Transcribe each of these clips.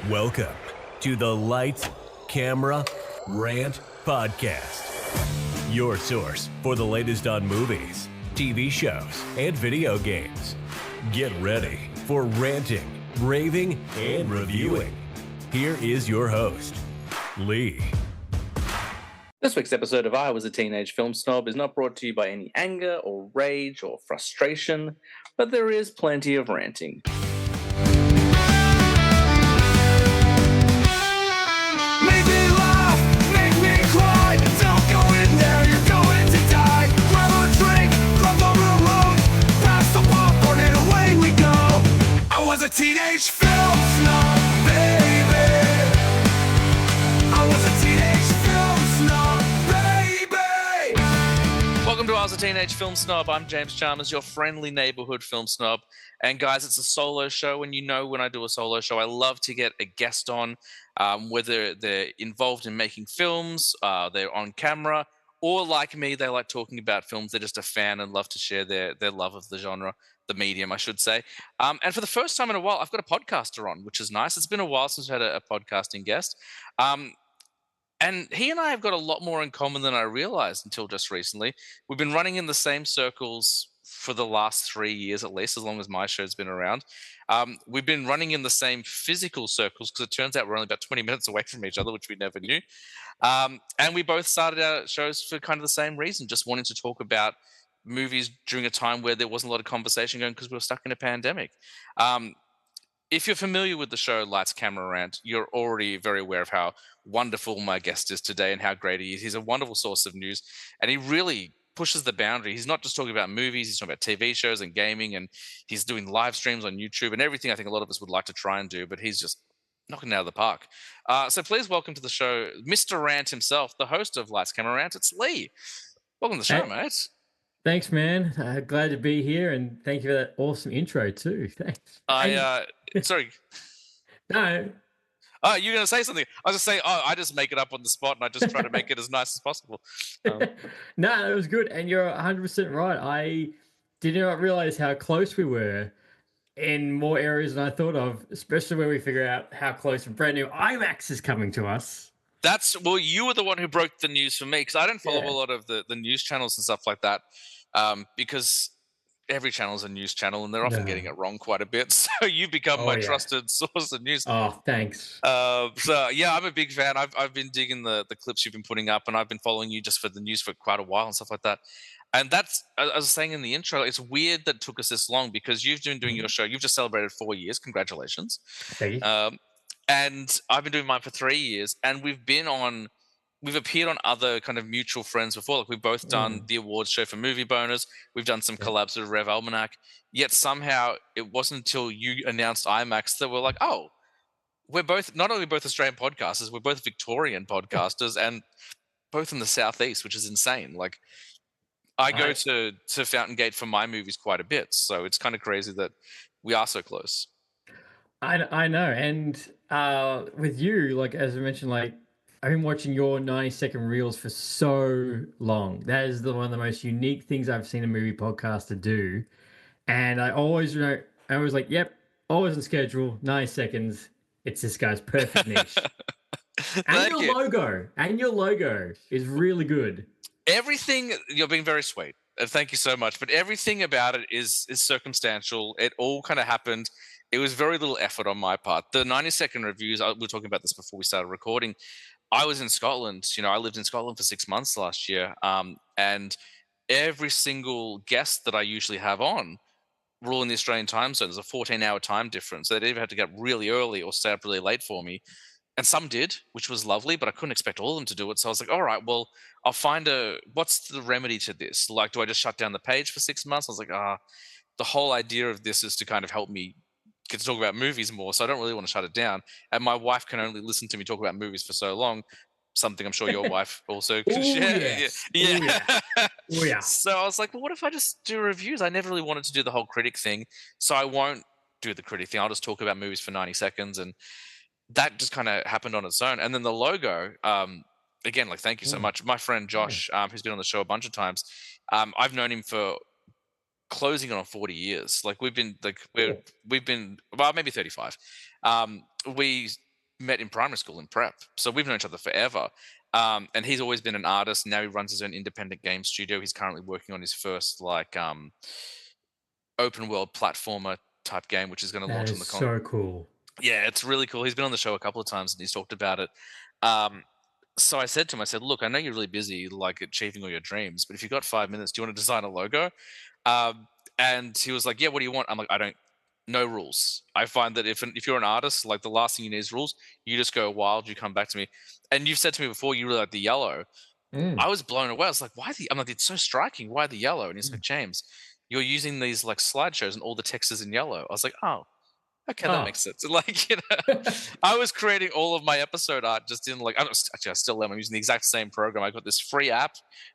Welcome to the Lights, Camera, Rant Podcast. Your source for the latest on movies, TV shows, and video games. Get ready for ranting, raving, and reviewing. Here is your host, Lee. This week's episode of I Was a Teenage Film Snob is not brought to you by any anger or rage or frustration, but there is plenty of ranting. Make me laugh, make me cry. Don't go in there, you're going to die. Grab a drink from the room, pass the popcorn and away we go. I was a teenage film snob, baby. I was a teenage film snob, baby. Welcome to I Was a Teenage Film Snob. I'm James Chalmers, your friendly neighborhood film snob. And guys, it's a solo show, and you know when I do a solo show, I love to get a guest on, whether they're involved in making films, they're on camera, or like me, they like talking about films. They're just a fan and love to share their love of the genre, the medium, I should say. And for the first time in a while, I've got a podcaster on, which is nice. It's been a while since we had a podcasting guest. And he and I have got a lot more in common than I realized until just recently. We've been running in the same circles for the last 3 years, at least, as long as my show's been around. We've been running in the same physical circles because it turns out we're only about 20 minutes away from each other, which we never knew. And we both started our shows for kind of the same reason, just wanting to talk about movies during a time where there wasn't a lot of conversation going because we were stuck in a pandemic. If you're familiar with the show Lights, Camera, Rant, you're already very aware of how wonderful my guest is today and how great he is. He's a wonderful source of news, and he really pushes the boundary. He's not just talking about movies, he's talking about TV shows and gaming, and he's doing live streams on YouTube and everything I think a lot of us would like to try and do, but he's just knocking it out of the park. So please welcome to the show, Mr. Rant himself, the host of Lights, Camera, Rant. It's Lee. Welcome to the show, Hey. mate. Thanks, man. Glad to be here, and thank you for that awesome intro too. Thanks. Sorry. No, Oh, you're going to say something. I was just saying, I just make it up on the spot and I just try to make it as nice as possible. no, it was good, and you're 100% right. I did not realize how close we were in more areas than I thought of, especially when we figure out how close a brand new IMAX is coming to us. Well, you were the one who broke the news for me because I don't follow Yeah. a lot of the news channels and stuff like that because every channel is a news channel and they're often No. getting it wrong quite a bit. So you become Oh, my yeah. trusted source of news. Oh, thanks. So yeah, I'm a big fan. I've been digging the clips you've been putting up, and I've been following you just for the news for quite a while and stuff like that. And that's, as I was saying in the intro, it's weird that it took us this long because you've been doing your show. You've just celebrated 4 years. Congratulations. Thank you. And I've been doing mine for 3 years, and we've appeared on other kind of mutual friends before. Like we've both done the awards show for Movie Boners. We've done some collabs with Rev Almanac. Yet somehow it wasn't until you announced IMAX that we're like, oh, we're both not only both Australian podcasters, we're both Victorian podcasters, and both in the southeast, which is insane. Like I go to Fountain Gate for my movies quite a bit, so it's kind of crazy that we are so close. I know, and with you, like as I mentioned, like I've been watching your 90-second reels for so long. That is one of the most unique things I've seen a movie podcaster do, and I always like, yep, always on schedule, 90 seconds. It's this guy's perfect niche. And your logo is really good. Everything, you're being very sweet. Thank you so much. But everything about it is circumstantial. It all kind of happened. It was very little effort on my part. The 90-second reviews, we were talking about this before we started recording. I was in Scotland. I lived in Scotland for 6 months last year. And every single guest that I usually have on, we're all in the Australian time zone. There's a 14-hour time difference. So they either had to get up really early or stay up really late for me. And some did, which was lovely, but I couldn't expect all of them to do it. So I was like, all right, well, I'll find what's the remedy to this? Like, do I just shut down the page for 6 months? I was like, the whole idea of this is to kind of help me get to talk about movies more. So I don't really want to shut it down. And my wife can only listen to me talk about movies for so long. Something I'm sure your wife also can share. Yes. Yeah. Oh yeah. So I was like, well, what if I just do reviews? I never really wanted to do the whole critic thing. So I won't do the critic thing. I'll just talk about movies for 90 seconds. And that just kind of happened on its own. And then the logo, again, like, thank you so much. My friend Josh, who's been on the show a bunch of times, I've known him for closing on 40 years. Like we've been well, maybe 35. We met in primary school in prep, so we've known each other forever. And he's always been an artist. Now he runs his own independent game studio. He's currently working on his first like open world platformer type game, which is going to That launch on is the so cool. Yeah, it's really cool. He's been on the show a couple of times and he's talked about it. Um, so I said to him, I said, look, I know you're really busy, like achieving all your dreams, but if you've got 5 minutes, do you want to design a logo? Um, and he was like, yeah, what do you want? I'm like, I don't, no rules. I find that if you're an artist, like the last thing you need is rules. You just go wild, you come back to me. And you've said to me before, you really like the yellow. Mm. I was blown away. I was like, why I'm like, it's so striking. Why the yellow? And he's Mm. like, James, you're using these like slideshows and all the text is in yellow. I was like, oh, okay, that Oh. makes sense. Like, I was creating all of my episode art just in like, actually, I still am. I'm using the exact same program. I got this free app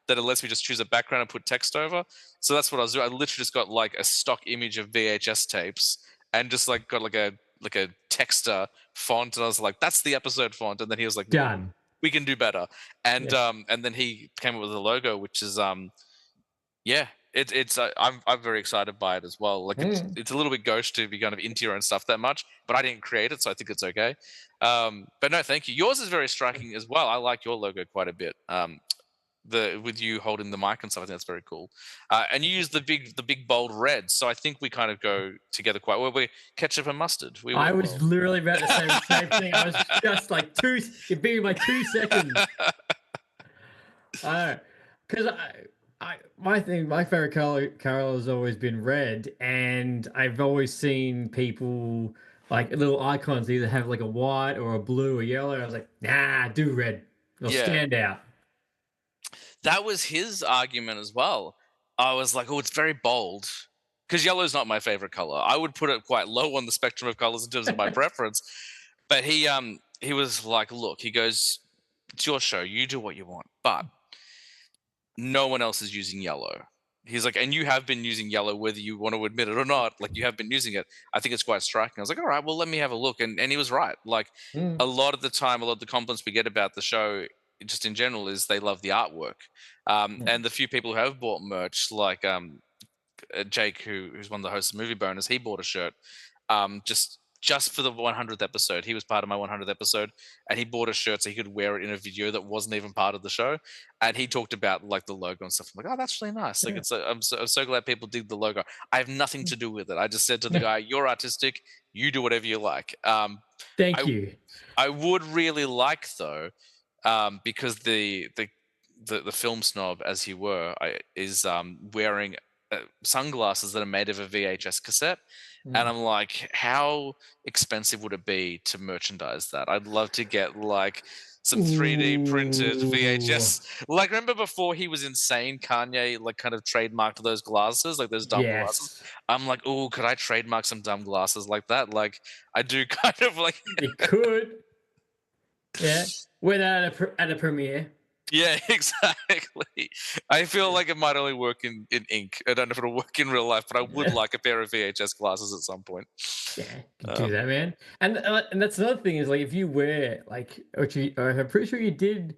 that it lets me just choose a background and put text over. So that's what I was doing. I literally just got like a stock image of VHS tapes and just like got like a texter font, and I was like, that's the episode font. And then he was like, no, Done. we can do better. And Yeah. and then he came up with a logo, which is yeah, it's I'm very excited by it as well. Like Mm. it's a little bit gauche to be kind of into your own stuff that much, but I didn't create it, so I think it's okay. But no, thank you. Yours is very striking as well. I like your logo quite a bit. The with you holding the mic and stuff, I think that's very cool. And you use the big bold red, so I think we kind of go together quite well. We ketchup and mustard. We I work was well. literally about to say the same thing. I was just like it'd be my 2 seconds. Because my favorite color has always been red, and I've always seen people like little icons either have like a white or a blue or yellow. I was like, nah, do red. It'll Yeah. stand out. That was his argument as well. I was like, oh, it's very bold. Because yellow is not my favorite color. I would put it quite low on the spectrum of colors in terms of my preference. But he was like, look, he goes, it's your show, you do what you want, but no one else is using yellow. He's like, and you have been using yellow, whether you want to admit it or not. Like, you have been using it. I think it's quite striking. I was like, all right, well, let me have a look. And he was right. Like, Mm. a lot of the time, a lot of the compliments we get about the show, just in general, is they love the artwork. And the few people who have bought merch, like Jake, who's one of the hosts of Movie Bonus, he bought a shirt just for the 100th episode. He was part of my 100th episode, and he bought a shirt so he could wear it in a video that wasn't even part of the show. And he talked about like the logo and stuff. I'm like, oh, that's really nice. Like, Yeah. I'm so glad people dig the logo. I have nothing to do with it. I just said to the guy, you're artistic. You do whatever you like. Thank you. I would really like though, because the film snob, as he were, is wearing sunglasses that are made of a VHS cassette. And I'm like, how expensive would it be to merchandise that? I'd love to get like some 3D printed VHS. Like, remember before he was insane, Kanye like kind of trademarked those glasses, like those dumb glasses. I'm like, oh, could I trademark some dumb glasses like that? Like, I do kind of like. You could. Yeah. Wear that at a premiere. Yeah, exactly. I feel like it might only work in ink. I don't know if it'll work in real life, but I would like a pair of VHS glasses at some point. Yeah, you can do that, man. And that's another thing is like if you wear like, which I'm pretty sure you did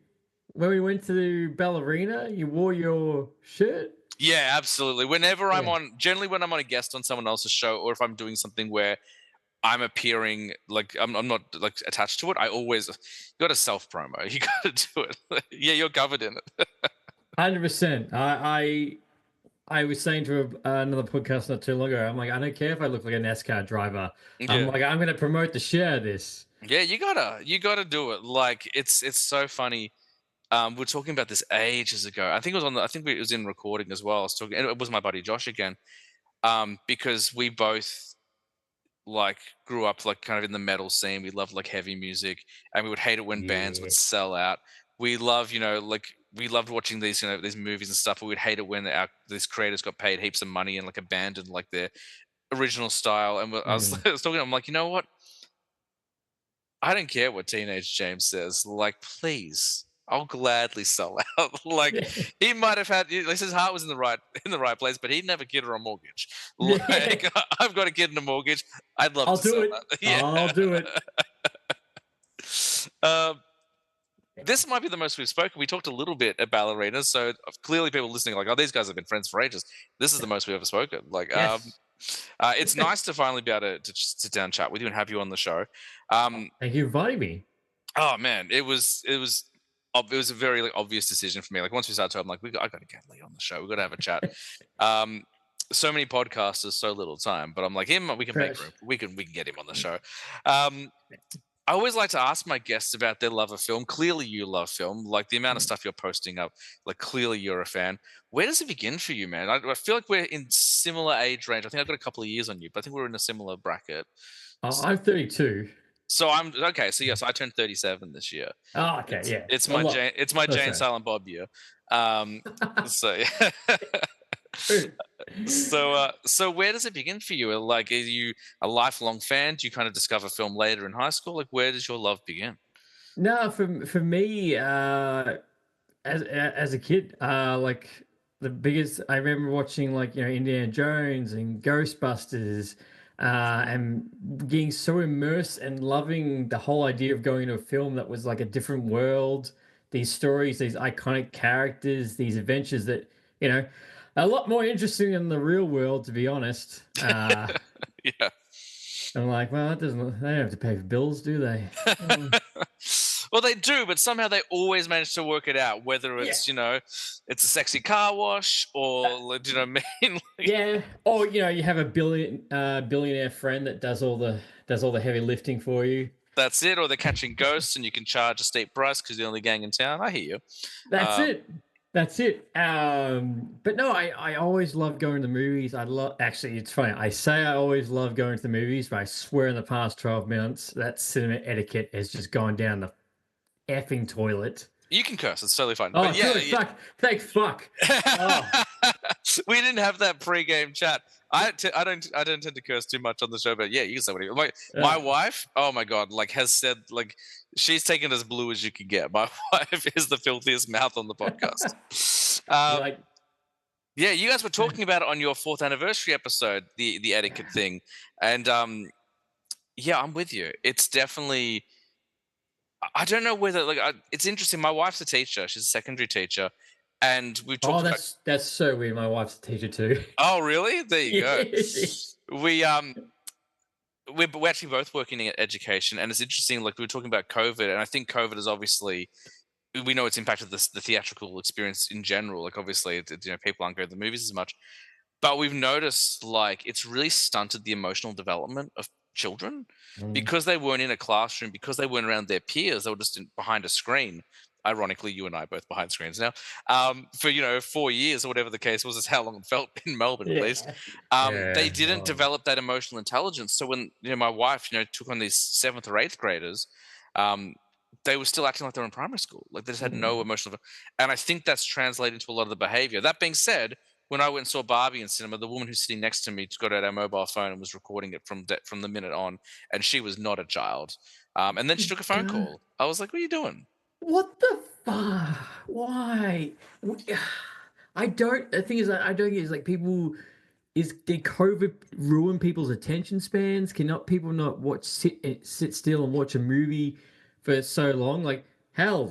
when we went to Ballerina, you wore your shirt. Yeah, absolutely. Whenever I'm Yeah. generally when I'm on a guest on someone else's show, or if I'm doing something where I'm appearing, like I'm not like attached to it, I always got to self promo. You got to do it. Yeah, you're covered in it. 100%. I was saying to another podcast not too long ago, I'm like, I don't care if I look like a NASCAR driver. I'm Yeah. like, I'm gonna promote the share of this. Yeah, you gotta do it. Like, it's so funny. We were talking about this ages ago. I think it was it was in recording as well. I was talking, and it was my buddy Josh again. Because we both like grew up like kind of in the metal scene. We loved like heavy music, and we would hate it when bands would sell out. We love, like we loved watching these, these movies and stuff, but we'd hate it when these creators got paid heaps of money and like abandoned like their original style. And I was talking, I'm like, you know what? I don't care what Teenage James says. Like, please, I'll gladly sell out. Like, he might have had, at least his heart was in the right place, but he'd never kid or a mortgage. Like, I've got a kid and a mortgage. I'd love to sell that. Yeah. I'll do it. This might be the most we've spoken. We talked a little bit about Ballerina, so clearly people listening are like, oh, these guys have been friends for ages. This is the most we've ever spoken. Like, Yes. It's nice to finally be able to just sit down and chat with you and have you on the show. Thank you for inviting me. Oh man, it was a very like, obvious decision for me. Like once we started talking, I'm like, I got to get Lee on the show. We got to have a chat. So many podcasters, so little time. But I'm like, him, we can make room. We can get him on the show. I always like to ask my guests about their love of film. Clearly, you love film. Like the amount of stuff you're posting up. Like clearly, you're a fan. Where does it begin for you, man? I feel like we're in similar age range. I think I've got a couple of years on you, but I think we're in a similar bracket. I'm 32. So I'm okay. So yes, I turned 37 this year. Oh, okay, yeah. It's my Jay and Silent Bob year. So yeah. So where does it begin for you? Like, are you a lifelong fan? Do you kind of discover film later in high school? Like, where does your love begin? No, for me, as a kid, like the biggest. I remember watching like Indiana Jones and Ghostbusters, and getting so immersed and loving the whole idea of going to a film that was like a different world. These stories, these iconic characters, these adventures that a lot more interesting than the real world, to be honest. Yeah. I'm like, well, they don't have to pay for bills, do they? Well, they do, but somehow they always manage to work it out. Whether it's it's a sexy car wash, or do you know what I mean? Yeah, or you have a billionaire friend that does all the heavy lifting for you. That's it. Or they're catching ghosts, and you can charge a steep price because you're the only gang in town. I hear you. That's it. That's it. But no, I always love going to the movies. Actually, it's funny. I say I always love going to the movies, but I swear in the past 12 months, that cinema etiquette has just gone down the effing toilet. You can curse. It's totally fine. Oh, but yeah, good. Fuck. Thank fuck. Oh. We didn't have that pre-game chat. I don't tend to curse too much on the show, but yeah, you can say whatever. My wife, oh my god, like has said like she's taken as blue as you can get. My wife is the filthiest mouth on the podcast. Yeah, you guys were talking about it on your 4th anniversary episode, the etiquette thing, and yeah, I'm with you. It's definitely. I don't know whether it's interesting. My wife's a teacher; she's a secondary teacher, and we've talked. Oh, that's so weird. My wife's a teacher too. Oh, really? There you go. We're actually both working in education, and it's interesting. Like we were talking about COVID, and I think COVID is obviously we know it's impacted the theatrical experience in general. Like obviously, people aren't going to the movies as much, but we've noticed like it's really stunted the emotional development of children because they weren't in a classroom, because they weren't around their peers. They were just behind a screen. Ironically, you and I are both behind screens now. For 4 years or whatever the case was, is how long it felt in Melbourne, at least. They didn't develop that emotional intelligence. So when my wife, took on these 7th or 8th graders, they were still acting like they were in primary school. Like they just had no emotional. And I think that's translated into a lot of the behavior. That being said, when I went and saw Barbie in cinema, the woman who's sitting next to me got out her mobile phone and was recording it from the minute on, and she was not a child. And then she took a phone call. I was like, "What are you doing?" What the fuck? Why? I don't. The thing is, I don't get. Is like people. Did COVID ruin people's attention spans? Cannot people not sit still and watch a movie for so long? Like hell,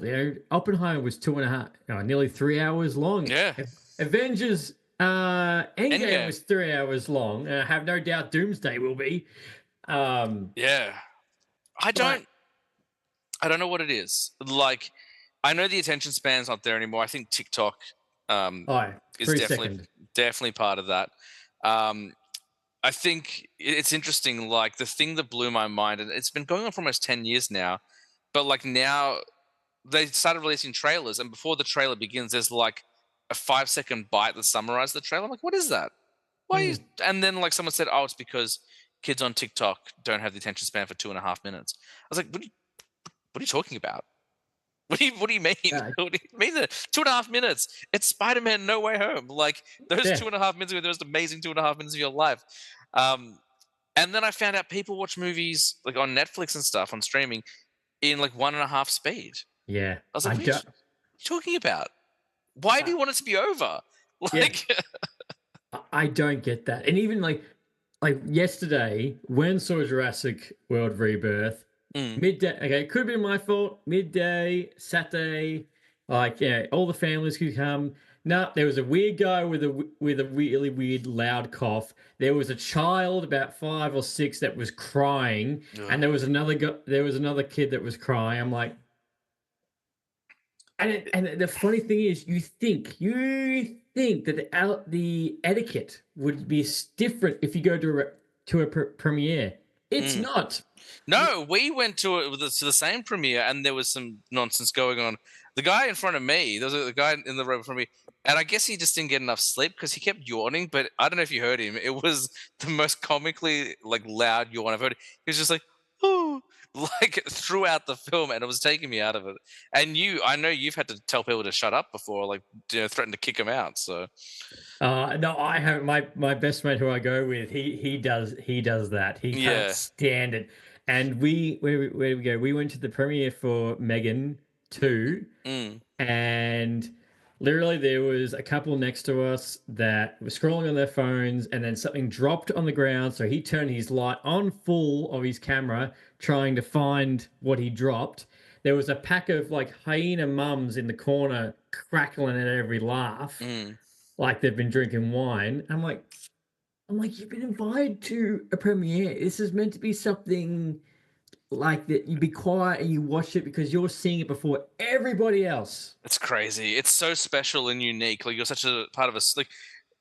Oppenheimer was 2.5, nearly 3 hours long. Yeah. Avengers. Endgame was 3 hours long, and I have no doubt Doomsday will be. Yeah, I don't know what it is. Like, I know the attention span's not there anymore. I think TikTok is definitely part of that. I think it's interesting. Like the thing that blew my mind, and it's been going on for almost 10 years now, but like now they started releasing trailers, and before the trailer begins, there's like a 5-second bite that summarizes the trailer. I'm like, what is that? Why? And then like someone said, oh, it's because kids on TikTok don't have the attention span for 2.5 minutes. I was like, what are you talking about? What do you mean? What do you mean that 2.5 minutes? It's Spider-Man No Way Home. Like those 2.5 minutes were the most amazing 2.5 minutes of your life. And then I found out people watch movies like on Netflix and stuff on streaming in like 1.5 speed. Yeah. I was like, what are you talking about? Why do you want it to be over? Like, I don't get that. And even like yesterday, when saw Jurassic World Rebirth, midday. Okay, it could have been my fault. Midday, Saturday, all the families could come. No, there was a weird guy with a really weird loud cough. There was a child about 5 or 6 that was crying, and Ugh. there was another there was another kid that was crying. I'm like, and the funny thing is, you think that the etiquette would be different if you go to a premiere. It's Mm. not. No, we went to the same premiere, and there was some nonsense going on. The guy in front of me, there was a guy in the row in front of me, and I guess he just didn't get enough sleep because he kept yawning. But I don't know if you heard him. It was the most comically like loud yawn I've heard. He was just like, oh, like throughout the film, and it was taking me out of it. And I know you've had to tell people to shut up before, like threaten to kick him out. So No, I have my best mate who I go with. He does that. He can't yeah. stand it. And where did we go? We went to the premiere for Megan 2, Mm. and literally there was a couple next to us that were scrolling on their phones, and then something dropped on the ground. So he turned his light on full of his camera, trying to find what he dropped. There was a pack of like hyena mums in the corner crackling at every laugh Mm. like they've been drinking wine. I'm like, you've been invited to a premiere. This is meant to be something like that. You be quiet and you watch it because you're seeing it before everybody else. It's crazy. It's so special and unique. Like you're such a part of us. Like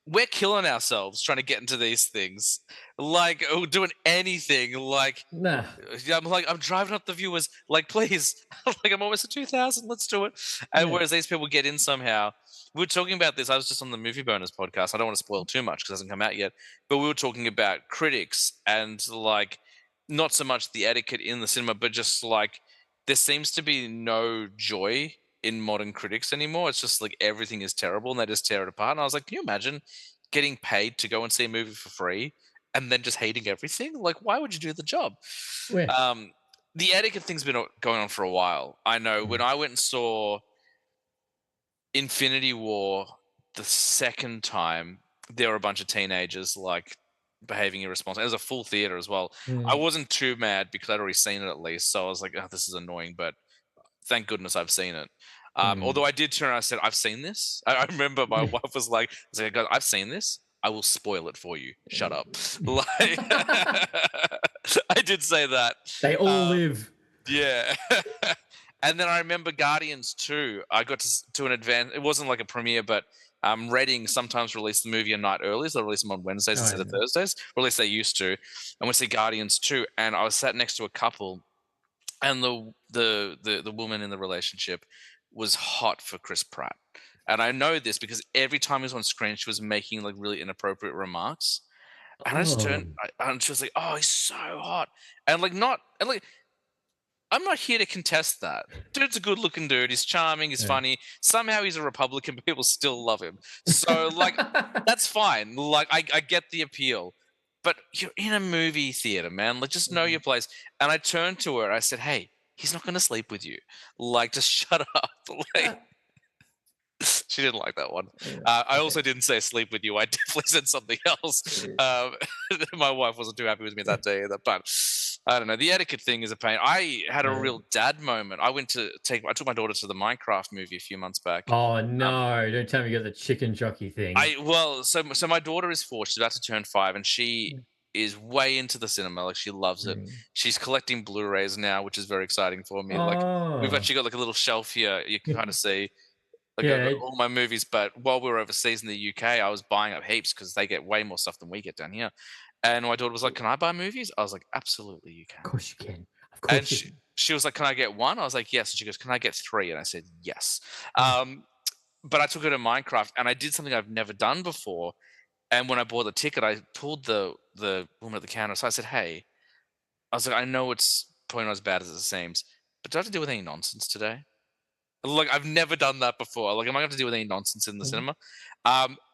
we're killing ourselves trying to get into these things. Like doing anything. Like Nah. I'm driving up the viewers. Like please, like I'm almost at 2,000. Let's do it. And Yeah. whereas these people get in somehow. We were talking about this. I was just on the Movie Bonus podcast. I don't want to spoil too much because it hasn't come out yet. But we were talking about critics and like not so much the etiquette in the cinema, but just like there seems to be no joy in modern critics anymore. It's just like everything is terrible and they just tear it apart. And I was like, can you imagine getting paid to go and see a movie for free and then just hating everything? Like, why would you do the job? Where? The etiquette thing's been going on for a while. I know when I went and saw Infinity War the second time, there were a bunch of teenagers like behaving irresponsibly. It was a full theater as well. I Mm. wasn't too mad because I'd already seen it at least, so I was like, "Oh, this is annoying," but thank goodness I've seen it. Mm. Although I did turn around and said, "I've seen this." I remember my wife was like, "God, I've seen this. I will spoil it for you. Shut up." Like, I did say that. They all live. Yeah. And then I remember Guardians 2. I got to an advance. It wasn't like a premiere, but Reading sometimes release the movie a night early. So they release them on Wednesdays Oh, instead of yeah. Thursdays, or at least they used to. And we see Guardians 2, and I was sat next to a couple, and the woman in the relationship was hot for Chris Pratt. And I know this because every time he was on screen, she was making like really inappropriate remarks. And I just Oh. turned, and she was like, "Oh, he's so hot," and like not, and like I'm not here to contest that. Dude's a good-looking dude. He's charming. He's Yeah. funny. Somehow he's a Republican, but people still love him. So, like, that's fine. Like, I get the appeal, but you're in a movie theater, man. Like, just know your place. And I turned to her. I said, "Hey, he's not going to sleep with you. Like, just shut up." Like, she didn't like that one. I also didn't say sleep with you. I definitely said something else. My wife wasn't too happy with me that day either. But I don't know. The etiquette thing is a pain. I had a real dad moment. I took my daughter to the Minecraft movie a few months back. Oh no! Don't tell me you got the chicken jockey thing. So my daughter is 4. She's about to turn 5, and she is way into the cinema. Like she loves it. Mm. She's collecting Blu-rays now, which is very exciting for me. Like we've Oh. actually got like a little shelf here. You can kind of see. Like I've Yeah. got all my movies, but while we were overseas in the UK, I was buying up heaps because they get way more stuff than we get down here. And my daughter was like, "Can I buy movies?" I was like, "Absolutely, you Of can." course you can. Of And course you she was like, "Can I get one?" I was like, "Yes." And she goes, "Can I get 3?" And I said, "Yes." can. But I took her to Minecraft, and I did something I've never done before. And when I bought the ticket, I pulled the woman at the counter. So I said, "Hey," I was like, "I know it's probably not as bad as it seems, but do I have to deal with any nonsense today?" Like I've never done that before. Like, am I going to deal with any nonsense in the Mhm. cinema?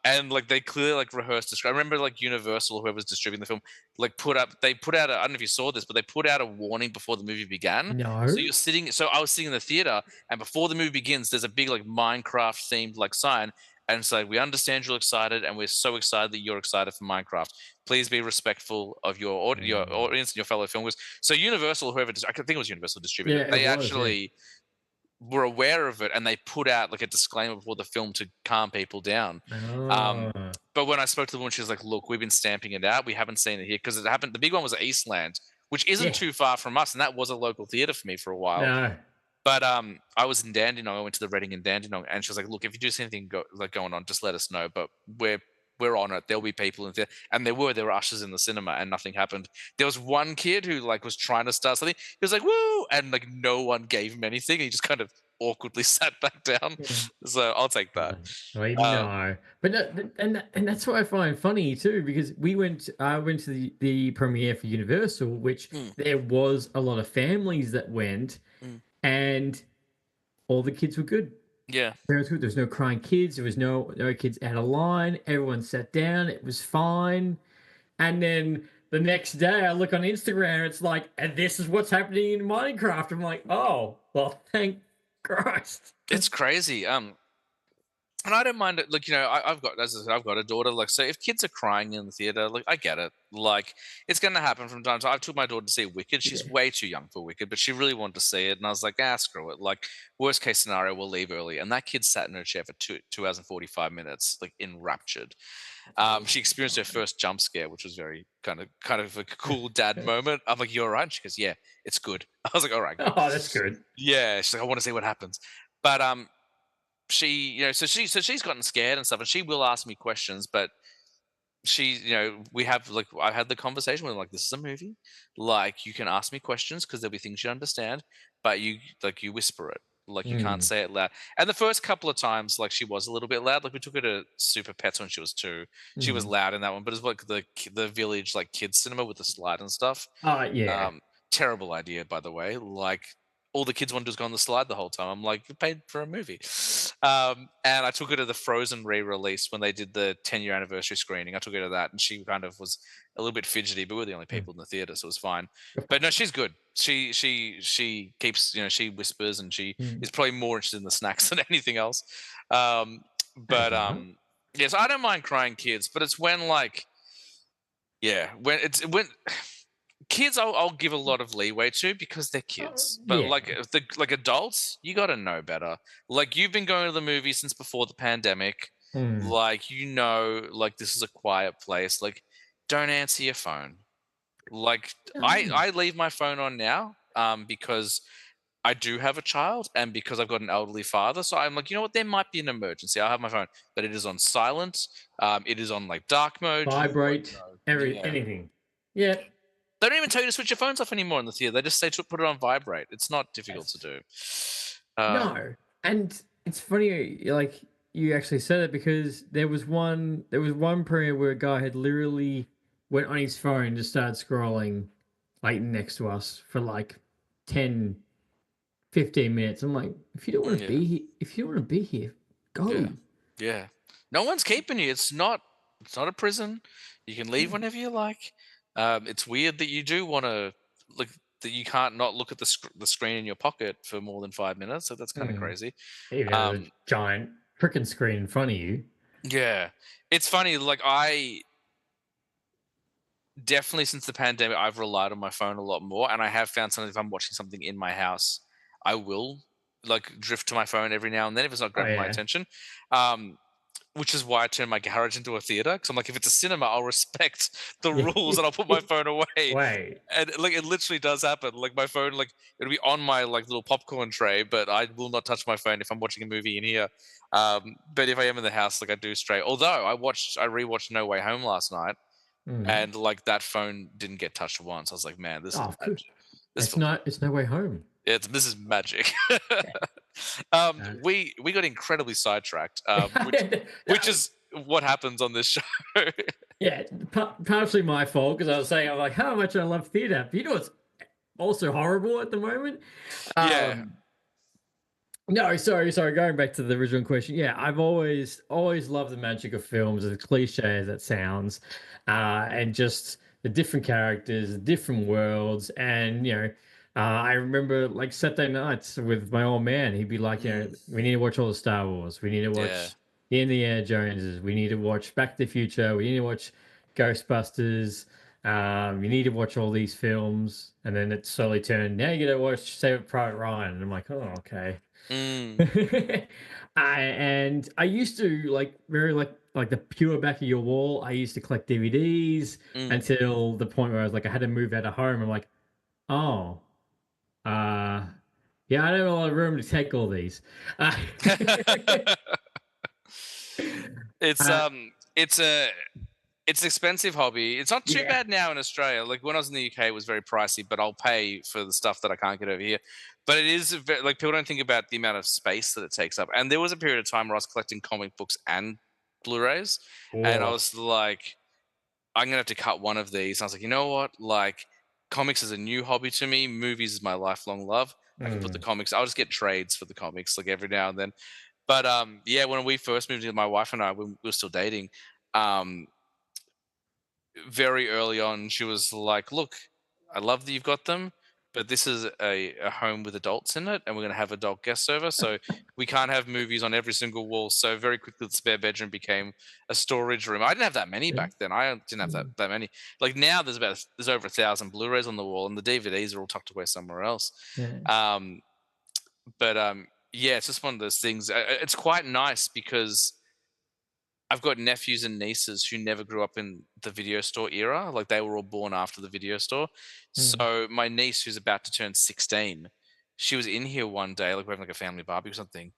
And like they clearly like rehearsed the script. I remember like Universal, whoever's distributing the film, like they put out I don't know if you saw this, but they put out a warning before the movie began. No. So I was sitting in the theater, and before the movie begins, there's a big like Minecraft themed like sign, and it's like, "We understand you're excited, and we're so excited that you're excited for Minecraft. Please be respectful of your audience and your fellow filmgoers." So Universal, I think it was Universal distributed, Yeah, it they was. Yeah. actually were aware of it, and they put out like a disclaimer before the film to calm people down. Um, Oh, but when I spoke to the woman, she was like, "Look, we've been stamping it out. We haven't seen it here because it happened. The big one was at Eastland, which isn't yeah. too far from us, and that was a local theater for me for a while. No. But I was in Dandenong. I went to the Reading in Dandenong, and she was like, "Look, if you do see anything going on, just let us know. But we're on it. There'll be people in there, and there were ushers in the cinema, and nothing happened. There was one kid who like was trying to start something. He was like, "Woo!" and like no one gave him anything. He just kind of awkwardly sat back down. Yeah. So I'll take that. Well, Um, no, but no, and that's what I find funny too, because I went to the premiere for Universal, which mm, there was a lot of families that went, mm, and all the kids were good. yeah, Parents were good. There was no crying kids. There was no kids out of line. Everyone sat down. It was fine. And then the next day, I look on Instagram. It's like, and this is what's happening in Minecraft. I'm like, oh, well, thank Christ. it's crazy. And I don't mind it. Like, I've got, as I said, I've got a daughter. Like, so if kids are crying in the theater, like, I get it. Like, it's going to happen from time to time. I took my daughter to see Wicked. She's Yeah. way too young for Wicked, but she really wanted to see it. And I was like, screw it. Like, worst case scenario, we'll leave early. And that kid sat in her chair for 2 hours and 45 minutes, like, enraptured. She experienced her first jump scare, which was very kind of like a cool dad moment. I'm like, "You're all right?" And she goes, "Yeah, it's good." I was like, "All right, good." Oh, that's good. Yeah, she's like, "I want to see what happens." But she, so she's gotten scared and stuff, and she will ask me questions, but we have like I had the conversation with her, like, this is a movie, like you can ask me questions because there'll be things you understand, but you whisper it, like you can't Mm, say it loud. And the first couple of times, like she was a little bit loud. Like we took her to Super Pets when she was 2. She was mm. loud in that one, but it's like the village like kids cinema with the slide and stuff. Yeah. Um, Terrible idea, by the way. Like all the kids wanted to do was go on the slide the whole time. I'm like, you paid for a movie. And I took her to the Frozen re-release when they did the 10-year anniversary screening. I took her to that, and she kind of was a little bit fidgety, but we're the only Mm. people in the theater, so it was fine. Of But no, course. she's good. She keeps, she whispers, and she Mm. is probably more interested in the snacks than anything else. As But you are. yes, I don't mind crying kids, but it's when like yeah, when kids I'll give a lot of leeway to because they're kids. But Yeah. like if the like adults, you got to know better. Like you've been going to the movie since before the pandemic. Mm. Like like this is a quiet place. Like don't answer your phone. Like No. I leave my phone on now because I do have a child and because I've got an elderly father. So I'm like, you know what? There might be an emergency. I'll have my phone, but it is on silent. It is on like dark mode. You won't Vibrate. know. Yeah. Anything. Yeah. They don't even tell you to switch your phones off anymore in the theater. They just say to put it on vibrate. It's not difficult to That's do. no. And it's funny, like you actually said it, because there was one premiere where a guy had literally went on his phone and just started scrolling like next to us for like 10, 15 minutes. I'm like, if you don't want to Yeah, be here, if you don't want to be here, yeah, go. yeah. No one's keeping you. It's not a prison. You can leave Yeah. whenever you like. It's weird that you do want to look that you can't not look at the screen in your pocket for more than 5 minutes. So that's kind of Mm. crazy. Even though there's a Um, giant freaking screen in front of you. yeah, it's funny. Like I definitely since the pandemic, I've relied on my phone a lot more, and I have found something if I'm watching something in my house, I will like drift to my phone every now and then if it's not Oh grabbing my yeah. attention. Um, which is why I turn my garage into a theater because I'm like, if it's a cinema, I'll respect the Yeah. rules and I'll put my phone away. Wait. And like, it literally does happen. Like my phone, like it'll be on my like little popcorn tray, but I will not touch my phone if I'm watching a movie in here. But if I am in the house, like I do stray. Although I rewatched No Way Home last night, Mm. and like that phone didn't get touched once. I was like, man, this Oh, is of course. magic. This film, It's no way home. this is magic. Uh, We got incredibly sidetracked, which is what happens on this show. yeah, partially my fault because I was saying I'm like how much I love theater. But you know what's also horrible at the moment? Yeah, Um, no, sorry. Going back to the original question, yeah, I've always loved the magic of films, as cliche as that sounds, and just the different characters, the different worlds, and I remember like Saturday nights with my old man. He'd be like, mm, we need to watch all the Star Wars. We need to yeah, watch the Indiana Joneses. We need to watch Back to the Future. We need to watch Ghostbusters. You need to watch all these films, and then it slowly turned. Now you got to watch Saving Private Ryan, and I'm like, oh, okay. Mm. And I used to like very like the pure back of your wall. I used to collect DVDs Mm. until the point where I was like, I had to move out of home. I'm like, oh, uh, yeah, I don't have a lot of room to take all these. Uh, It's uh, it's a it's an expensive hobby. It's not too yeah. bad now in Australia. Like when I was in the UK, it was very pricey, but I'll pay for the stuff that I can't get over here. But it is like people don't think about the amount of space that it takes up. And there was a period of time where I was collecting comic books and Blu-rays, and I Whoa. was like, I'm gonna have to cut one of these. And I was like, you know what? Like, comics is a new hobby to me. Movies is my lifelong love. I can put the Mm, comics. I'll just get trades for the comics like every now and then. But yeah, when we first moved in, my wife and I, we were still dating. Um, very early on, she was like, "Look, I love that you've got them, but this is a home with adults in it, and we're going to have adult guest service, so we can't have movies on every single wall." So very quickly, the spare bedroom became a storage room. I didn't have that many yeah. back then. I didn't have Mm, that many. Like now, there's over 1,000 Blu-rays on the wall, and the DVDs are all tucked away somewhere else. yeah. Um, but yeah, it's just one of those things. It's quite nice because I've got nephews and nieces who never grew up in the video store era. Like they were all born after the video store. Mm. So my niece, who's about to turn 16, she was in here one day, like we're having like a family barbecue or something,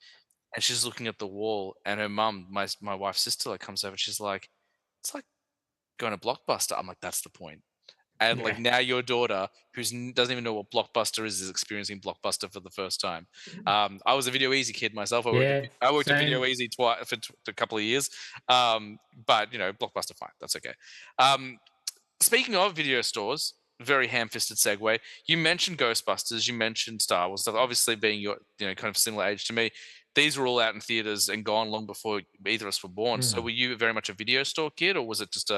and she's looking at the wall, and her mum, my wife's sister, like comes over. She's like, "It's like going to Blockbuster." I'm like, "That's the point." And like Yeah. now your daughter, doesn't even know what Blockbuster is experiencing Blockbuster for the first time. I was a Video Easy kid myself. Yeah. I worked at Video Same. Easy twice for a couple of years, but you know Blockbuster, fine, that's okay. Um, Speaking of video stores, very ham-fisted segue. You mentioned Ghostbusters, you mentioned Star Wars stuff. Obviously, being your kind of similar age to me, these were all out in theaters and gone long before either of us were born. So, Mm. were you very much a video store kid, or was it just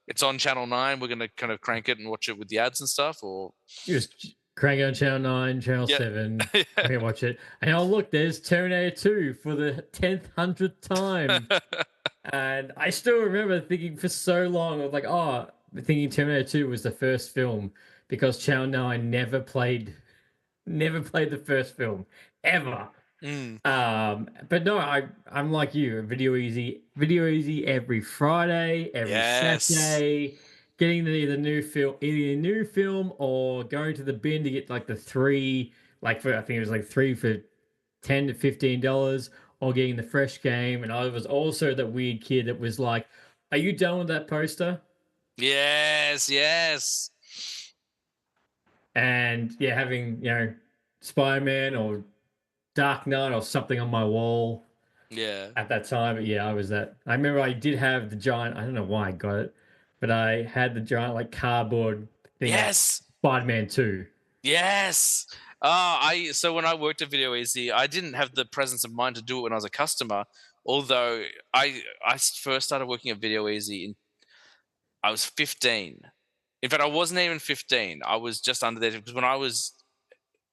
it's on Channel 9, we're going to kind of crank it and watch it with the ads and stuff? Or You just crank it on Channel 9, Channel yeah, 7. I can watch it. And oh, look, there's Terminator 2 for the 10th, 100th time. And I still remember thinking for so long, I was like, oh, thinking Terminator 2 was the first film because Channel 9 never played the first film ever. Mm, But no, I'm like you, Video Easy every Friday, every yes, Saturday, getting the new film, either a new film or going to the bin to get like the three, like for I think it was like three for $10 to $15, or getting the fresh game. And I was also that weird kid that was like, "Are you done with that poster?" yes, yes, And yeah, having Spider-Man or Dark Knight or something on my wall yeah, at that time. But yeah, I was that. I remember I did have the giant. I don't know why I got it, but I had the giant like cardboard thing of yes. Spider-Man 2. Yes. I so when I worked at Video Easy, I didn't have the presence of mind to do it when I was a customer. Although first started working at Video Easy I was 15. In fact, I wasn't even 15. I was just under there because when I was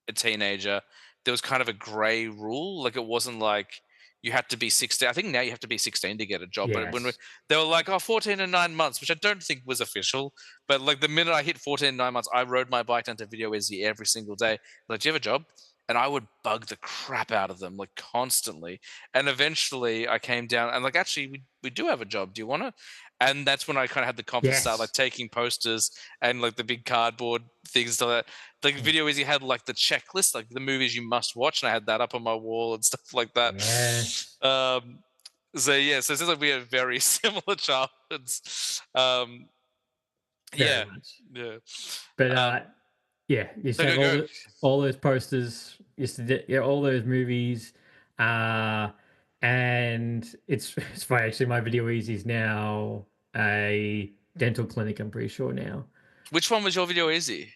a teenager, there was kind of a gray rule. Like it wasn't like you had to be 16. I think now you have to be 16 to get a job. But Yes. they were like, oh, 14 and 9 months, which I don't think was official. But like the minute I hit 14 and 9 months, I rode my bike down to Video Easy every single day. Like, do you have a job? And I would bug the crap out of them like constantly. And eventually I came down and like, actually, we do have a job. Do you want to? And that's when I kind of had the confidence to start like Yes. taking posters and like the big cardboard things to that. Like Mm. Video Easy had like the checklist, like the movies you must watch, and I had that up on my wall and stuff like that. Yes. Um, so yeah, so it seems like we have very similar childhoods. Very Yeah, much. yeah. But Um, yeah, used no, to go have go. all those posters. Used to yeah, all those movies. Uh, and it's funny actually. My Video Easy is now a dental clinic. I'm pretty sure now. Which one was your Video Easy?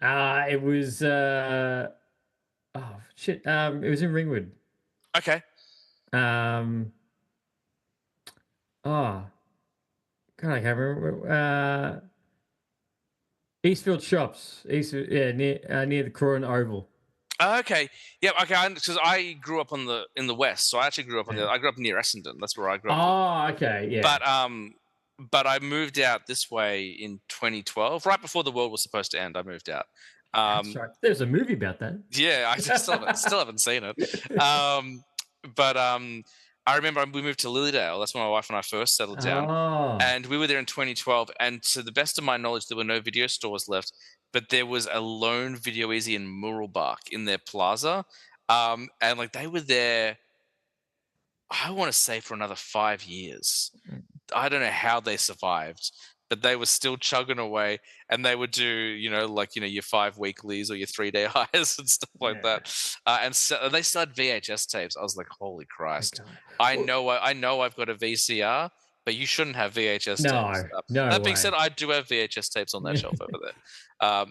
It was oh shit. It was in Ringwood. Okay. Um, oh God, I can't remember. Eastfield Shops. Yeah, near the Croydon Oval. Okay. Yeah. Okay. Because I grew up in the west, so I actually grew up Yeah. I grew up near Essendon. That's where I grew up. Oh, okay, yeah. But but I moved out this way in 2012, right before the world was supposed to end. I moved out. That's right. There's a movie about Yeah, I still haven't seen it. that. But I remember we moved to Lilydale. That's when my wife and I first settled down, Oh, and we were there in 2012. And to the best of my knowledge, there were no video stores left, but there was a lone Video Easy in Muralbach in their plaza, and like they were there. I want to say for another 5 years. I don't know how they survived, but they were still chugging away, and they would do, your 5 weeklies or your 3-day highs and stuff like yeah. that. And so they started VHS tapes. I was like, holy Christ! Okay. I Well, know, I know, I've got a VCR, but you shouldn't have VHS tapes. no, no That being said, way. I do have VHS tapes on that shelf over there.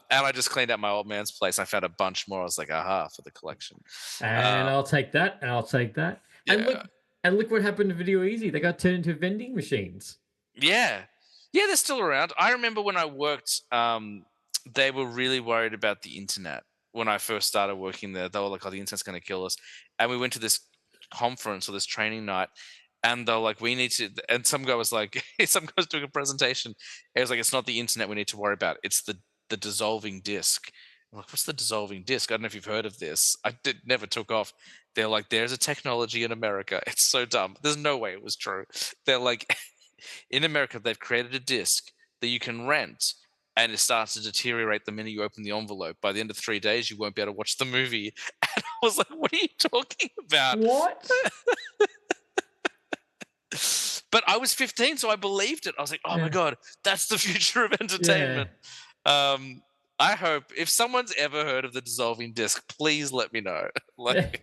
And I just cleaned out my old man's place. I found a bunch more. I was like, aha, for the collection. And Uh, I'll take that, and I'll take that. And yeah. look what happened to Video Easy. They got turned into vending machines. Yeah. Yeah, they're still around. I remember when I worked, they were really worried about the internet when I first started working there. They were like, oh, the internet's going to kill us. And we went to this conference or this training night, and they're like, we need to. And some guy was like, some guy was doing a presentation. It was like, it's not the internet we need to worry about, it's the dissolving disk. I'm like, what's the dissolving disk? I don't know if you've heard of this. Never took off. They're like, there's a technology in America. It's so dumb. There's no way it was true. They're like, in America, they've created a disc that you can rent, and it starts to deteriorate the minute you open the envelope. By the end of 3 days, you won't be able to watch the movie. And I was like, what are you talking about? What? But I was 15, so I believed it. I was like, oh my Yeah. God, that's the future of Yeah. entertainment. I hope if someone's ever heard of the dissolving disc, please let me know. Like,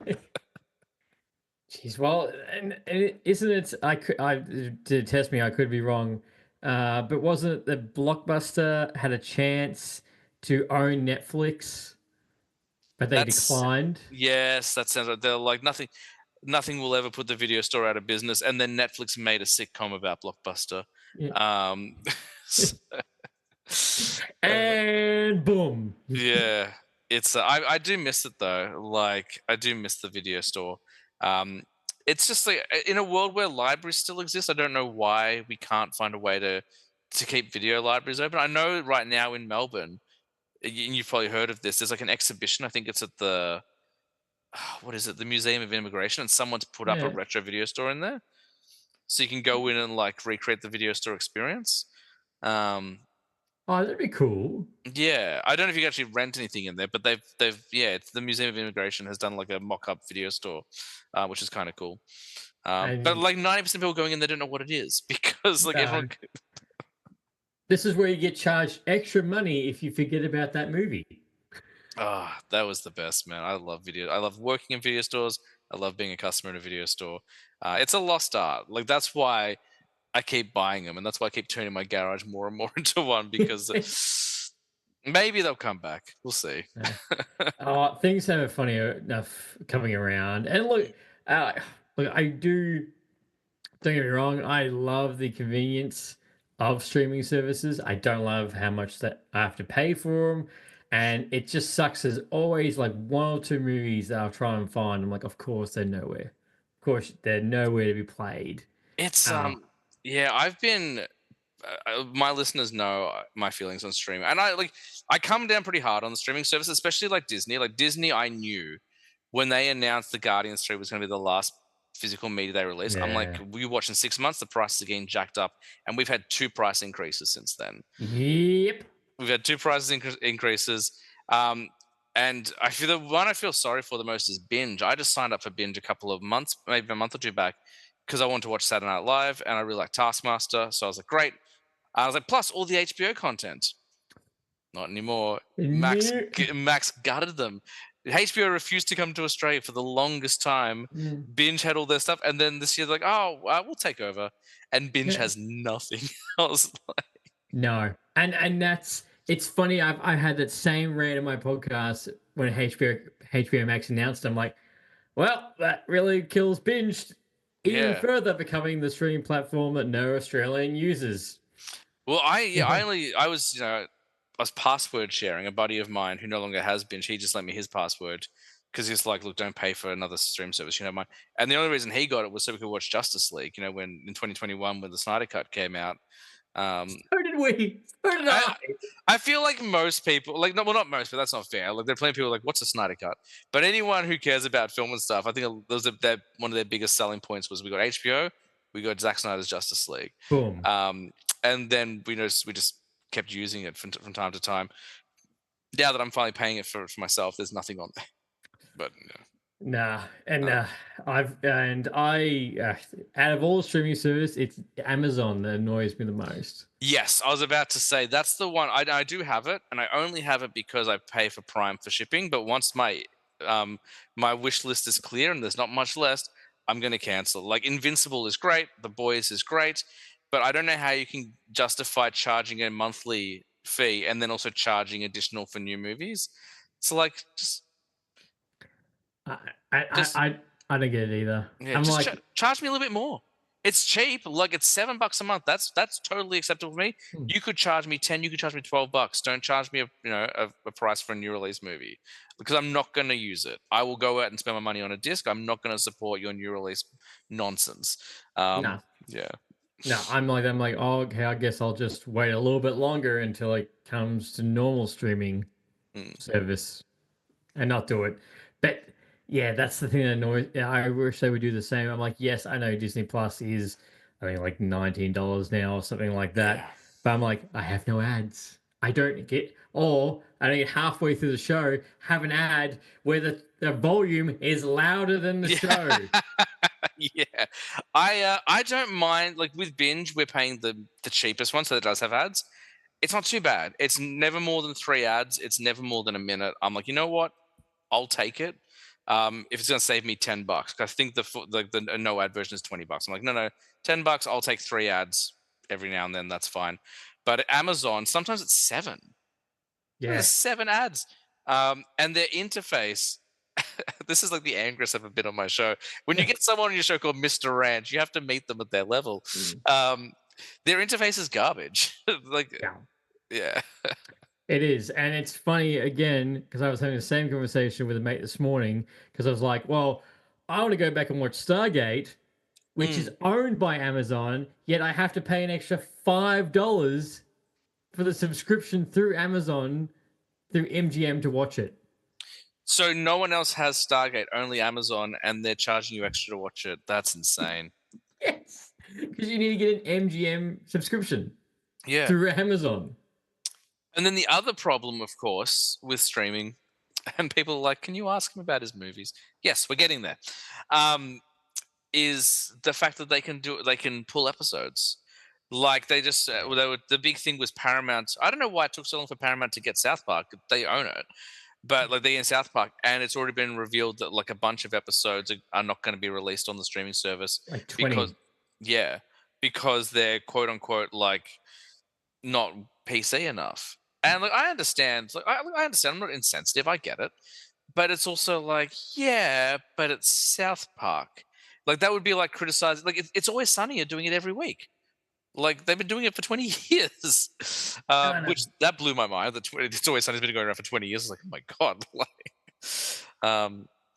Jeez, well, and isn't it? To test me, I could be wrong, but wasn't it that Blockbuster had a chance to own Netflix, but they that's declined? yes, that sounds like they're like nothing will ever put the video store out of business. And then Netflix made a sitcom about Blockbuster. Yeah. Um, And boom. yeah, it's I do miss it though. Like I do miss the video store. Um, it's just like in a world where libraries still exist, I don't know why we can't find a way to keep video libraries open. I know right now in Melbourne, and you've probably heard of this. There's like an exhibition. I think it's at the what is it? The Museum of Immigration, and someone's put up a Yeah. retro video store in there, so you can go in and like recreate the video store experience. Um, Oh, that'd be cool. Yeah, I don't know if you can actually rent anything in there, but it's the Museum of Immigration has done like a mock-up video store, which is kind of cool. But And like 90% of people going in, they don't know what it is because like everyone. this is where you get charged extra money if you forget about that movie. Ah, that was the best, man. I love video. I love working in video stores. I love being a customer in a video store. It's a lost art. Like that's why I keep buying them, and that's why I keep turning my garage more and more into one because maybe they'll come back. We'll see. Oh, things have funny enough coming around. And uh, look, I do. Don't get me wrong. I love the convenience of streaming services. I don't love how much that I have to pay for them, and it just sucks. There's always like one or two movies that I'll try and find. I'm like, of course they're nowhere. Of course they're nowhere to be played. It's Um, yeah, I've been my listeners know my feelings on streaming. And I come down pretty hard on the streaming service, especially like Disney. Like Disney, I knew when they announced the Guardians 3 was going to be the last physical media they released. I'm like, yeah. we watch in 6 months, the prices are getting jacked up. And we've had 2 price increases since then. Yep. We've had 2 prices increases. And I feel the one I feel sorry for the most is Binge. I just signed up for Binge a couple of months, maybe a month or two back, because I wanted to watch Saturday Night Live and I really like Taskmaster. So I was like, great. I was like, plus all the HBO content. Not anymore. Max Nope. Max gutted them. HBO refused to come to Australia for the longest time. Mm. Binge had all their stuff, and then this year, they're like, oh, we'll take over, and Binge Yeah. has nothing. I was like, No, and that's it's funny. I had that same rant in my podcast when HBO Max announced. I'm like, well, that really kills Binge even yeah. further, becoming the streaming platform that no Australian uses. Well, I was password sharing. A buddy of mine who no longer has Binge, he just lent me his password because he's like, look, don't pay for another stream service, mine. And the only reason he got it was so we could watch Justice League. When in 2021 when the Snyder Cut came out, So did we. So did I. I feel like most people, like, no, well, not most, but that's not fair. Like, there are plenty of people like, what's a Snyder Cut? But anyone who cares about film and stuff, I think those are one of their biggest selling points was we got HBO, we got Zack Snyder's Justice League, Boom. and then we just kept using it from time to time. Now that I'm finally paying it for myself, there's nothing on there. But Nah, and I out of all streaming service, it's Amazon that annoys me the most. yes, I was about to say that's the one. I do have it, and I only have it because I pay for Prime for shipping. But once my wish list is clear and there's not much left, I'm going to cancel. Like Invincible is great, The Boys is great, but I don't know how you can justify charging a monthly fee and then also charging additional for new movies. So like, just I don't get it either. yeah, I'm just like, charge me a little bit more. It's cheap. Like it's $7 a month. That's totally acceptable for me. You could charge me 10. You could charge me $12. Don't charge me a price for a new release movie because I'm not going to use it. I will go out and spend my money on a disc. I'm not going to support your new release nonsense. no, Yeah. no. I'm like, oh, okay. I guess I'll just wait a little bit longer until it comes to normal streaming service, and not do it. But yeah, that's the thing that annoys. I wish they would do the same. I'm like, yes, I know Disney Plus is, I think, like $19 now or something like that. Yeah. But I'm like, I have no ads. I don't get, or I don't get halfway through the show, have an ad where the volume is louder than the show. Yeah, I don't mind. Like with Binge, we're paying the cheapest one, so it does have ads. It's not too bad. It's never more than 3 ads. It's never more than a minute. I'm like, you know what? I'll take it. If it's gonna save me $10, I think the no ad version is $20. I'm like, no, $10. I'll take 3 ads every now and then. That's fine. But at Amazon, sometimes it's 7. Yeah, There's 7 ads. And their interface. This is like the angriest I've ever been on my show. When you get someone on your show called Mr. Ranch, you have to meet them at their level. Their interface is garbage. Like, yeah. it is. And it's funny again, because I was having the same conversation with a mate this morning, because I was like, well, I want to go back and watch Stargate, which is owned by Amazon, yet I have to pay an extra $5 for the subscription through Amazon, through MGM to watch it. So no one else has Stargate, only Amazon, and they're charging you extra to watch it. That's insane. Yes, because you need to get an MGM subscription through Amazon. And then the other problem, of course, with streaming, and people are like, can you ask him about his movies? Yes, we're getting there. Is the fact that they can pull episodes. Like they just, the big thing was Paramount. I don't know why it took so long for Paramount to get South Park. They own it. But like they're in South Park, and it's already been revealed that like a bunch of episodes are not going to be released on the streaming service Like 20. because they're quote unquote like not PC enough. And like I understand, I understand. I'm not insensitive. I get it, but it's also like but it's South Park. Like that would be like criticizing. Like it's Always Sunny are doing it every week. Like they've been doing it for 20 years, which that blew my mind. It's Always Sunny's been going around for 20 years. I was like, oh my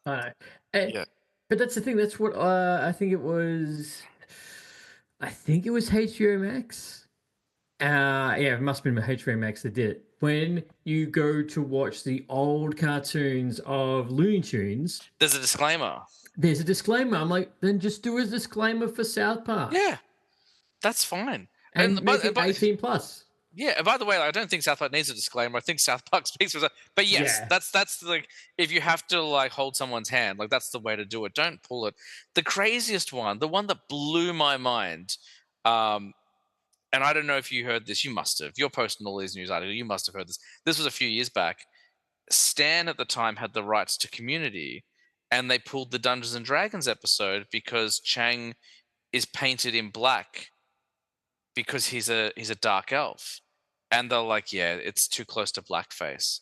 god! But that's the thing. That's what I think it was. I think it was HBO Max. It must have been HBO Max that did it. When you go to watch the old cartoons of Looney Tunes, there's a disclaimer. There's a disclaimer. I'm like, then just do a disclaimer for South Park. Yeah. That's fine. And make it 18 plus. Yeah. And by the way, I don't think South Park needs a disclaimer. I think South Park speaks for itself. But yes, that's like if you have to like hold someone's hand, like that's the way to do it. Don't pull it. The craziest one, the one that blew my mind, and I don't know if you heard this. You must have. You're posting all these news articles. You must have heard this. This was a few years back. Stan at the time had the rights to Community, and they pulled the Dungeons and Dragons episode because Chang is painted in black. Because he's a dark elf, and they're like, yeah, it's too close to blackface,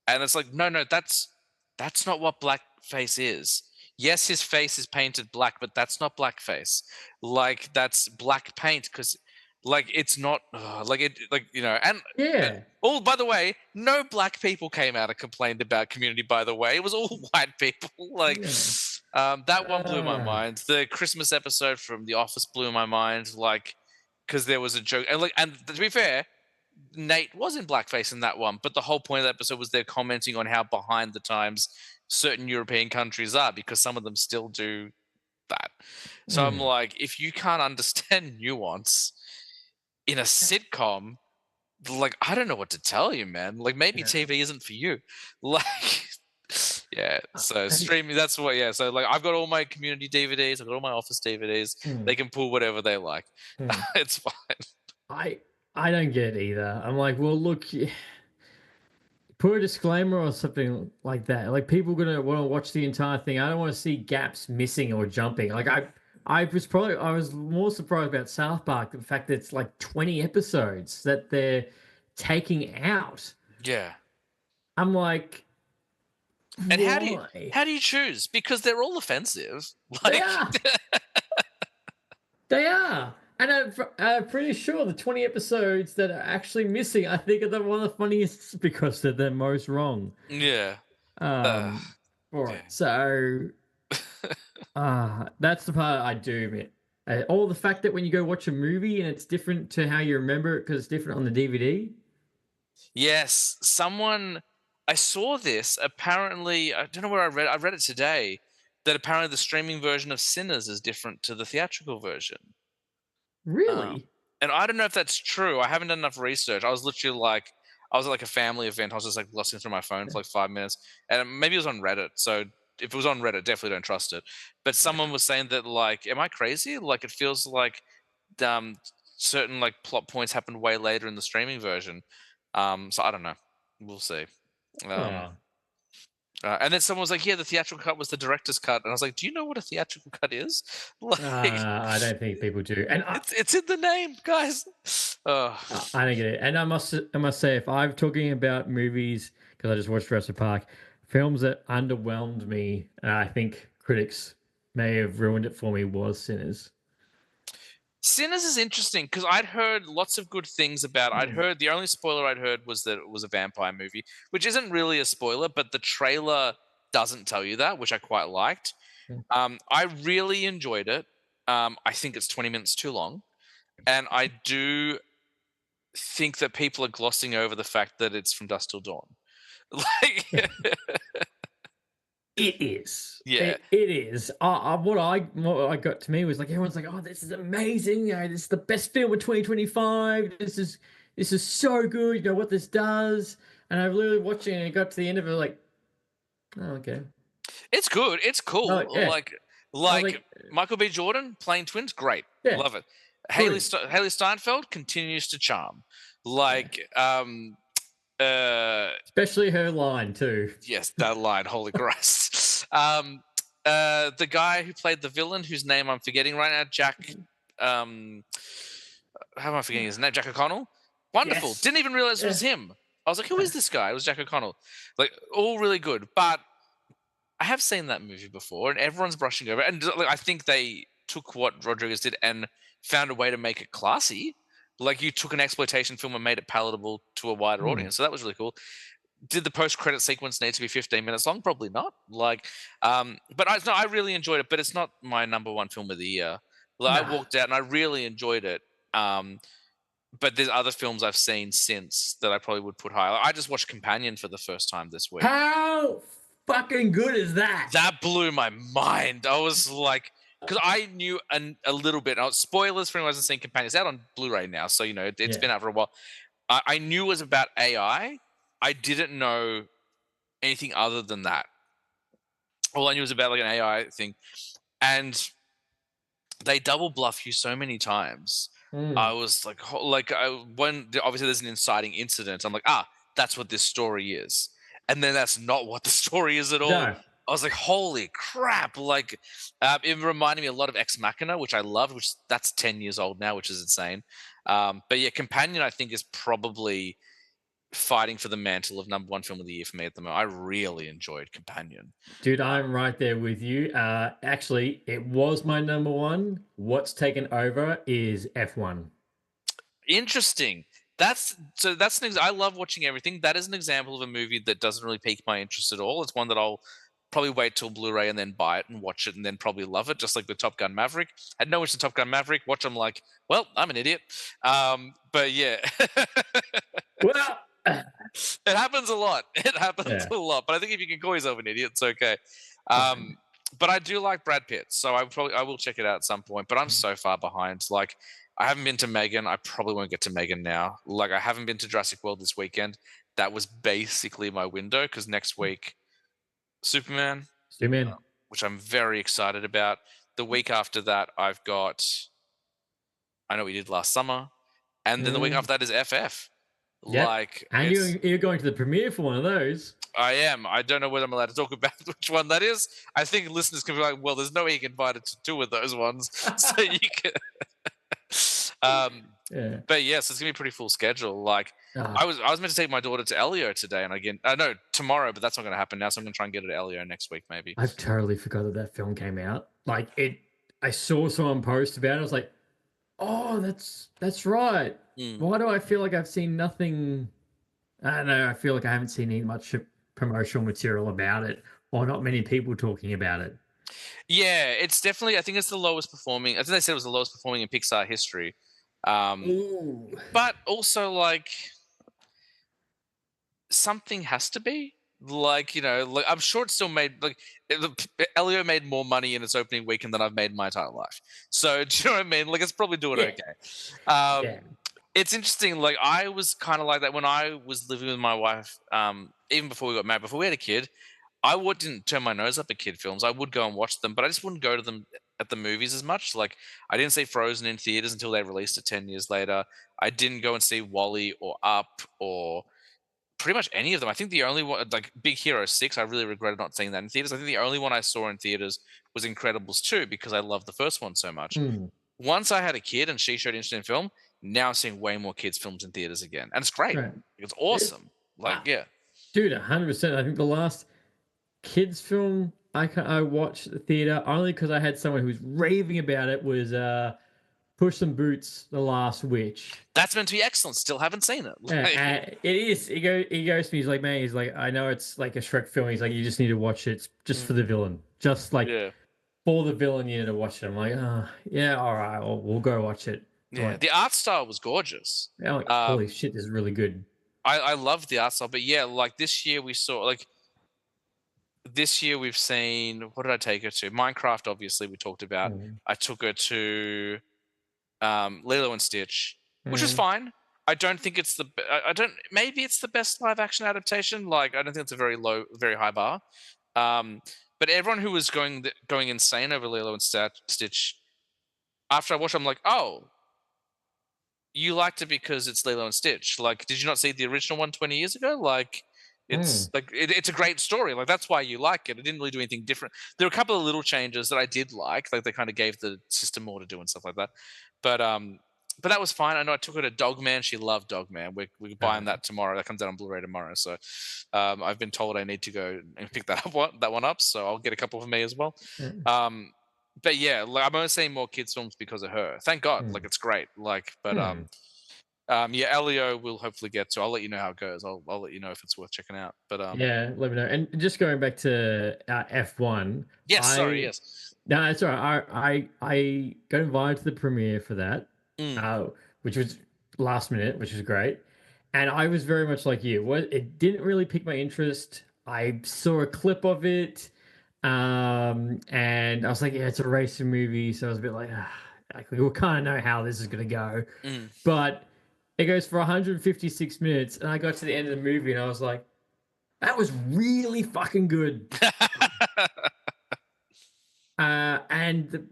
and it's like, no, that's not what blackface is. Yes, his face is painted black, but that's not blackface. Like that's black paint because, like, it's not and oh, by the way, no black people came out and complained about Community. By the way, it was all white people. Like that one blew my mind. The Christmas episode from The Office blew my mind. Like. because there was a joke, and to be fair, Nate was in blackface in that one, but the whole point of the episode was they're commenting on how behind the times certain European countries are because some of them still do that. So I'm like, if you can't understand nuance in a sitcom, like, I don't know what to tell you, man. Like, maybe TV isn't for you. Like, yeah. So streaming, that's what. Yeah. So like, I've got all my community DVDs. I've got all my Office DVDs. They can pull whatever they like. It's fine. I don't get it either. I'm like, well, look, put a disclaimer or something like that. Like, people gonna want to watch the entire thing. I don't want to see gaps missing or jumping. Like, I was more surprised about South Park, the fact that it's like 20 episodes that they're taking out. Yeah. I'm like, and why? how do you choose? Because they're all offensive. They Like, are. They are. And I'm pretty sure the 20 episodes that are actually missing, I think, are one of the funniest because they're the most wrong. yeah. All right. So, that's the part I do admit. All the fact that when you go watch a movie and it's different to how you remember it because it's different on the DVD. Yes, I saw this. Apparently, I don't know where I read it today. That apparently the streaming version of Sinners is different to the theatrical version. Really? And I don't know if that's true. I haven't done enough research. I was at like a family event. I was just like glossing through my phone for like 5 minutes, and maybe it was on Reddit. So if it was on Reddit, definitely don't trust it. But someone was saying that, like, am I crazy? Like, it feels like certain like plot points happened way later in the streaming version. So I don't know. We'll see. And then someone was like, "Yeah, the theatrical cut was the director's cut," and I was like, "Do you know what a theatrical cut is?" Like, I don't think people do, and it's in the name, guys. I don't get it. And I must say, if I'm talking about movies, because I just watched Jurassic Park, films that underwhelmed me, and I think critics may have ruined it for me, was Sinners. Sinners is interesting because I'd heard lots of good things about it. I'd heard the only spoiler I'd heard was that it was a vampire movie, which isn't really a spoiler, but the trailer doesn't tell you that, which I quite liked. I really enjoyed it. I think it's 20 minutes too long. And I do think that people are glossing over the fact that it's from dusk till dawn. Like, It is. Yeah. It is. What I got to me was like, everyone's like, "Oh, this is amazing! You know, this is the best film of 2025. This is so good. You know what this does." And I literally watching it and it got to the end of it, like, "Oh, okay." It's good. It's cool. Oh, yeah. Like Michael B. Jordan playing twins, great. Yeah. Love it. Haley Steinfeld continues to charm. Like, especially her line too. Yes, that line. Holy Christ. The guy who played the villain, whose name I'm forgetting right now, Jack. How am I forgetting his name? Jack O'Connell. Wonderful. Yes. Didn't even realize it was him. I was like, who is this guy? It was Jack O'Connell. Like, all really good. But I have seen that movie before, and everyone's brushing over it. And like, I think they took what Rodriguez did and found a way to make it classy. Like, you took an exploitation film and made it palatable to a wider audience. So that was really cool. Did the post-credit sequence need to be 15 minutes long? Probably not. Like, but I really enjoyed it. But it's not my number one film of the year. Like, I walked out and I really enjoyed it. But there's other films I've seen since that I probably would put higher. I just watched Companion for the first time this week. How fucking good is that? That blew my mind. I was like, because I knew a little bit. Now, spoilers for anyone who hasn't seen Companion. It's out on Blu-ray now, so it's been out for a while. I knew it was about AI. I didn't know anything other than that. All I knew was about like an AI thing, and they double bluff you so many times. I was like, when obviously there's an inciting incident, I'm like, that's what this story is, and then that's not what the story is at all. No. I was like, holy crap! Like, it reminded me a lot of Ex Machina, which I loved. Which that's 10 years old now, which is insane. But yeah, Companion, I think, is probably fighting for the mantle of number one film of the year for me at the moment. I really enjoyed Companion. Dude, I'm right there with you. Actually, it was my number one. What's taken over is F1. Interesting. That's I love watching everything. That is an example of a movie that doesn't really pique my interest at all. It's one that I'll probably wait till Blu-ray and then buy it and watch it and then probably love it, just like with Top Gun Maverick. Had no interest in Top Gun Maverick. Watch them like, well, I'm an idiot. But yeah, Well, it happens a lot. It happens Yeah. a lot. But I think if you can call yourself an idiot, it's okay. Fine. But I do like Brad Pitt, so I will check it out at some point. But I'm so far behind. Like, I haven't been to Megan. I probably won't get to Megan now. Like, I haven't been to Jurassic World this weekend. That was basically my window because next week, Superman, Zoom which I'm very excited about. The week after that, I've got I Know What You Did Last Summer, and then the week after that is FF. Yep. Like, And it's- you're going to the premiere for one of those. I am. I don't know whether I'm allowed to talk about which one that is. I think listeners can be like, well, there's no way you can invite it to two of those ones, so you can. Yeah. But yes, it's gonna be a pretty full schedule. Like, Ah, I was meant to take my daughter to Elio today, and again, no, tomorrow, but that's not gonna happen now. So I'm gonna try and get her to Elio next week, maybe. I've totally forgot that film came out. Like I saw someone post about it. I was like, oh, that's right. Mm. Why do I feel like I've seen nothing? I don't know. I feel like I haven't seen any much promotional material about it, or not many people talking about it. Yeah, it's definitely. I think it's the lowest performing. I think they said it was the lowest performing in Pixar history. Ooh. But also, like, something has to be. Like, like, I'm sure it still made, like, Elio made more money in its opening weekend than I've made in my entire life. So, do you know what I mean? Like, it's probably doing Yeah. okay. Yeah. It's interesting. Like, I was kind of like that when I was living with my wife, even before we got married, before we had a kid. Didn't turn my nose up at kid films. I would go and watch them, but I just wouldn't go to them at the movies as much. Like, I didn't see Frozen in theaters until they released it 10 years later. I didn't go and see Wall-E or Up or pretty much any of them. I think the only one, like Big Hero 6, I really regretted not seeing that in theaters. I think the only one I saw in theaters was Incredibles 2 because I loved the first one so much. Mm. Once I had a kid and she showed interest in film, now I'm seeing way more kids' films in theaters again. And it's great. Right. It's awesome. Like, yeah. Dude, 100%. I think the last kids film I watched at the theater only because I had someone who was raving about it was Puss in Boots: The Last Witch. That's meant to be excellent. Still haven't seen it. Yeah, Like, it is. He goes to me. He's like, man. He's like, I know it's like a Shrek film. He's like, you just need to watch it just for the villain. Just like yeah. for the villain, you need to watch it. I'm like, yeah, all right, we'll go watch it. Yeah. Like, The art style was gorgeous. I'm like, holy shit, this is really good. I love the art style, but yeah, like this year we've seen, what did I take her to? Minecraft, obviously, we talked about. I took her to Lilo and Stitch, which was fine. I don't think it's maybe it's the best live action adaptation. Like, I don't think it's a very high bar. But everyone who was going insane over Lilo and Stitch, after I watched it, I'm like, oh, you liked it because it's Lilo and Stitch. Like, did you not see the original one 20 years ago? Like, it's like it's a great story. Like, that's why you like it. It didn't really do anything different. There were a couple of little changes that I did like they kind of gave the system more to do and stuff like that. But that was fine. I know I took her to Dogman. She loved Dogman. We're buying that tomorrow. That comes out on Blu-ray tomorrow. So I've been told I need to go and pick that one up. So I'll get a couple for me as well. But yeah, like, I'm only seeing more kids films because of her. Thank God. Like, it's great. Like, but yeah, Elio will hopefully get to. I'll let you know how it goes. I'll let you know if it's worth checking out. But yeah, let me know. And just going back to F1. Yes, sorry, yes. No, it's all right. I got invited to the premiere for that, which was last minute, which was great. And I was very much like you. It didn't really pique my interest. I saw a clip of it, and I was like, yeah, it's a racing movie. So I was a bit like, we kind of know how this is going to go. But it goes for 156 minutes, and I got to the end of the movie, and I was like, that was really fucking good. And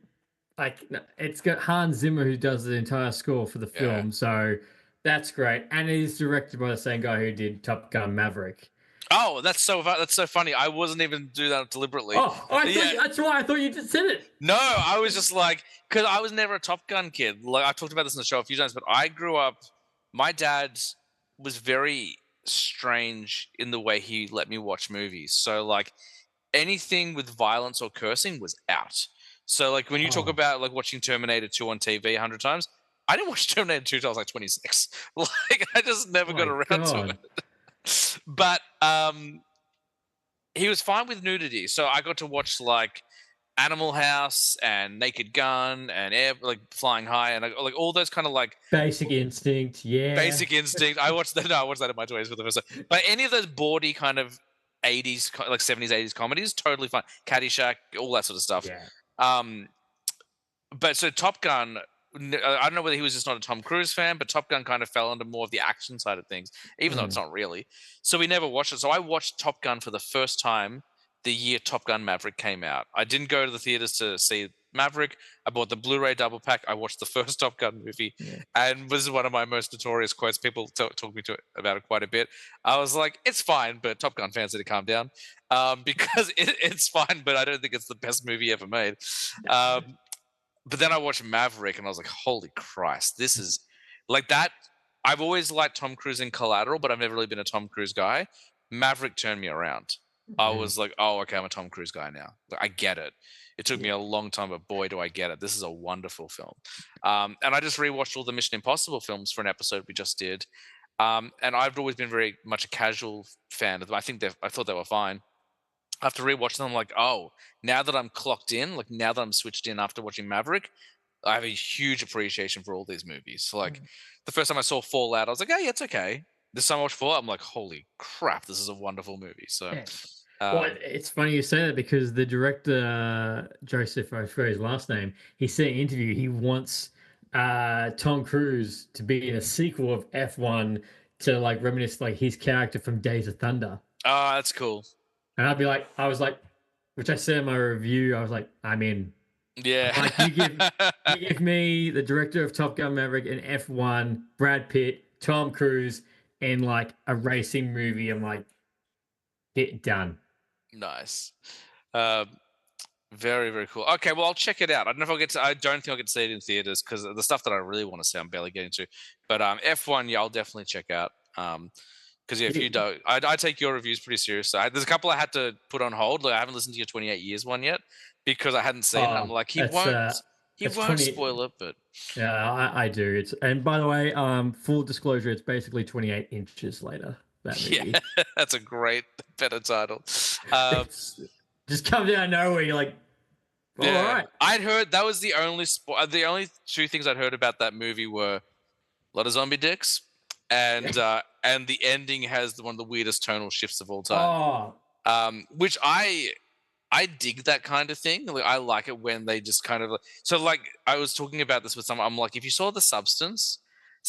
it's got Hans Zimmer who does the entire score for the film, so that's great. And it is directed by the same guy who did Top Gun Maverick. Oh, that's so funny. I wasn't even do that deliberately. That's why I thought you just said it. No, I was just like, because I was never a Top Gun kid. Like, I've talked about this in the show a few times, but I grew up. My dad was very strange in the way he let me watch movies. So, like, anything with violence or cursing was out. So, like, when you talk about, like, watching Terminator 2 on TV 100 times, I didn't watch Terminator 2 until I was like 26. Like, I just never got around to it. But he was fine with nudity, so I got to watch like Animal House and Naked Gun and Air like Flying High and like all those kind of like Basic Instinct, yeah. Basic Instinct. I watched that. No, I watched that in my 20s for the first time. But any of those bawdy kind of 80s, like 70s, 80s comedies, totally fine. Caddyshack, all that sort of stuff. Yeah. Um, but so Top Gun, I don't know whether he was just not a Tom Cruise fan, but Top Gun kind of fell into more of the action side of things, even though it's not really. So we never watched it. So I watched Top Gun for the first time the year Top Gun Maverick came out. I didn't go to the theaters to see Maverick. I bought the Blu-ray double pack. I watched the first Top Gun movie, and this is one of my most notorious quotes. People talk me to about it quite a bit. I was like, "It's fine," but Top Gun fans need to calm down because it's fine, but I don't think it's the best movie ever made. But then I watched Maverick, and I was like, "Holy Christ, this is like that." I've always liked Tom Cruise in Collateral, but I've never really been a Tom Cruise guy. Maverick turned me around. I was like, "Oh, okay, I'm a Tom Cruise guy now. Like, I get it." It took me a long time, but boy, do I get it. This is a wonderful film. And I just rewatched all the Mission Impossible films for an episode we just did. And I've always been very much a casual fan of them. I thought they were fine. After rewatching them, I'm like, oh, now that I'm clocked in, like now that I'm switched in after watching Maverick, I have a huge appreciation for all these movies. So like the first time I saw Fallout, I was like, oh yeah, it's okay. This time I watched Fallout, I'm like, holy crap, this is a wonderful movie. So Well, it's funny you say that because the director, Joseph, I forget his last name, he said in an interview he wants Tom Cruise to be in a sequel of F1 to like reminisce like his character from Days of Thunder. oh, that's cool. And I was like, which I said in my review, I was like, I'm in. Yeah. Like you give me the director of Top Gun Maverick and F1, Brad Pitt, Tom Cruise, in like a racing movie. I'm like, get done. Nice. Very, very cool. Okay, well, I'll check it out. I don't know if I'll get to. I don't think I'll get to see it in theaters because the stuff that I really want to see, I'm barely getting to. But F1, yeah, I'll definitely check out. Because if you don't, I take your reviews pretty seriously. There's a couple I had to put on hold. Like I haven't listened to your 28 years one yet because I hadn't seen it. I'm like, he won't spoil it, but yeah, I do. And by the way, full disclosure, it's basically 28 inches later. That movie. Yeah, that's a great, better title. Just comes out of nowhere. You're like, all right. I'd heard that was the only the only two things I'd heard about that movie were a lot of zombie dicks and the ending has one of the weirdest tonal shifts of all time. Which I dig that kind of thing. Like, I like it when they just kind of so like I was talking about this with someone. I'm like, if you saw The Substance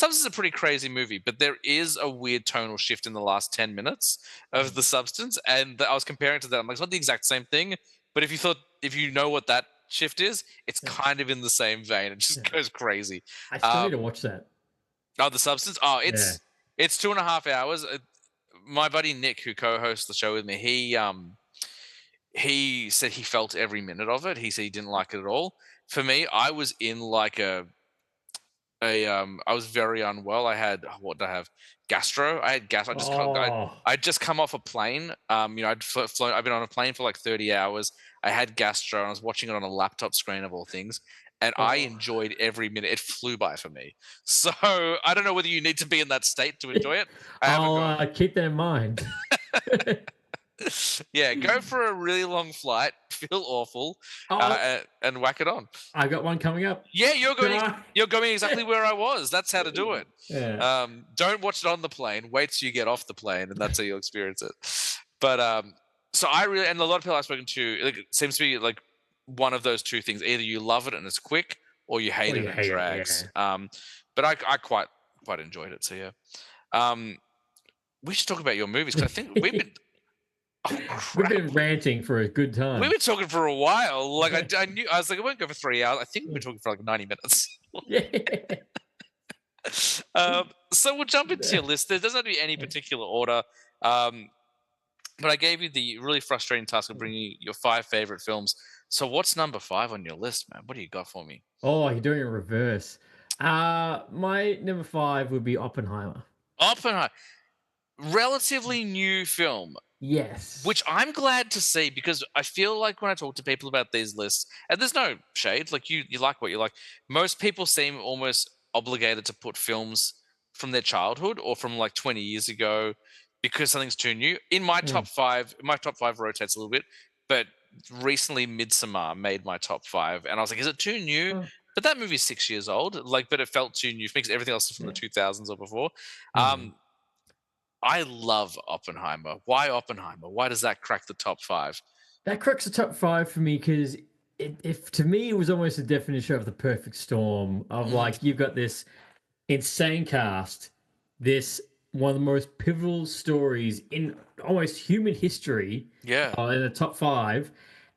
is a pretty crazy movie, but there is a weird tonal shift in the last 10 minutes of The Substance. And I was comparing it to that. I'm like, it's not the exact same thing, but if you know what that shift is, it's kind of in the same vein. It just goes crazy. I still need to watch that. Oh, The Substance? Oh, it's 2.5 hours. My buddy Nick, who co-hosts the show with me, he said he felt every minute of it. He said he didn't like it at all. For me, I was in like I was very unwell. I had what did I have? Gastro. I had gas. I'd just come off a plane. I'd flown. I've been on a plane for like 30 hours. I had gastro, and I was watching it on a laptop screen of all things. And I enjoyed every minute. It flew by for me. So I don't know whether you need to be in that state to enjoy it. I'll keep that in mind. Yeah, go for a really long flight, feel awful, and whack it on. I got one coming up. Yeah, you're going exactly where I was. That's how to do it. Yeah. Don't watch it on the plane. Wait till you get off the plane, and that's how you'll experience it. But so I really, and a lot of people I've spoken to, like, it seems to be like one of those two things. Either you love it and it's quick, or you hate it and it drags. But I quite enjoyed it. So yeah, we should talk about your movies because I think we've been. Oh, we've been ranting for a good time. We've been talking for a while. Like I knew, I was like, I won't go for 3 hours. I think we've been talking for like 90 minutes. So we'll jump into your list. There doesn't have to be any particular order. But I gave you the really frustrating task of bringing you your 5 favorite films. So what's number 5 on your list, man? What do you got for me? Oh, you're doing it reverse. My number 5 would be Oppenheimer. Relatively new film. Yes. Which I'm glad to see because I feel like when I talk to people about these lists, and there's no shade, like you like what you like. Most people seem almost obligated to put films from their childhood or from like 20 years ago because something's too new. In my top five rotates a little bit, but recently Midsommar made my top five, and I was like, is it too new? Oh, But that movie's 6 years old, like, but it felt too new because everything else is from the yeah. 2000s or before. Mm. I love Oppenheimer. Why Oppenheimer? Why does that crack the top five? That cracks the top five for me because if to me it was almost a definition of the perfect storm of Mm, like you've got this insane cast, this one of the most pivotal stories in almost human history, yeah, in the top five,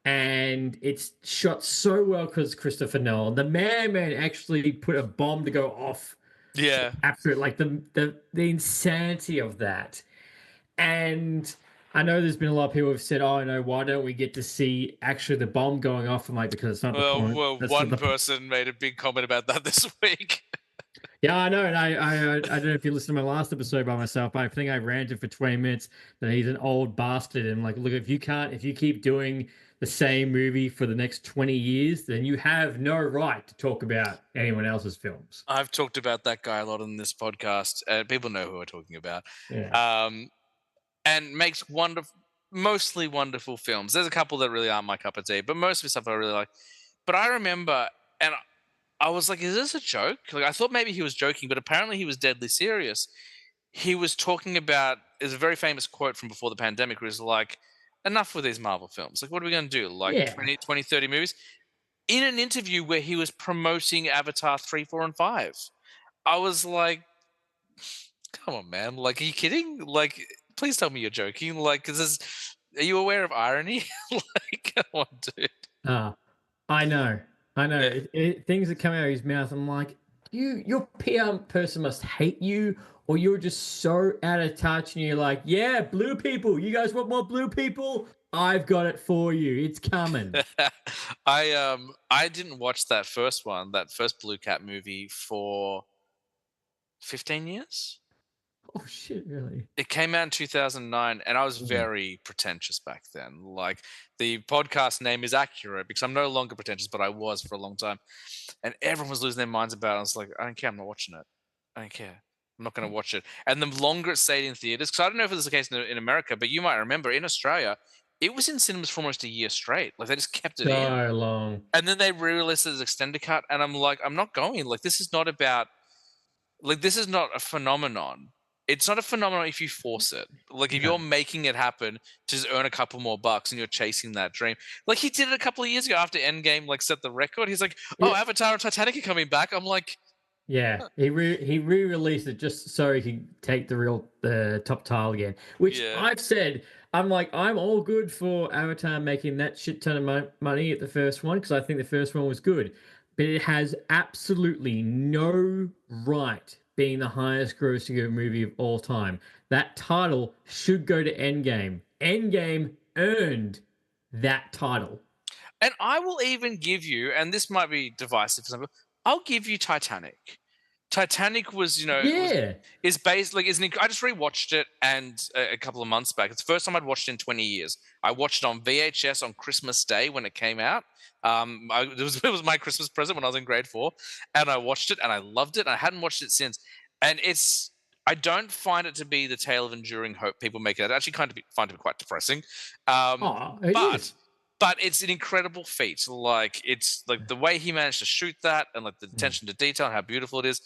and it's shot so well because Christopher Nolan, the man actually put a bomb to go off to yeah. capture it, like the insanity of that. And I know there's been a lot of people who've said, "Oh no, why don't we get to see actually the bomb going off?" I'm like, because it's not the point. Well, That's not one the person made a big comment about that this week. Yeah, I know, and I don't know if you listened to my last episode by myself, but I think I ranted for 20 minutes that he's an old bastard, and like, look, if you keep doing the same movie for the next 20 years, then you have no right to talk about anyone else's films. I've talked about that guy a lot in this podcast, and people know who we're talking about. Yeah, Um, and makes mostly wonderful films. There's a couple that really aren't my cup of tea, but most of the stuff I really like. But I remember, and I was like, "Is this a joke?" Like, I thought maybe he was joking, but apparently he was deadly serious. He was talking about, there's a very famous quote from before the pandemic, where he's like, "Enough with these Marvel films. Like, what are we going to do? Like yeah, 20, 30 movies?" In an interview where he was promoting Avatar 3, 4, and 5. I was like, come on, man. Like, are you kidding? Like, please tell me you're joking. Like, are you aware of irony? Like, come on, dude. uh, I know, I know. Yeah. Things that come out of his mouth, I'm like, your PR person must hate you, or you're just so out of touch, and you're like, yeah, blue people. You guys want more blue people? I've got it for you. It's coming. I didn't watch that first one, that first Blue Cat movie for 15 years. Oh shit, really? It came out in 2009, and I was Mm. very pretentious back then. Like, the podcast name is accurate because I'm no longer pretentious, but I was for a long time. And everyone was losing their minds about it. I was like, I don't care. I'm not watching it. I don't care. I'm not going to watch it. And the longer it stayed in theaters, because I don't know if it was the case in America, but you might remember in Australia, it was in cinemas for almost a year straight. Like, they just kept it in. So long. And then they re-released it as extended cut. And I'm like, I'm not going. Like, this is not about, like, this is not a phenomenon. It's not a phenomenon if you force it. Like, if No. you're making it happen to just earn a couple more bucks and you're chasing that dream. Like, he did it a couple of years ago after Endgame, like, set the record. He's like, oh, Yeah, Avatar and Titanic are coming back. I'm like, yeah. He re-released it just so he could take the top tile again. Which yeah. I've said, I'm like, I'm all good for Avatar making that shit ton of money at the first one because I think the first one was good, but it has absolutely no right being the highest grossing movie of all time. That title should go to Endgame. Endgame earned that title. And I will even give you, and this might be divisive for some people, I'll give you Titanic. Titanic was, Yeah. is based like I just rewatched it and a couple of months back. It's the first time I'd watched it in 20 years. I watched it on VHS on Christmas Day when it came out. It was my Christmas present when I was in grade 4, and I watched it and I loved it. And I hadn't watched it since. And I don't find it to be the tale of enduring hope people make it. I actually kind of find it quite depressing. Oh, it But is. but it's an incredible feat. Like, it's like the way he managed to shoot that, and like the Mm. attention to detail and how beautiful it is.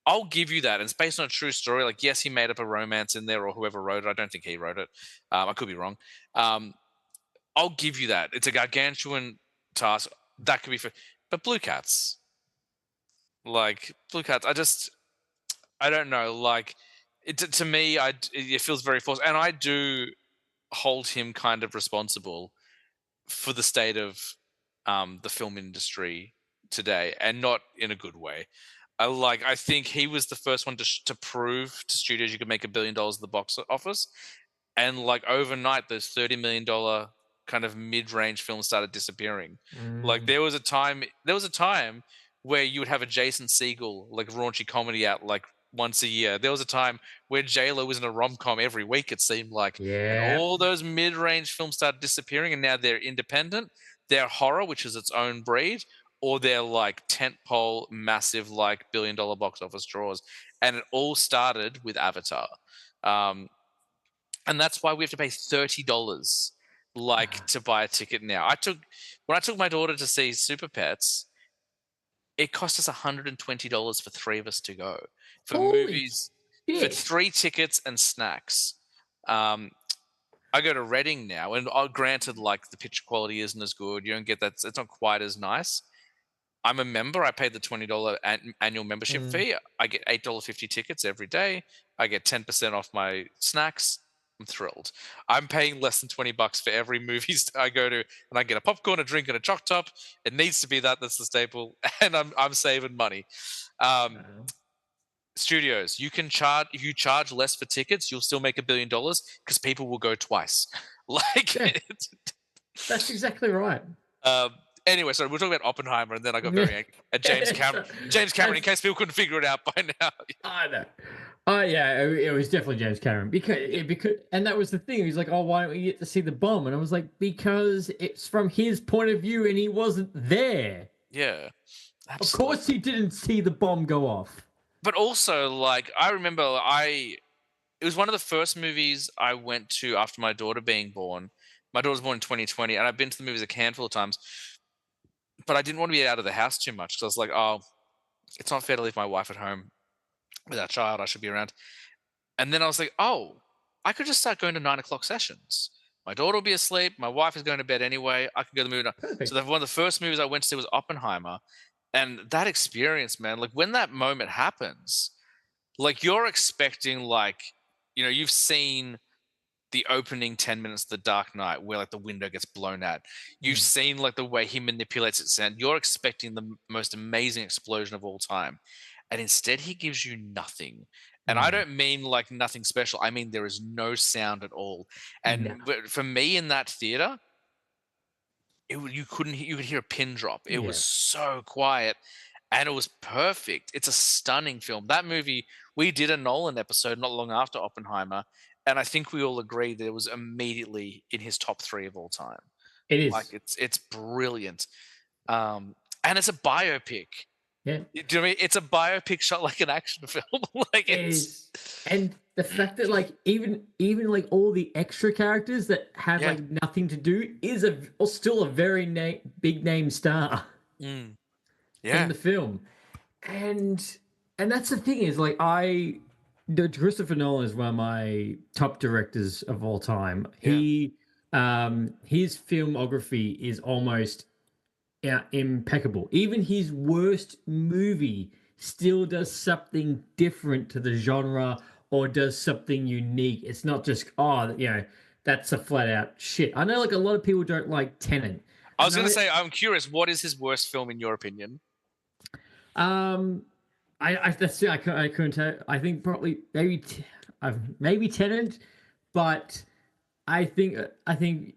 I'll give you that. And it's based on a true story. Like, yes, he made up a romance in there, or whoever wrote it. I don't think he wrote it. I could be wrong. Um, I'll give you that. It's a gargantuan task. That could be for, but Blue Cats, I don't know. Like, to me, it feels very forced, and I do hold him kind of responsible for the state of the film industry today, and not in a good way. I think he was the first one to prove to studios you could make $1 billion at the box office, and like overnight, those $30 million kind of mid-range films started disappearing. Like, Mm. there was a time where you would have a Jason Segel like raunchy comedy out like once a year. There was a time where J-Lo was in a rom-com every week, it seemed like, and Yeah. all those mid-range films started disappearing, and now they're independent. They're horror, which is its own breed, or they're like tentpole, massive, like $1 billion box office draws. And it all started with Avatar. Um, and that's why we have to pay $30 to buy a ticket now. When I took my daughter to see Super Pets, it cost us $120 for three of us to go for Holy movies, for shit. 3 tickets and snacks. Um, I go to Reading now, and granted, like the picture quality isn't as good. You don't get that; it's not quite as nice. I'm a member. I paid the $20 annual membership fee. I get $8.50 tickets every day. I get 10% off my snacks. I'm thrilled. I'm paying less than $20 for every movie I go to, and I get a popcorn, a drink, and a choc top. It needs to be that. That's the staple, and I'm saving money. Um, Wow. Studios, if you charge less for tickets, you'll still make $1 billion because people will go twice. Like, Yeah, that's exactly right. um, anyway, so we're talking about Oppenheimer, and then I got very angry at James Cameron. James Cameron, in case people couldn't figure it out by now. I know. Oh yeah, it was definitely James Cameron because and that was the thing. He's like, "Oh, why don't we get to see the bomb?" And I was like, "Because it's from his point of view, and he wasn't there. Yeah, Of absolutely. course, he didn't see the bomb go off." But also, like, I remember it was one of the first movies I went to after my daughter being born. My daughter was born in 2020, and I've been to the movies a handful of times, but I didn't want to be out of the house too much because I was like, oh, it's not fair to leave my wife at home with our child. I should be around. And then I was like, oh, I could just start going to 9 o'clock sessions. My daughter will be asleep. My wife is going to bed anyway. I can go to the movie. So Perfect. one of the first movies I went to see was Oppenheimer. And that experience, man, like when that moment happens, like you're expecting, like, you've seen the opening 10 minutes of The Dark Knight where like the window gets blown out. You've Mm. seen like the way he manipulates its sound. You're expecting the most amazing explosion of all time. And instead he gives you nothing. And I Mm. don't mean like nothing special. I mean there is no sound at all. No. And for me in that theater, you could hear a pin drop. It was Yeah. so quiet and it was perfect. It's a stunning film. That movie, we did a Nolan episode not long after Oppenheimer, and I think we all agreed that it was immediately in his top 3 of all time. It Like is. it's brilliant. And it's a biopic. Yeah. Do you know what I mean? It's a biopic shot like an action film. Like It it's is. And the fact that like even like all the extra characters that have yeah. like nothing to do is still a very big name star Mm, in yeah. the film. And that's the thing is like Christopher Nolan is one of my top directors of all time. Yeah. His filmography is almost impeccable. Even his worst movie still does something different to the genre or does something unique. It's not just that's a flat out shit. I know like a lot of people don't like Tenet. I was And gonna say, I'm curious, what is his worst film in your opinion? um I couldn't tell. I think probably maybe Tenet, but I think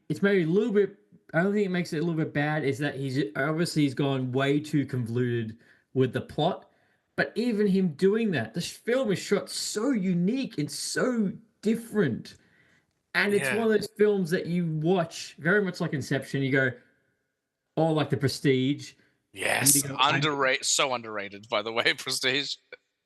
it's maybe a little bit. I don't think it makes it a little bit bad. Is that he's gone way too convoluted with the plot. But even him doing that, this film is shot so unique and so different, and it's Yeah. one of those films that you watch very much like Inception. You go, oh, like The Prestige, and you Yes, go, so underrated, by the way, Prestige.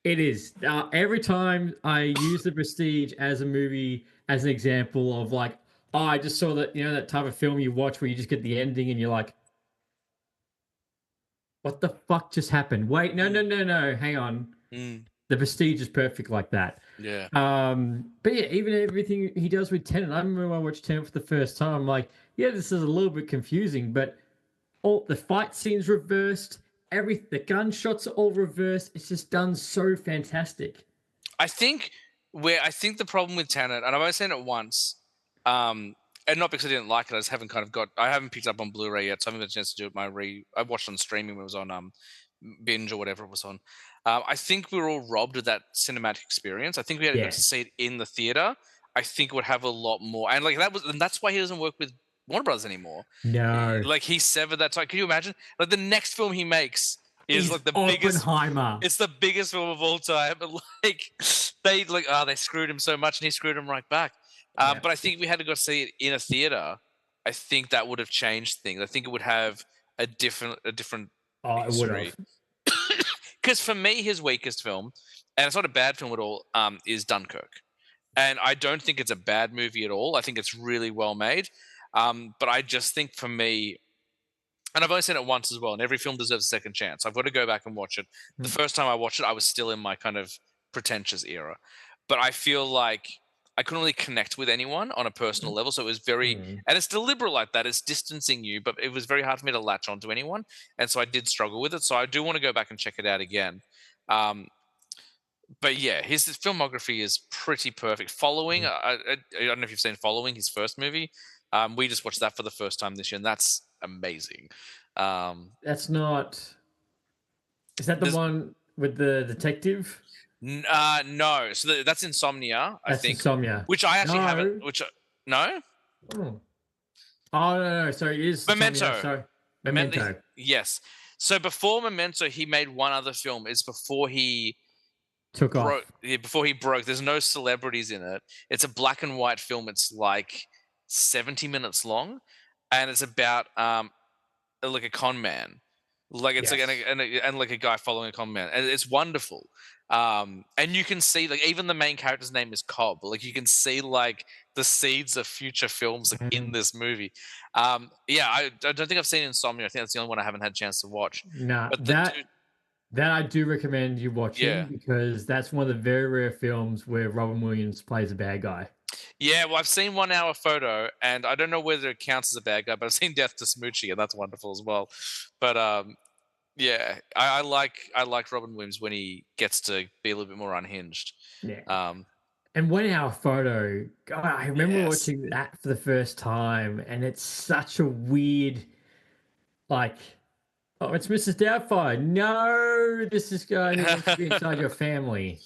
it is. Every time I use The Prestige as a movie, as an example of like, oh, I just saw that, that type of film you watch where you just get the ending and you're like, what the fuck just happened? Wait, no, no, no, no, hang on. Mm, The Prestige is perfect like that. yeah. But yeah, even everything he does with Tenet, I remember when I watched Tenet for the first time, I'm like, yeah, this is a little bit confusing, but all the fight scenes reversed, the gunshots are all reversed. It's just done so fantastic. I think the problem with Tenet, and I've only seen it once, and not because I didn't like it, I haven't picked up on Blu-ray yet, so I haven't had a chance to do it. I watched on streaming when it was on binge or whatever it was on. I think we were all robbed of that cinematic experience. I think we had to go to Yes. see it in the theater. I think it would have a lot more, and that's why he doesn't work with Warner Brothers anymore. No. Like he severed that time. Can you imagine? Like the next film he makes is He's like the biggest. Oppenheimer. It's the biggest film of all time. And like they screwed him so much, and he screwed him right back. Yeah. But I think we had to go see it in a theater. I think that would have changed things. I think it would have a different Oh, it would history. have. Because for me, his weakest film, and it's not a bad film at all, is Dunkirk. And I don't think it's a bad movie at all. I think it's really well made. But I just think for me, and I've only seen it once as well, and every film deserves a second chance. I've got to go back and watch it. The Mm, first time I watched it, I was still in my kind of pretentious era. But I feel like I couldn't really connect with anyone on a personal mm, level. So it was very, mm. and it's deliberate like that. It's distancing you, but it was very hard for me to latch onto anyone. And so I did struggle with it. So I do want to go back and check it out again. Um, but yeah, his filmography is pretty perfect. Following, I don't know if you've seen Following, his first movie. We just watched that for the first time this year, and that's amazing. Um, That's not. Is that the there's one with the detective? no, so that's Insomnia, I That's think, Insomnia. which I actually haven't. No. No, Oh. Oh, no, no. Sorry, it is Insomnia. Memento. Sorry. Memento. Memento. Yes. So before Memento, he made one other film. It's before he Took broke. off. Yeah, before he broke. There's no celebrities in it. It's a black and white film. It's like 70 minutes long, and it's about like a con man. Like it's like Yes. and like a guy following a con man, and it's wonderful. And you can see like even the main character's name is Cobb. Like you can see like the seeds of future films like in Mm. this movie. Yeah, I don't think I've seen Insomnia. I think that's the only one I haven't had a chance to watch. Nah, But the dude, that I do recommend you watching yeah, because that's one of the very rare films where Robin Williams plays a bad guy. yeah. Well, I've seen 1 hour photo, and I don't know whether it counts as a bad guy, but I've seen Death to Smoochie, and that's wonderful as well. But yeah, I like Robin Williams when he gets to be a little bit more unhinged. Yeah. Um, And 1 hour photo, God, I remember yes. watching that for the first time, and it's such a weird, like, oh, it's Mrs. Doubtfire. No, this is guy who wants to be inside your family.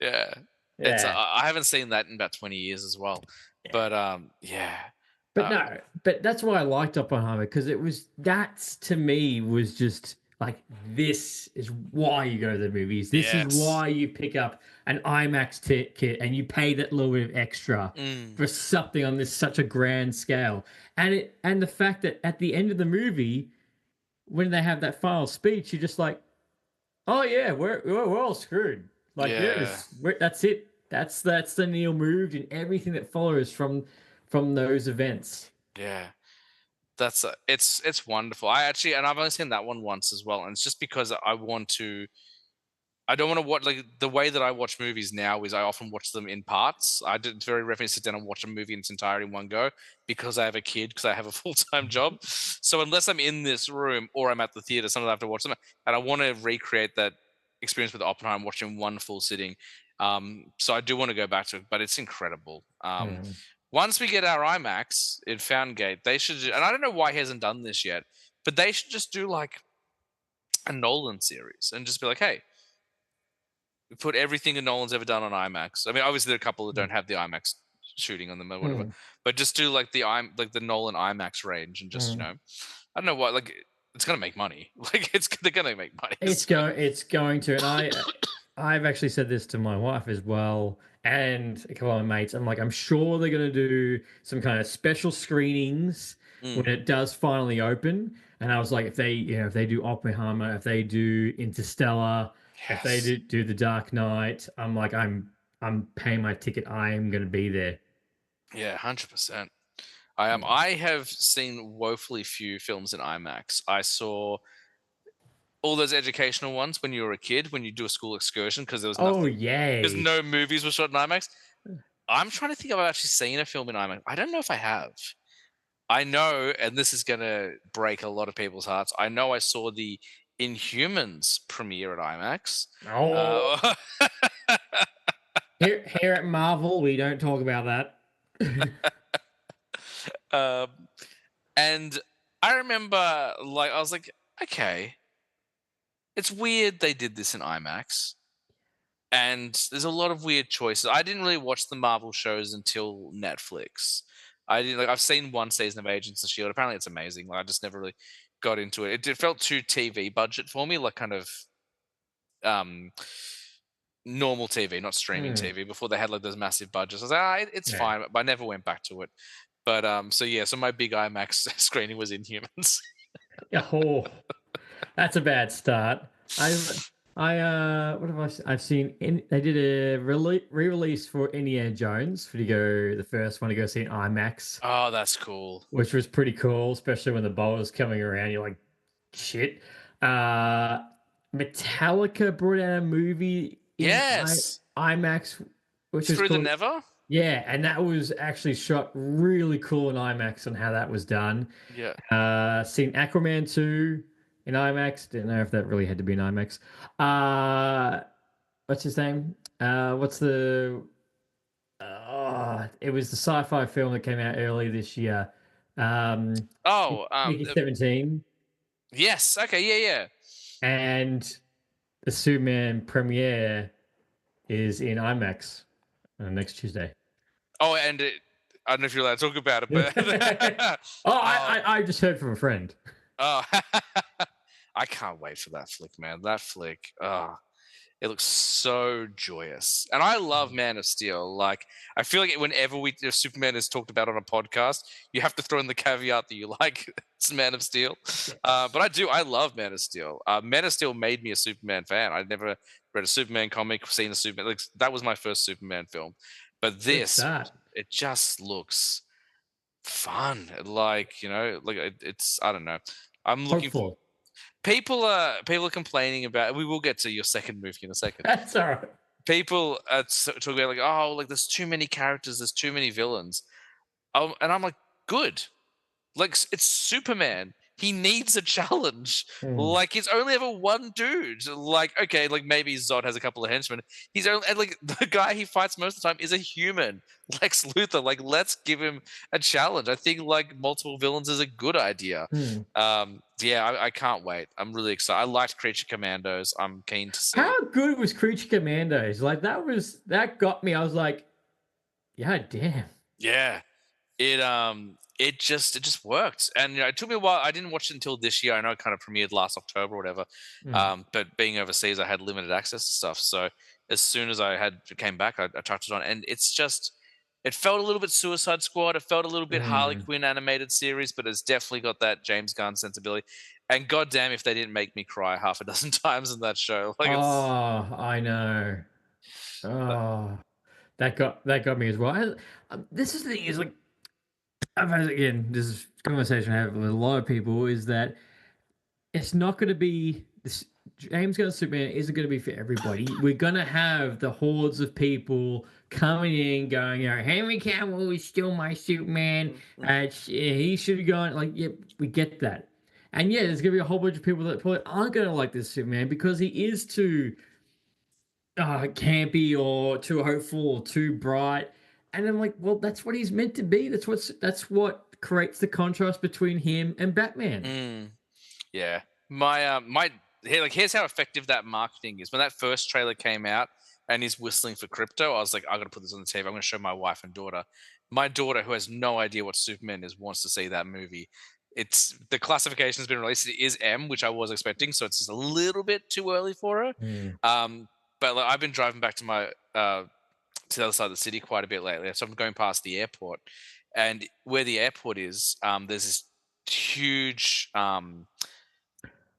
Yeah. It's Yeah. I haven't seen that in about 20 years as well. But yeah. But Uh, no, but that's why I liked Oppenheimer because it was that's to me was just like this is why you go to the movies. This is yes. why you pick up an IMAX ticket and you pay that little bit of extra Mm, for something on this such a grand scale. And the fact that at the end of the movie, when they have that final speech, you're just like, oh yeah, we're all screwed. Like yeah. that's it. That's the Neil moved and everything that follows from those events. Yeah. That's it's wonderful. I actually and I've only seen that one once as well, and it's just because I don't want to watch like the way that I watch movies now is I often watch them in parts. I did very rarely sit down and watch a movie in its entirety in one go because I have a kid, because I have a full-time job. So unless I'm in this room or I'm at the theater, sometimes I have to watch them, and I want to recreate that experience with Oppenheimer, watching one full sitting. So I do want to go back to it, but it's incredible. Mm. Once we get our IMAX in Foundgate, they should, and I don't know why he hasn't done this yet, but they should just do like a Nolan series and just be like, hey, we put everything that Nolan's ever done on IMAX. I mean, obviously there are a couple that don't have the IMAX shooting on them or whatever, Mm. but just do like the Nolan IMAX range and just Mm. I don't know what like it's gonna make money. Like they're gonna make money. It's going to, and I've actually said this to my wife as well, and a couple of my mates. I'm like, I'm sure they're going to do some kind of special screenings when Mm, it does finally open. And I was like, if they, if they do Oppenheimer, if they do Interstellar, if they yes. do The Dark Knight, I'm like, I'm paying my ticket. I am going to be there. Yeah, 100%. I am. Yeah. I have seen woefully few films in IMAX. I saw all those educational ones when you were a kid, when you do a school excursion, because there was Oh, nothing, because yay. no movies were shot in IMAX. I'm trying to think if I've actually seen a film in IMAX. I don't know if I have. I know, and this is going to break a lot of people's hearts. I know I saw the Inhumans premiere at IMAX. Oh, Uh, here at Marvel, we don't talk about that. um, and I remember, like, I was like, okay, it's weird they did this in IMAX. And there's a lot of weird choices. I didn't really watch the Marvel shows until Netflix. I did like I've seen one season of Agents of Shield. Apparently, it's amazing. Like I just never really got into it. It felt too TV budget for me, like kind of um normal TV, not streaming Hmm, TV. Before they had like those massive budgets, I was like, it's yeah. fine. But I never went back to it. But so yeah, so my big IMAX screening was Inhumans. Oh, that's a bad start. I What have I've seen they did a re-release for Indiana Jones for the first one to go see in IMAX, Oh, that's cool. which was pretty cool, especially when the bowl was coming around. You're like, shit. Uh, Metallica brought out a movie in Yes. IMAX, which is Through the called Never? yeah, and that was actually shot really cool in IMAX on how that was done. Yeah. Seen Aquaman 2 in IMAX. Didn't know if that really had to be in IMAX. What's his name? What's the it was the sci-fi film that came out early this year. Oh, Mickey 17 yes. Okay, yeah. and the Superman premiere is in IMAX next Tuesday. Oh, and I don't know if you're allowed to talk about it, but I just heard from a friend. oh, I can't wait for that flick, man. That flick. It looks so joyous, and I love Man of Steel. Like, I feel like whenever if Superman is talked about on a podcast, you have to throw in the caveat that you like it's Man of Steel. But I love Man of Steel. Man of Steel made me a Superman fan. I'd never read a Superman comic, seen a Superman. Like, that was my first Superman film. But this, it just looks fun. Like, like it's I don't know. I'm looking for. People are complaining about. We will get to your second movie in a second. That's all right. People are talking about like, oh, like there's too many characters, there's too many villains. And I'm like, good. Like, it's Superman. He needs a challenge. Like, he's only ever one dude. Like, okay, like maybe Zod has a couple of henchmen. He's only, and like the guy he fights most of the time is a human. Lex Luthor. Like, let's give him a challenge. I think like multiple villains is a good idea. Yeah, I can't wait. I'm really excited. I liked Creature Commandos. I'm keen to see. How good was Creature Commandos? Like that got me. I was like, yeah, damn. Yeah. It just worked, and it took me a while. I didn't watch it until this year. I know it kind of premiered last October or whatever. But being overseas, I had limited access to stuff. So as soon as I came back, I touched it on, and it felt a little bit Suicide Squad. It felt a little bit Harley Quinn animated series, but it's definitely got that James Gunn sensibility. And goddamn, if they didn't make me cry half a dozen times in that show. Like, I know. Oh, that got me as well. This is the thing is like. Again, this is a conversation I have with a lot of people is that it's not going to be this James Gunn Superman isn't going to be for everybody. We're going to have the hordes of people coming in going, Henry Cavill is still my Superman. He should be going like, yeah, we get that. And yeah, there's going to be a whole bunch of people that probably aren't going to like this Superman because he is too campy or too hopeful or too bright. And I'm like, well, that's what he's meant to be. That's what creates the contrast between him and Batman. Yeah. Here's how effective that marketing is. When that first trailer came out and he's whistling for crypto, I was like, I gotta put this on the TV. I'm gonna show my wife and daughter. My daughter, who has no idea what Superman is, wants to see that movie. It's the classification has been released. It is M, which I was expecting, so it's just a little bit too early for her. But like, I've been driving back to my to the other side of the city quite a bit lately. So I'm going past the airport, and where the airport is, there's this huge, I know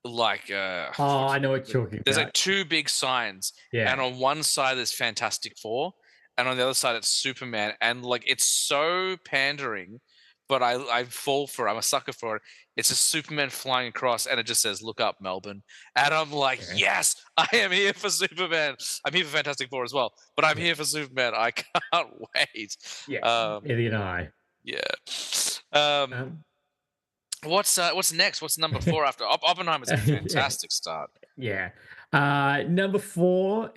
what you're talking about. There's like two big signs, and on one side there's Fantastic Four, and on the other side it's Superman, and like it's so pandering, but I fall for it. I'm a sucker for it. It's a Superman flying across, and it just says, "Look up, Melbourne." And I'm like, yes, I am here for Superman. I'm here for Fantastic Four as well, but I'm here for Superman. I can't wait. Yeah, Eddie and I. Yeah. What's next? What's number 4 after Oppenheimer's a fantastic start. Yeah. Number 4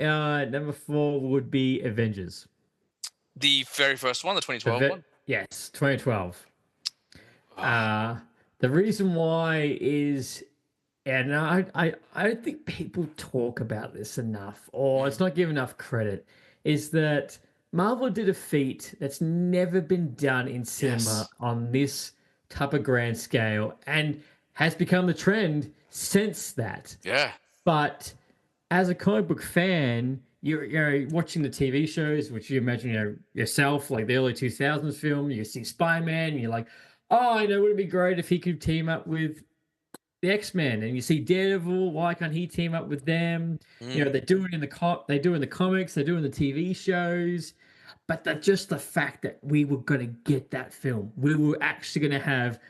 would be Avengers. The very first one, the 2012 one? Yes, 2012. The reason why is, and I don't think people talk about this enough, or it's not given enough credit, is that Marvel did a feat that's never been done in cinema on this type of grand scale, and has become the trend since that. Yeah. But as a comic book fan, you're watching the TV shows, which you imagine yourself, like the early 2000s film, you see Spider-Man, and you're like, oh, I know, would it be great if he could team up with the X-Men, and you see Daredevil. Why can't he team up with them? You know, Mm, they do it in they do it in the comics, they do it in the TV shows. But just the fact that we were gonna get that film, we were actually gonna have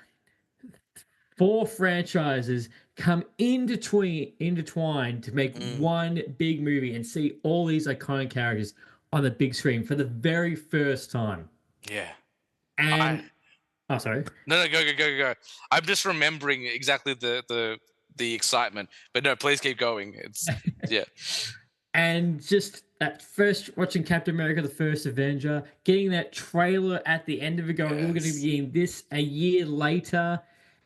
four franchises come intertwined to make mm, one big movie and see all these iconic characters on the big screen for the very first time. yeah. I And oh, sorry. No, go. I'm just remembering exactly the excitement, but no, please keep going. It's yeah. And just at first watching Captain America, the first Avenger, getting that trailer at the end of it going, we're going to Yes. be getting this a year later.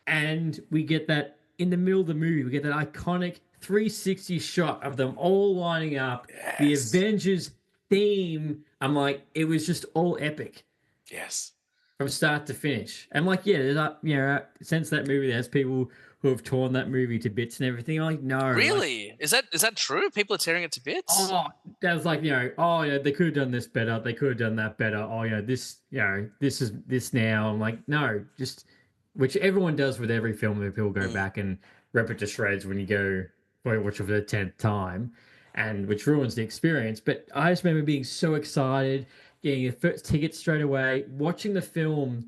And we get that in the middle of the movie, we get that iconic 360 shot of them all lining up, the Yes. Avengers theme. I'm like, it was just all epic Yes. from start to finish. I'm like, yeah, since that movie, there's people who have torn that movie to bits and everything. I'm like, no, like, Really? Is that true? People are tearing it to bits? oh, that was like, oh, yeah, they could have done this better. They could have done that better. Oh, this is this now. I'm like, no, just which everyone does with every film that people go Mm, back and rip it to shreds when you go watch it for the 10th time, and which ruins the experience. But I just remember being so excited, getting your first ticket straight away, watching the film,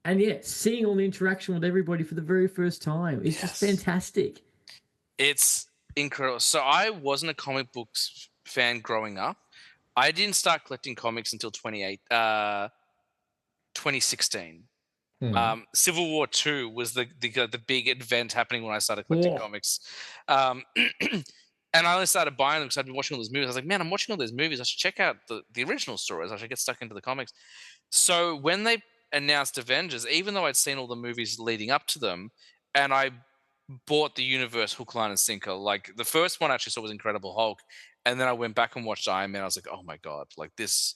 and yeah, seeing all the interaction with everybody for the very first time. It's just yes. fantastic. It's incredible. So I wasn't a comic books fan growing up. I didn't start collecting comics until 2016. Hmm. Civil War 2 was the big event happening when I started collecting Whoa. comics. Um, and I only started buying them because I'd been watching all those movies. I was like, man, I'm watching all those movies. I should check out the original stories. I should get stuck into the comics. So when they announced Avengers, even though I'd seen all the movies leading up to them, and I bought the universe hook, line, and sinker. Like the first one I actually saw was Incredible Hulk, and then I went back and watched Iron Man. I was like, oh my god, like this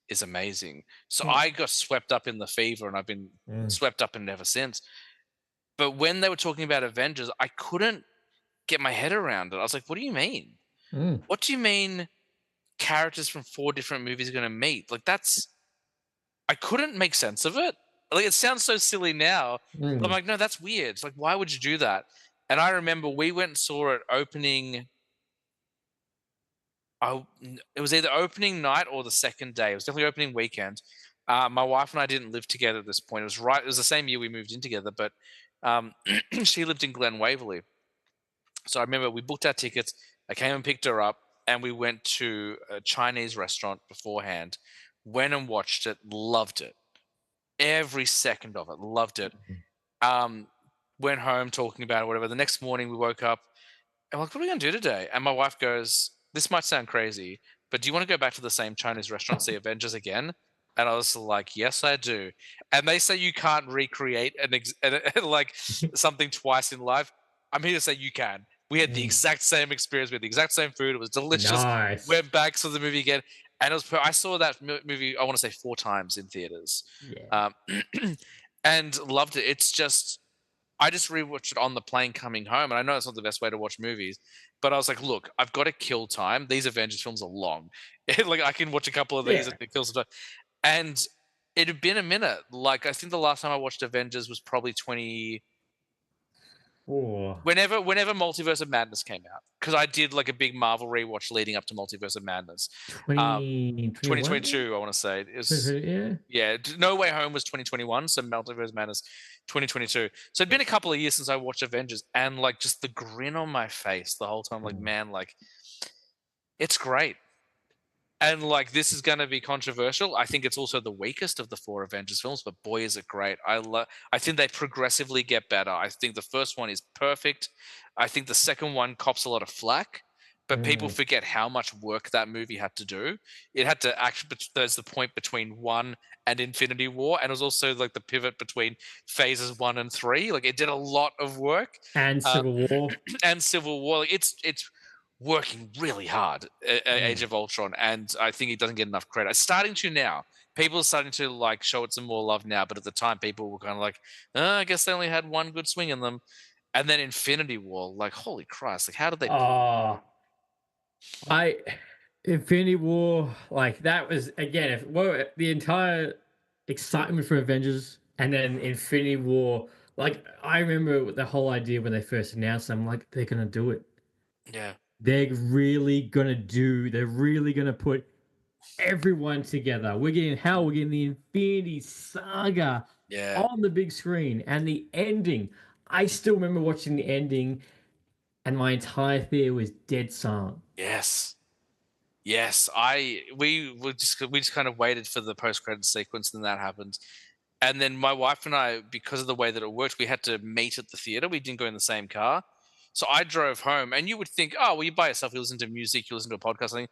is amazing. So Hmm. I got swept up in the fever, and I've been Mm. swept up in it ever since. But when they were talking about Avengers, I couldn't get my head around it. I was like, what do you mean? Mm. What do you mean characters from four different movies are going to meet? Like that's I couldn't make sense of it. Like it sounds so silly now. But I'm Mm. like, no, that's weird. It's like, why would you do that? And I remember we went and saw it opening. It was either opening night or the second day. It was definitely opening weekend. My wife and I didn't live together at this point. It was right. It was the same year we moved in together, but she lived in Glen Waverley. So I remember we booked our tickets. I came and picked her up, and we went to a Chinese restaurant beforehand. Went and watched it. Loved it. Every second of it. Loved it. Um, Went home talking about it, whatever. The next morning we woke up and we're like, what are we gonna do today? And my wife goes, this might sound crazy, but do you want to go back to the same Chinese restaurant, see Avengers again? And I was like, yes, I do. And they say you can't recreate like something twice in life. I'm here to say you can. We had the Mm. exact same experience. We had the exact same food. It was delicious. Nice. Went back, saw the movie again, and it was. I saw that movie. I want to say 4 times in theaters, Yeah. um, and loved it. It's just I just rewatched it on the plane coming home, and I know it's not the best way to watch movies, but I was like, "Look, I've got to kill time. These Avengers films are long. Like I can watch a couple of these Yeah. and kill some time." And it had been a minute. Like I think the last time I watched Avengers was probably 20 Oh. whenever Multiverse of Madness came out, because I did like a big Marvel rewatch leading up to Multiverse of Madness. Um, 2021? 2022, I want to say. It was Yeah. yeah, No Way Home was 2021, so Multiverse Madness 2022. So it'd been a couple of years since I watched Avengers, and like just the grin on my face the whole time, like Mm. man, like it's great. And like this is going to be controversial. I think it's also the weakest of the four Avengers films, but boy is it great. I think they progressively get better. I think the first one is perfect. I think the second one cops a lot of flack, but people Mm. forget how much work that movie had to do. It had to actually there's the point between 1 and Infinity War, and it was also like the pivot between phases 1 and 3. Like it did a lot of work. And Uh, Civil War. and Civil War. Like, it's working really hard at Age Mm. of Ultron, and I think it doesn't get enough credit. It's starting to now. People are starting to like show it some more love now, but at the time, people were kind of like, I guess they only had one good swing in them. And then Infinity War, like, holy Christ, like, how did they pull? Oh, I Infinity War, like that was again, if well, the entire excitement for Avengers and then Infinity War Like I remember the whole idea when they first announced it, I'm like, they're gonna do it. Yeah. They're really gonna put everyone together. We're getting the Infinity Saga Yeah. on the big screen and the ending. I still remember watching the ending and my entire theater was dead silent. Yes. Yes. We just kind of waited for the post credit sequence, and that happened. And then my wife and I, because of the way that it worked, we had to meet at the theater. We didn't go in the same car. So I drove home, and you would think, oh, well, you're by yourself. You listen to music, you listen to a podcast.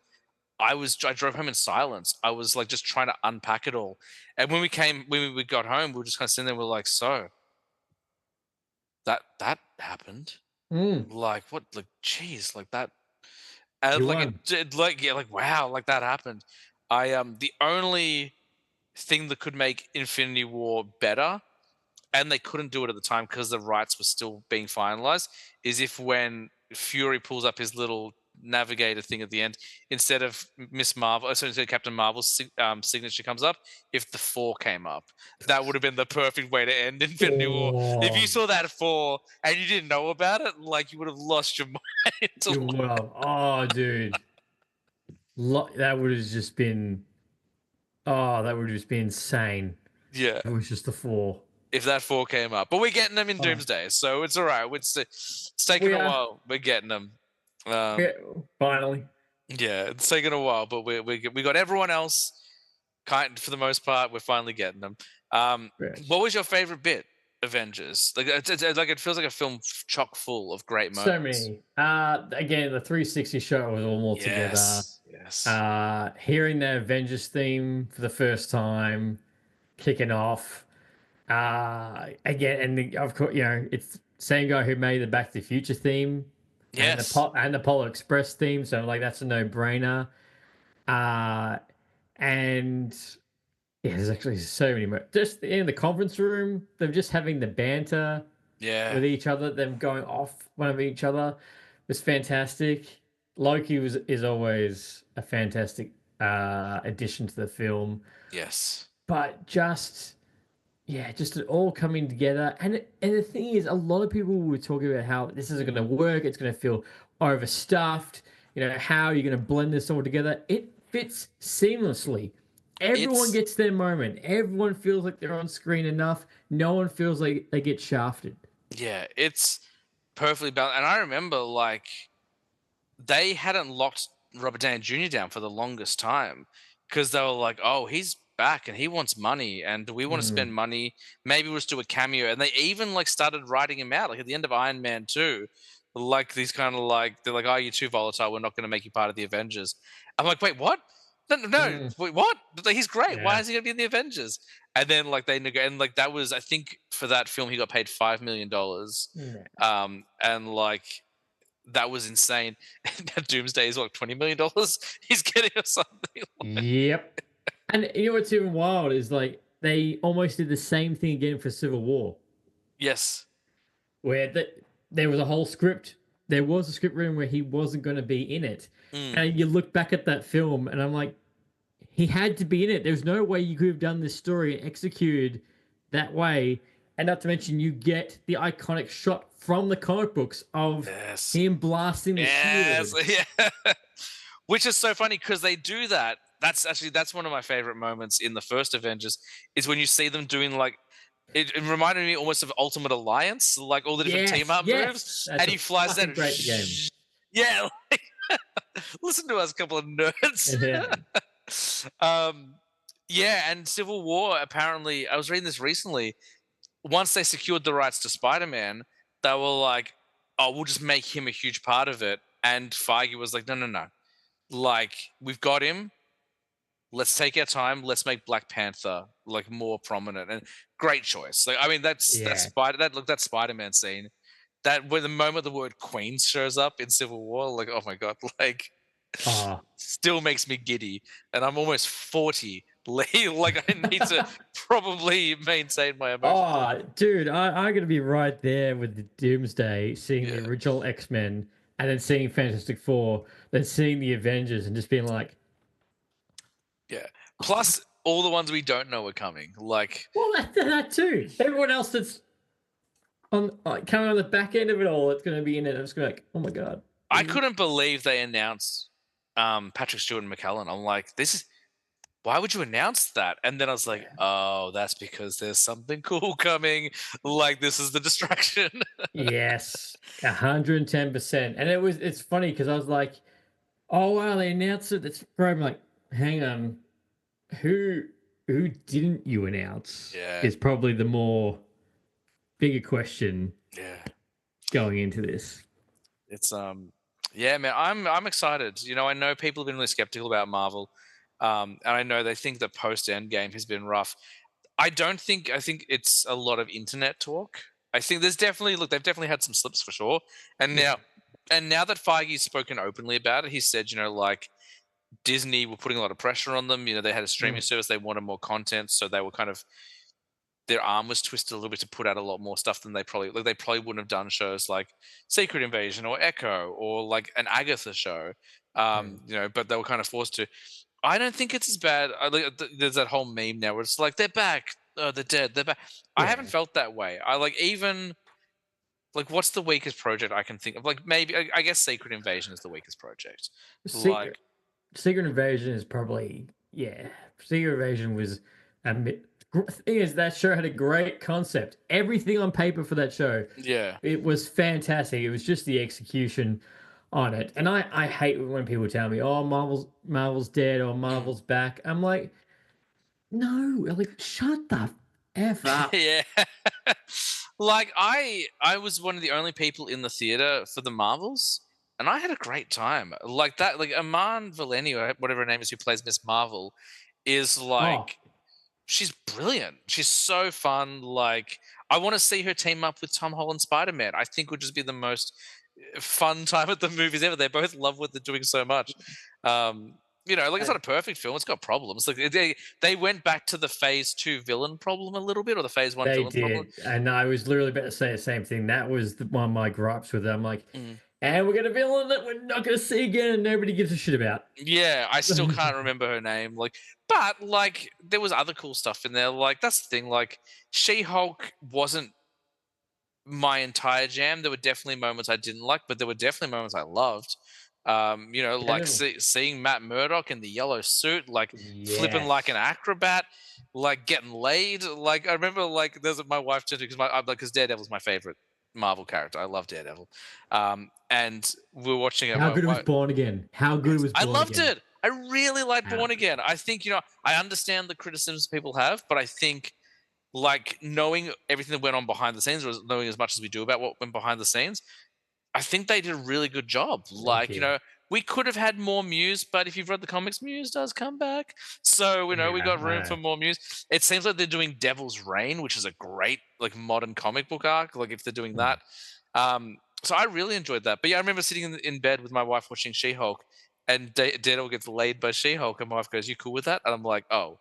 I drove home in silence. I was like just trying to unpack it all. And when we got home, we were just kind of sitting there. We're like, so that happened. Mm, Like what? Like, geez, like that. And you like won. it did. Like yeah, like wow, like that happened. The only thing that could make Infinity War better, and they couldn't do it at the time because the rights were still being finalized, is if when Fury pulls up his little navigator thing at the end, instead of Miss Marvel, so instead of Captain Marvel's signature comes up, if the 4 came up, that would have been the perfect way to end Infinity War. If Oh, you saw that 4 and you didn't know about it, like you would have lost your mind. you will. Oh, dude. That would have just been. Oh, that would have just been insane. Yeah, It was just the four. if that 4 came up, but we're getting them in Oh, Doomsday, so it's all right. It's taken we a are. while. We're getting them. Yeah, Um, finally. Yeah, it's taken a while, but we got everyone else kind for the most part. We're finally getting them. Yes. What was your favorite bit? Avengers, like like it feels like a film chock full of great So moments. many. Again, the 360 shot was all together. Yes, yes, Hearing the Avengers theme for the first time, kicking off. Again, and of course, it's the same guy who made the Back to the Future theme and yes, the Polar Express theme. So like that's a no brainer. Uh, and yeah, there's actually so many more. Just in the conference room, them just having the banter yeah, with each other, them going off one of each other was fantastic. Loki is always a fantastic addition to the film, yes, but just it all coming together. And the thing is, a lot of people were talking about how this isn't going to work. It's going to feel overstuffed. How are you going to blend this all together? It fits seamlessly. Everyone it's gets their moment. Everyone feels like they're on screen enough. No one feels like they get shafted. yeah, it's perfectly balanced. And I remember like they hadn't locked Robert Downey Jr. down for the longest time because they were like, "Oh, he's back and he wants money, and we want to Mm, spend money. Maybe we'll just do a cameo." And they even like started writing him out, like at the end of Iron Man 2, like these kind of like they're like, "Oh, you're too volatile. We're not going to make you part of the Avengers." I'm like, "Wait, what? No, no, no. mm, Wait, what? But, like, he's great. Why yeah. is he going to be in the Avengers?" And then like and like that was I think for that film he got paid $5 million. Yeah. And like that was insane. And Doomsday is what $20 million he's getting or something. Yep. And you know what's even wild is like they almost did the same thing again for Civil War, Yes. where there was a whole script. There was a script written where he wasn't going to be in it, Mm, and you look back at that film, and I'm like, he had to be in it. There's no way you could have done this story and executed that way. And not to mention, you get the iconic shot from the comic books of yes. him blasting the Yes. shield. Yeah. Which is so funny because they do that. That's one of my favorite moments in the first Avengers is when you see them doing like it reminded me almost of Ultimate Alliance, like all the different team Yes, up yes, moves, that's and a he flies fucking down. great game. Yeah, like, listen to us, a couple of nerds. Yeah. um, yeah, and Civil War. Apparently, I was reading this recently. Once they secured the rights to Spider-Man, they were like, "Oh, we'll just make him a huge part of it." And Feige was like, "No, no, no. Like, we've got him. Let's take our time. Let's make Black Panther like more prominent." And great choice. Like, I mean, Yeah. that Spider-Man scene. That when the moment the word Queen shows up in Civil War, like, oh my god, like Oh. still makes me giddy. And I'm almost 40. Like I need to probably maintain my emotions. Oh, dude, I'm gonna be right there with the Doomsday, seeing the Yeah. original X-Men, and then seeing Fantastic Four, then seeing the Avengers, and just being like, Yeah. Plus all the ones we don't know are coming. Like well, that too. Everyone else that's coming on the back end of it all, it's going to be in it. I'm just going to like, oh my god. I couldn't believe they announced Patrick Stewart and McKellen. I'm like, this is why would you announce that? And then I was like, oh, that's because there's something cool coming. Like this is the distraction. Yes, 110%. And it's funny because I was like, oh wow, they announced it. It's probably like, hang on, who who didn't you announce? Yeah. Is probably the more bigger question Yeah. going into this. It's yeah, man, I'm excited. You know, I know people have been really skeptical about Marvel. And I know they think that post Endgame has been rough. I think it's a lot of internet talk. I think they've definitely had some slips for sure. And Yeah. now that Feige's spoken openly about it, he said, you know, like Disney were putting a lot of pressure on them. You know, they had a streaming service, they wanted more content, so they were kind of their arm was twisted a little bit to put out a lot more stuff than they probably wouldn't have done shows like Secret Invasion or Echo or like an Agatha show. You know, but they were kind of forced to. I don't think it's as bad. There's that whole meme now where it's like they're back, they're dead, they're back. I haven't Yeah. felt that way. I like even like what's the weakest project I can think of? Like maybe I guess Secret Invasion is the weakest project. Secret Like Secret Invasion is probably, yeah. Secret Invasion was thing is that show had a great concept. Everything on paper for that show, yeah, it was fantastic. It was just the execution on it. And I hate when people tell me, "Oh, Marvel's dead or Marvel's back." I'm like, "No, like shut the f up." yeah. Like I was one of the only people in the theater for the Marvels, and I had a great time. Like that, like Aman Valeni or whatever her name is, who plays Miss Marvel, is Oh, like she's brilliant. She's so fun. Like I want to see her team up with Tom Holland Spider Man. I think would just be the most fun time at the movies ever. They both love what they're doing so much. You know, like it's not a perfect film. It's got problems. Like they went back to the Phase 2 villain problem a little bit, or the Phase 1 they villain problem. did. And I was literally about to say the same thing. That was one of my gripes with it. I'm like, Mm. and we're gonna villain that we're not gonna see again and nobody gives a shit about. Yeah, I still can't remember her name. Like, but like there was other cool stuff in there. Like that's the thing. Like She-Hulk wasn't my entire jam. There were definitely moments I didn't like, but there were definitely moments I loved. You know, like Definitely. seeing Matt Murdock in the yellow suit, like flipping like an Yes. acrobat, like getting laid. Like I remember, like there's my wife too, because Daredevil's my favorite Marvel character. I love Daredevil. And we were watching it. How good it was Born Again. How good it was I Born loved Again. it. I really liked How Born Again. I think, you know, I understand the criticisms people have, but I think like knowing everything that went on behind the scenes, or knowing as much as we do about what went behind the scenes, I think they did a really good job. Thank Like, you you. know, we could have had more Muse, but if you've read the comics, Muse does come back. So, you know, we Yeah, got I room know. for more Muse. It seems like they're doing Devil's Reign, which is a great, like, modern comic book arc. Like, if they're doing that. So I really enjoyed that. But yeah, I remember sitting in bed with my wife watching She-Hulk, and Daredevil gets laid by She-Hulk, and my wife goes, "You cool with that?" And I'm like, "Oh,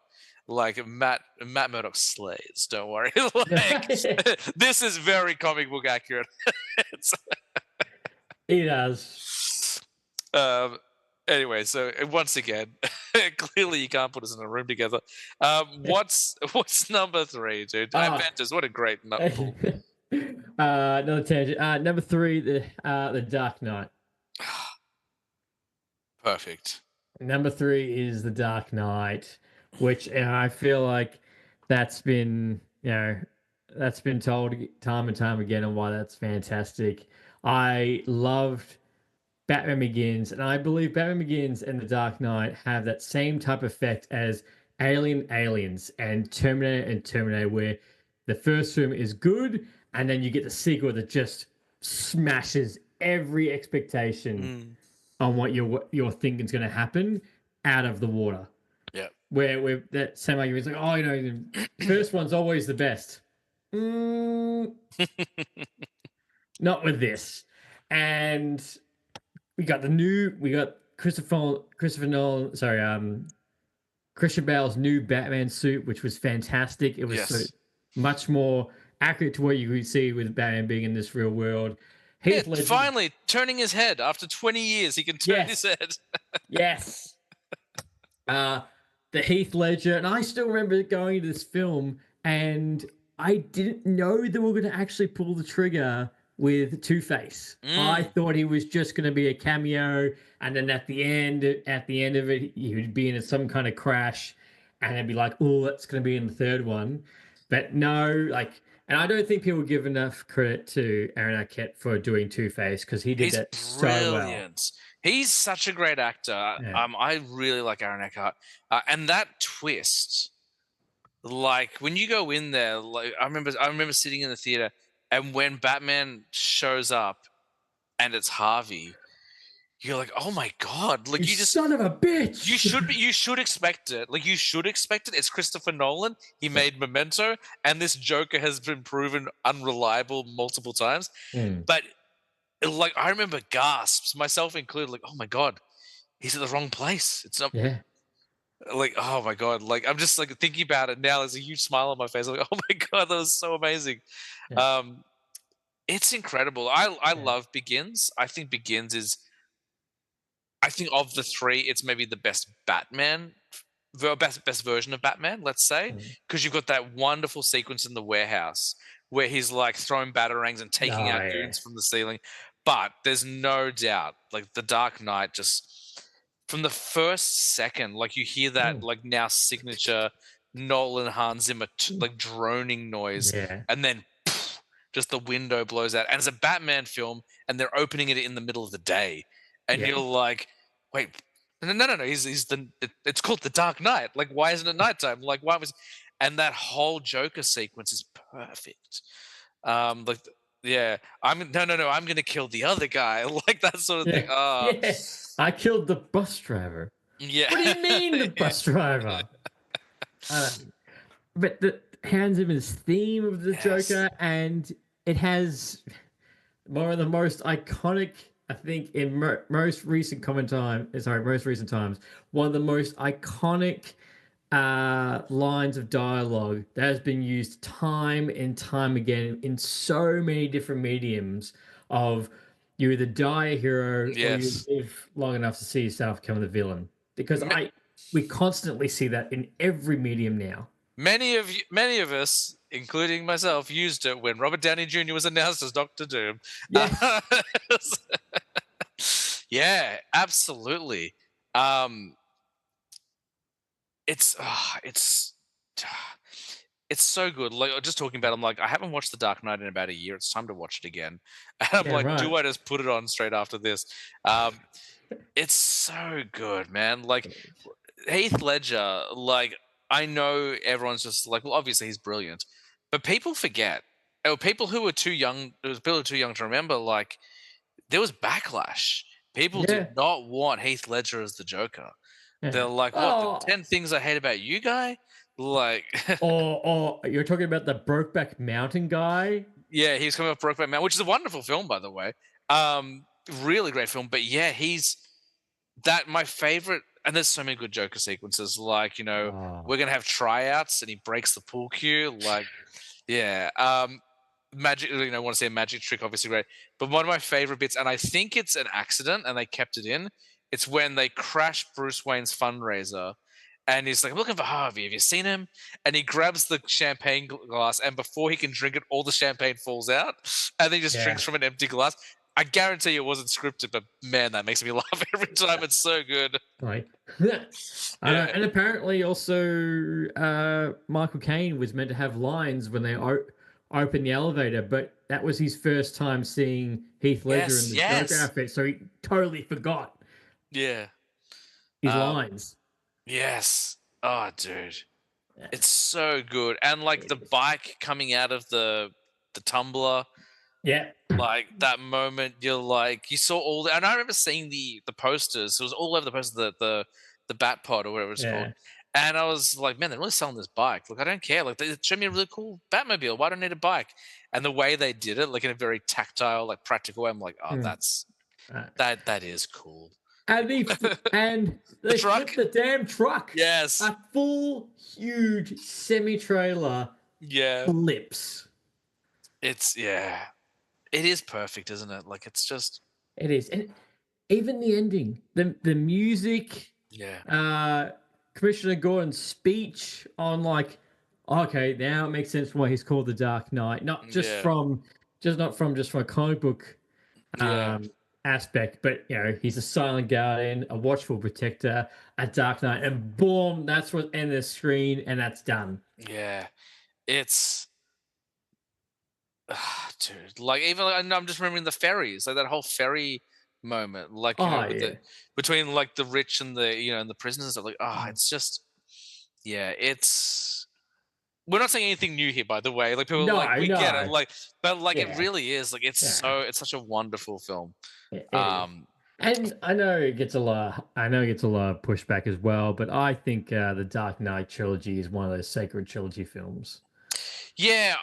like Matt Murdock slays. Don't worry. Like this is very comic book accurate." It's- He does. um. Anyway, so once again, clearly you can't put us in a room together. What's number 3, dude? Ah, Avengers. What a great pool. another tangent. Number 3, the Dark Knight. Perfect. Number 3 is the Dark Knight, which I feel like that's been, that's been told time and time again on why that's fantastic. I loved Batman Begins, and I believe Batman Begins and The Dark Knight have that same type of effect as Aliens and Terminator, where the first film is good, and then you get the sequel that just smashes every expectation Mm. on what you're thinking is going to happen out of the water. Yeah. Where that same argument is like, oh, the first one's always the best. Not with this. And we got Christopher Nolan, sorry, Christian Bale's new Batman suit, which was fantastic. It was so Yes. much more accurate to what you could see with Batman being in this real world. Yeah, Heath Ledger, finally turning his head after 20 years, he can turn his yes, head. yes. The Heath Ledger, and I still remember going to this film, and I didn't know they were going to actually pull the trigger with Two-Face. I thought he was just going to be a cameo, and then at the end of it, he would be in some kind of crash, and it'd be like, oh, that's going to be in the third one. But no, like, and I don't think people give enough credit to Aaron Arquette for doing Two-Face because he did He's that so well. brilliant. He's such a great actor. Yeah. I really like Aaron Eckhart, and that twist. Like when you go in there, like I remember sitting in the theater, and when Batman shows up, and it's Harvey, you're like, oh my god! Like You son of a bitch! you should expect it. Like you should expect it. It's Christopher Nolan. He made Memento, and this Joker has been proven unreliable multiple times. But like I remember gasps, myself included, like, oh my god, he's at the wrong place. It's not. Yeah. Like, oh my god, like I'm just like thinking about it now. There's a huge smile on my face. I'm like, oh my god, that was so amazing. Yeah. It's incredible. I love Begins. I think Begins is, I think of the three, it's maybe the best Batman, best version of Batman, let's say, because you've got that wonderful sequence in the warehouse where he's like throwing batarangs and taking out goons from the ceiling. But there's no doubt, like the Dark Knight just. From the first second, like you hear that like now signature Nolan Hans Zimmer like droning noise, and then just the window blows out, and it's a Batman film, and they're opening it in the middle of the day, and you're like, wait, no, it's called The Dark Knight. Like, why isn't it nighttime? Like, why was? And that whole Joker sequence is perfect. Like. Yeah, I'm gonna kill the other guy, like that sort of thing. I killed the bus driver. Yeah. What do you mean the bus driver? But the Hans Zimmer's theme of the Joker, and it has one of the most iconic, I think, in most recent times, one of the most iconic lines of dialogue that has been used time and time again in so many different mediums of you either die a hero or you live long enough to see yourself become the villain. Because we constantly see that in every medium now. Many of us, including myself, used it when Robert Downey Jr. was announced as Doctor Doom. Yeah, yeah, absolutely. It's so good. Like just talking about it, I'm like, I haven't watched The Dark Knight in about a year. It's time to watch it again. And I'm like, do I just put it on straight after this? It's so good, man. Like Heath Ledger, like I know everyone's just like, well, obviously he's brilliant, but people forget. Or people who are too young, to remember, like there was backlash. People did not want Heath Ledger as the Joker. They're like, what, the 10 things I hate about you guy? Like or you're talking about the Brokeback Mountain guy? Yeah, he's coming off Brokeback Mountain, which is a wonderful film, by the way. Really great film. But yeah, he's my favorite, and there's so many good Joker sequences, like, we're gonna have tryouts and he breaks the pool cue. Like, yeah. Magic, want to say a magic trick, obviously great. But one of my favorite bits, and I think it's an accident and they kept it in, it's when they crash Bruce Wayne's fundraiser and he's like, I'm looking for Harvey. Have you seen him? And he grabs the champagne glass, and before he can drink it, all the champagne falls out. And then he just drinks from an empty glass. I guarantee it wasn't scripted, but man, that makes me laugh every time. It's so good. Right. And apparently also Michael Caine was meant to have lines when they opened the elevator, but that was his first time seeing Heath Ledger in the Joker outfit, so he totally forgot his lines. Yes. Oh, dude. It's so good. And like the bike coming out of the tumbler. Yeah. Like that moment, you're like, you saw all and I remember seeing the posters. It was all over the posters, the Bat Pod or whatever it's called. And I was like, man, they're really selling this bike. Look, I don't care. Like, they showed me a really cool Batmobile. Why do I need a bike? And the way they did it, like in a very tactile, like practical way, I'm like, oh, that is cool. And they truck? flipped the damn truck. Yes. A full, huge semi-trailer. Yeah. Flips. It is perfect, isn't it? Like, it's just. It is. And even the ending, the music. Yeah. Commissioner Gordon's speech on like okay, now it makes sense why he's called the Dark Knight, Yeah, not from a comic book yeah, um aspect, but he's a silent guardian, a watchful protector, a Dark Knight, and boom, that's what end the screen, and that's done. yeah. It's dude, like even like, I'm just remembering the ferries, like that whole ferry moment, like Oh with yeah. the between like the rich and the and the prisoners and stuff. Like, Mm. it's just yeah, it's. We're not saying anything new here, by the way. Like people like No, we get it, no. like but like it Yeah. really is like Yeah. it's such a wonderful film. It is. Um, And I know it gets a lot of pushback as well, but I think the Dark Knight trilogy is one of those sacred trilogy films. yeah,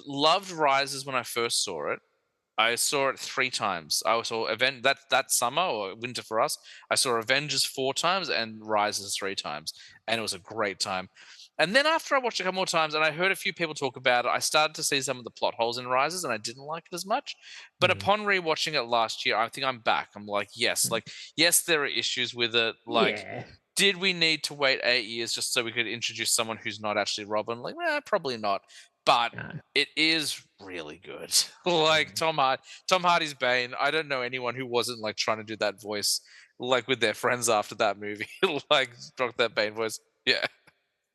loved Rises when I first saw it. I saw it 3 times. I saw that summer or winter for us. I saw Avengers 4 times and Rises 3 times, and it was a great time. And then after I watched it a couple more times and I heard a few people talk about it, I started to see some of the plot holes in Rises, and I didn't like it as much. But Mm, upon rewatching it last year, I think I'm back. I'm mm. like yes, there are issues with it. Like, Yeah. did we need to wait 8 years just so we could introduce someone who's not actually Robin? Like, probably not. But No. it is really good. Like Mm. Tom Hardy's Bane. I don't know anyone who wasn't like trying to do that voice like with their friends after that movie. Like rock that Bane voice. Yeah.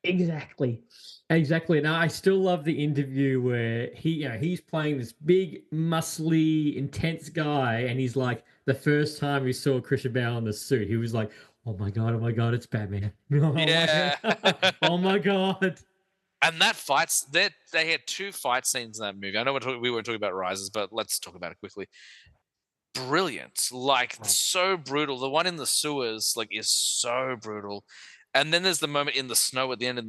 Exactly. Exactly. And I still love the interview where he's playing this big, muscly, intense guy, and he's like, the first time he saw Christian Bale in the suit, he was like, oh my God, it's Batman. Oh my Yeah. God. Oh my God. And that fights they had 2 fight scenes in that movie. I know we weren't talking about Rises, but let's talk about it quickly. Brilliant. Like Oh, so brutal. The one in the sewers like is so brutal. And then there's the moment in the snow at the end in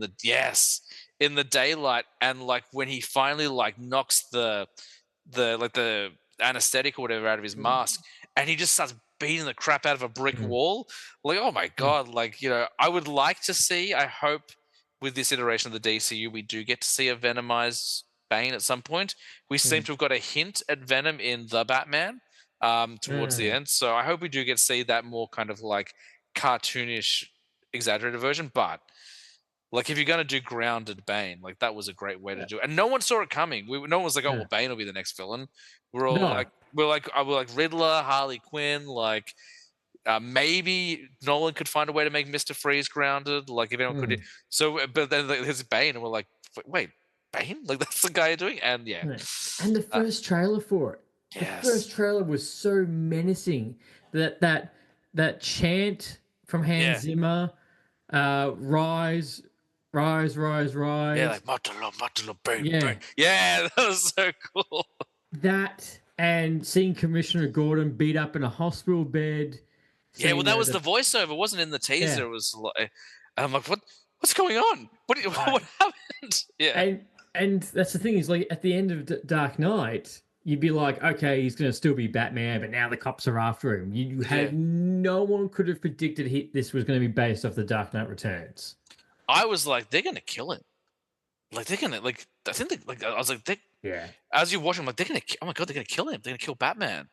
the daylight, and like when he finally like knocks the anesthetic or whatever out of his mm, mask, and he just starts beating the crap out of a brick mm, wall. Like, oh my mm, god, like, I would like to see, I hope with this iteration of the DCU we do get to see a Venomized Bane at some point. We seem mm, to have got a hint at Venom in The Batman towards the mm. end. So I hope we do get to see that more kind of like cartoonish, exaggerated version. But like, if you're gonna do grounded Bane, like that was a great way to Yeah. do it, and no one saw it coming. No one was like, "Oh, Yeah. well, Bane will be the next villain." We're all No. like, we're like Riddler, Harley Quinn, like maybe Nolan could find a way to make Mister Freeze grounded. Like if anyone could, Mm, so but then like, there's Bane, and we're like, wait, Bane? Like that's the guy you're doing? And yeah, yeah. And the uh, first trailer for it. The first yes, trailer was so menacing. That chant from Hans yeah. Zimmer, rise, rise, rise, Yeah, rise. like Matalo, bang, bang. Yeah, Yeah, that was so cool. that and seeing Commissioner Gordon beat up in a hospital bed, Yeah, well, saying that was the the voiceover, it wasn't in the teaser. yeah, It was like, I'm like, what's going on? I, What happened? Yeah, and that's the thing is like at the end of Dark Knight, you'd be like, okay, he's gonna still be Batman, but now the cops are after him. You yeah. had no one could have predicted this was going to be based off the Dark Knight Returns. I was like, they're gonna kill him. Like they're gonna like. I think like I was like, Yeah. as you watch him, like they're gonna. Oh my god, they're gonna kill him. They're gonna kill Batman.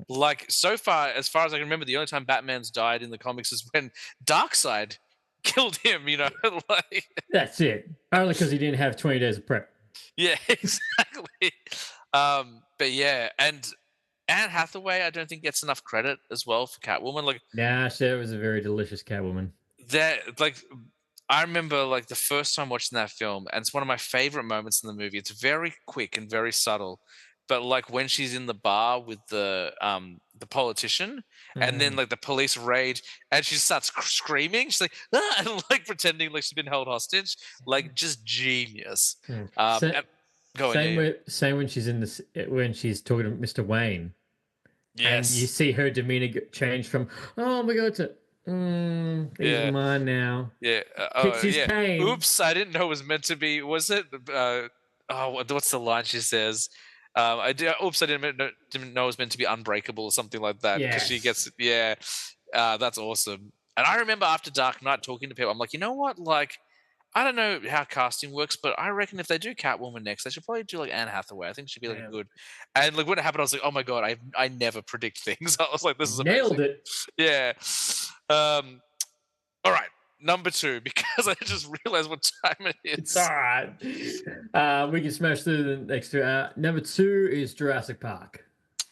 Like so far, as far as I can remember, the only time Batman's died in the comics is when Darkseid killed him. Like That's it. Only because he didn't have 20 days of prep. yeah, exactly. But yeah, and Anne Hathaway, I don't think gets enough credit as well for Catwoman. Like Nah, Cher was a very delicious Catwoman. that, like I remember like the first time watching that film, and it's one of my favorite moments in the movie. It's very quick and very subtle, but like when she's in the bar with the politician, and then Mm, like the police raid, and she starts screaming. She's like, ah, and like pretending like she's been held hostage. Like just genius. mm. And, go on, yeah, yeah. Same when she's in this when she's talking to Mr. Wayne, and you Yes. see her demeanor change from "Oh my God" to "These are Yeah. mine now." Yeah. Hits Oh, his yeah. cane. Oops, I didn't know it was meant to be. Was it? What's the line she says? I did. Oops, I didn't know it was meant to be unbreakable or something like that. Because she Yes. gets. Yeah. That's awesome. And I remember after Dark Knight talking to people, I'm like, you know what? Like, I don't know how casting works, but I reckon if they do Catwoman next, they should probably do like Anne Hathaway. I think she'd be like a Yeah. good. And like when it happened, I was like, oh my god, I never predict things. I was like, this is Nailed amazing. it. Yeah. All right. number 2, because I just realized what time it It's is. all right. We can smash through the next two. Number 2 is Jurassic Park.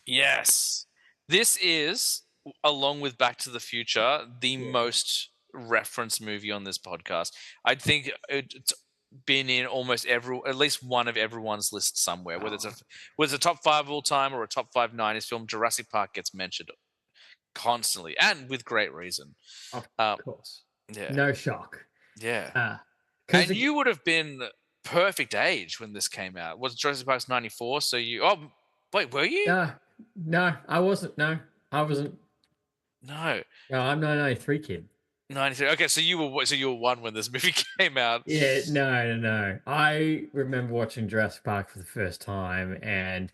Yes. This is, along with Back to the Future, the Yeah. most referenced movie on this podcast. I think it's been in almost at least one of everyone's list somewhere, whether it's a top 5 of all time or a top 5 90s film. Jurassic Park gets mentioned constantly, and with great reason. Of Um, course. yeah, No shock. yeah. Because And you would have been perfect age when this came out. Was Jurassic Park's 94? So you, oh, wait, were you? no, I wasn't. No, I wasn't. No. No, I'm 1993 kid. 93. Okay, so you were 1 when this movie came out. Yeah, no. I remember watching Jurassic Park for the first time and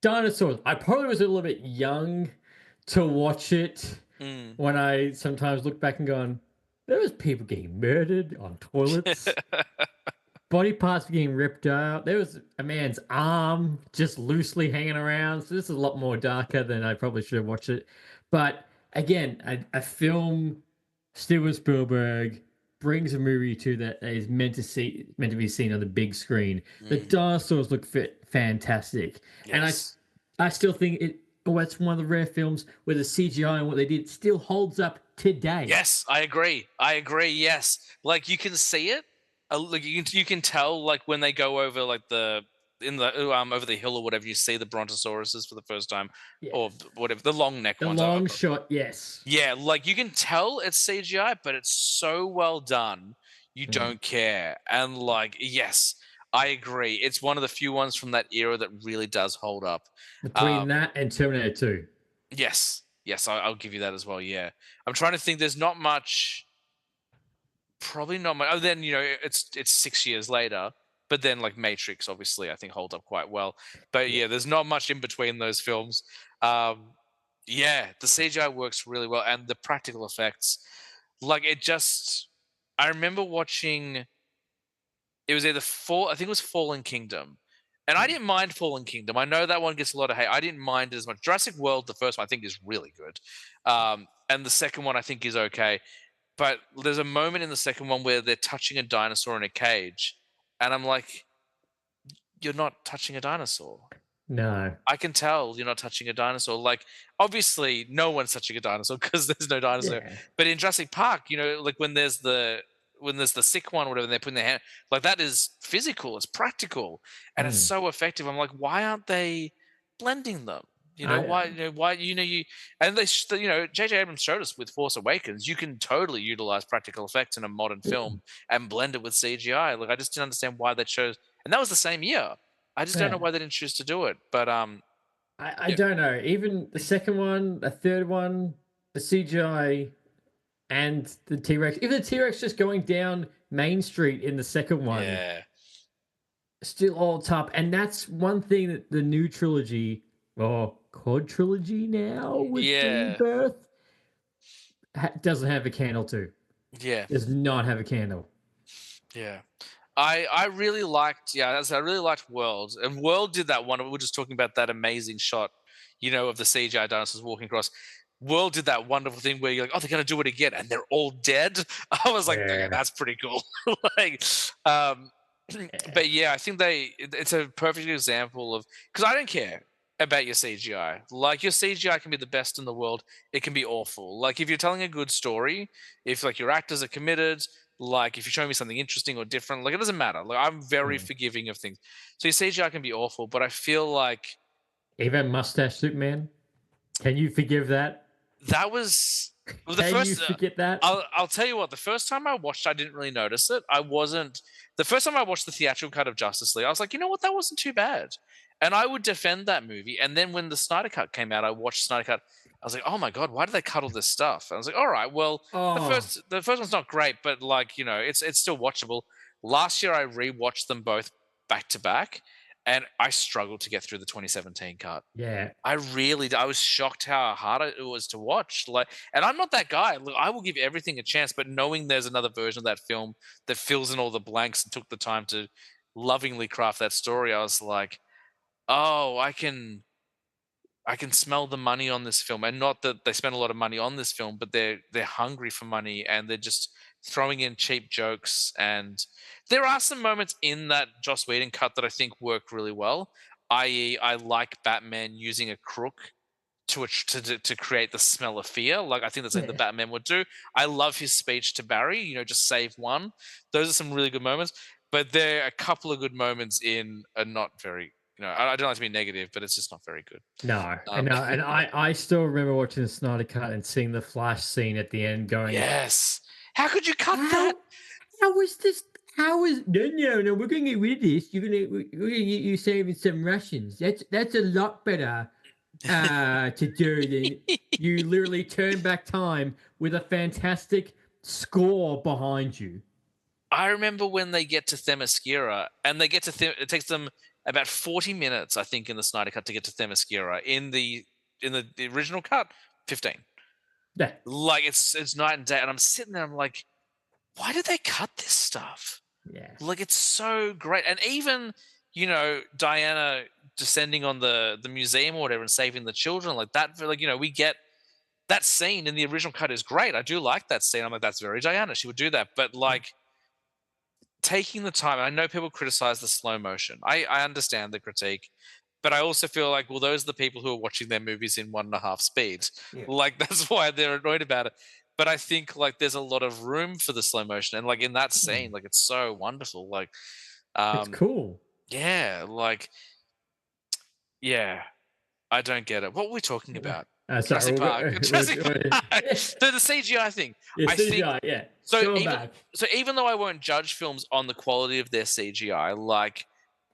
dinosaurs. I probably was a little bit young to watch it Mm. when I sometimes look back and going, there was people getting murdered on toilets, body parts getting ripped out. There was a man's arm just loosely hanging around. So this is a lot more darker than I probably should have watched it. But again, a film Steven Spielberg brings a movie to that is meant to be seen on the big screen. The dinosaurs look fantastic, and Yes. I still think it's one of the rare films where the CGI and what they did still holds up today. Yes, I agree. Yes, like you can see it. Like you can tell, like when they go over like over the hill or whatever, you see the brontosauruses for the first time, or Yes. whatever, the long neck The ones. long shot, yes. Yeah, like you can tell it's CGI, but it's so well done, you don't care. And like, yes, I agree. It's one of the few ones from that era that really does hold up. Between that and Terminator 2. Yes, I'll give you that as well. Yeah, I'm trying to think. There's not much. Probably not much. Oh, then it's 6 years later. But then like Matrix, obviously, I think holds up quite well. But yeah, there's not much in between those films. Yeah, the CGI works really well, and the practical effects, like it just. I remember watching. It was either I think it was Fallen Kingdom, and I didn't mind Fallen Kingdom. I know that one gets a lot of hate. I didn't mind it as much. Jurassic World, the first one, I think is really good, and the second one I think is okay. But there's a moment in the second one where they're touching a dinosaur in a cage, and I'm like, "You're not touching a dinosaur. No. I can tell you're not touching a dinosaur." Like, obviously, no one's touching a dinosaur because there's no dinosaur. Yeah. But in Jurassic Park, like when there's the sick one, or whatever, and they're putting their hand, like that is physical, it's practical, and it's so effective. I'm like, why aren't they blending them? Why and J.J. Abrams showed us with Force Awakens, you can totally utilize practical effects in a modern film and blend it with CGI. Like I just didn't understand why they chose, and that was the same year. I just don't know Yeah. why they didn't choose to do it. But I don't know. Even the second one, the third one, the CGI and the T-Rex. Even the T-Rex just going down Main Street in the second one, yeah, still all top. And that's one thing that the new trilogy, or quadrilogy now with Yeah. Rebirth, doesn't have a candle to. yeah. Does not have a candle. Yeah. I really liked, I really liked World. And World did that one. We were just talking about that amazing shot, of the CGI dinosaurs walking across. World did that wonderful thing where you're like, oh, they're gonna do it again, and they're all dead. I was like, okay, Yeah. that's pretty cool. Like, but yeah, I think it's a perfect example of, because I don't care about your CGI. Like your CGI can be the best in the world. It can be awful. Like if you're telling a good story, if like your actors are committed, like if you're showing me something interesting or different, like it doesn't matter. Like I'm very forgiving of things. So your CGI can be awful, but I feel like Even Mustache Superman. Can you forgive that? that was the Can first. you forget that? I'll tell you what. The first time I watched, I didn't really notice it. I wasn't. The first time I watched the theatrical cut of Justice League, I was like, you know what, that wasn't too bad, and I would defend that movie. And then when the Snyder Cut came out, I watched Snyder Cut. I was like, oh my god, why did they cut all this stuff? And I was like, all right, well, Oh, the first one's not great, but like it's still watchable. Last year, I rewatched them both back to back, and I struggled to get through the 2017 cut. yeah. I was shocked how hard it was to watch. Like, and I'm not that guy. Look, I will give everything a chance, but knowing there's another version of that film that fills in all the blanks and took the time to lovingly craft that story, I was like, oh, I can smell the money on this film, and not that they spend a lot of money on this film, but they're hungry for money, and throwing in cheap jokes, and there are some moments in that Joss Whedon cut that I think work really well. I.e., I like Batman using a crook to create the smell of fear. Like I think that's something the Yeah. Batman would do. I love his speech to Barry. Just save one. Those are some really good moments. But there are a couple of good moments in a not very. I don't like to be negative, but it's just not very good. No, Um, and I still remember watching the Snyder Cut and seeing the Flash scene at the end, going, yes. How could you cut that? "How how was this? How is no? We're gonna get rid of this. We're gonna get you saving some Russians. That's a lot better to do than you literally turn back time with a fantastic score behind you." I remember when they get to Themyscira, and they get to it takes them about 40 minutes, I think, in the Snyder Cut to get to Themyscira. In the original cut, 15. Yeah, Like it's night and day, and I'm sitting there, I'm like, why did they cut this stuff? yeah, Like it's so great, and even Diana descending on the museum or whatever and saving the children, like that. Like we get that scene in the original cut is great. I do like that scene. I'm like, that's very Diana. She would do that, but like taking the time. I know people criticize the slow motion. I understand the critique, but I also feel like, well, those are the people who are watching their movies in 1.5 speed. yeah. Like that's why they're annoyed about it. But I think like there's a lot of room for the slow motion, and like in that scene, like it's so wonderful. Like, It's um, cool. yeah, like, yeah, I don't get it. What were we talking about? Sorry, Jurassic Park. Jurassic Park. yeah, So the CGI thing. I think CGI, yeah. so. Go Even back. so, even though I won't judge films on the quality of their CGI, like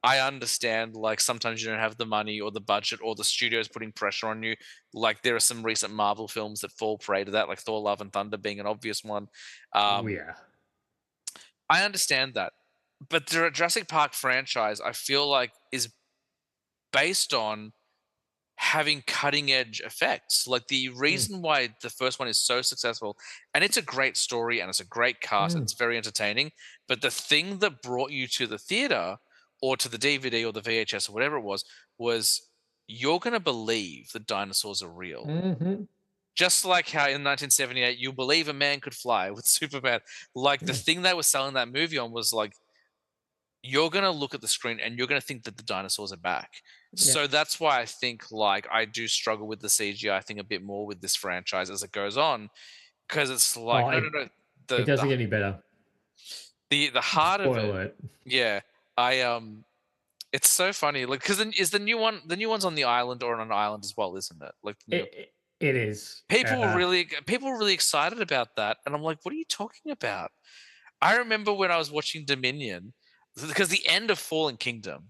I understand, like sometimes you don't have the money or the budget or the studio's putting pressure on you. Like there are some recent Marvel films that fall prey to that, like Thor: Love and Thunder being an obvious one. Oh, Um, yeah. I understand that, but the Jurassic Park franchise, I feel like, is based on having cutting edge effects. Like the Mm, reason why the first one is so successful, and it's a great story and it's a great cast and mm, it's very entertaining, but the thing that brought you to the theater or to the DVD or the VHS or whatever it was you're going to believe that dinosaurs are real. mhm, Just like how in 1978 you believe a man could fly with Superman. Like the yeah, thing they were selling that movie on was like you're going to look at the screen and you're going to think that the dinosaurs are back. yeah. So that's why I think like I do struggle with the CGI thing a bit more with this franchise as it goes on, because it's like Oh, no. it The doesn't get any better. the heart of Spoiler it, alert. yeah. I it's so funny, like because is the new one's on the island or on an island as well, isn't it? Like the new, It is. people were really excited about that, and I'm like, what are you talking about? I remember when I was watching Dominion, because the end of Fallen Kingdom,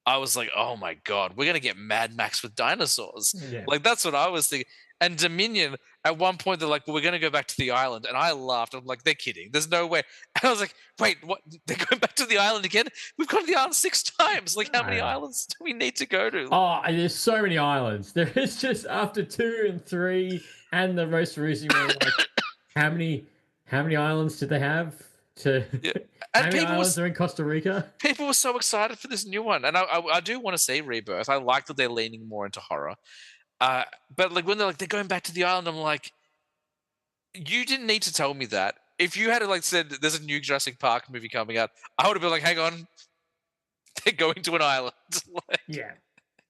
I was like, oh my God, we're going to get Mad Max with dinosaurs. Yeah. Like, that's what I was thinking. And Dominion, at one point, they're like, well, we're going to go back to the island. And I laughed. I'm like, they're kidding. There's no way. And I was like, wait, what? They're going back to the island again? We've gone to the island 6 times. Like, how many I know. islands do we need to go to? Oh, and there's so many islands. There is just after 2 and 3 and the most recent one, like how many islands did they have? To Yeah. how And many islands are in Costa Rica? people were so excited for this new one. And I do want to see Rebirth. I like that they're leaning more into horror. Uh, but like when they're going back to the island, I'm like, you didn't need to tell me that. If you had like said there's a new Jurassic Park movie coming out, I would have been like, hang on, they're going to an island. Like, Yeah.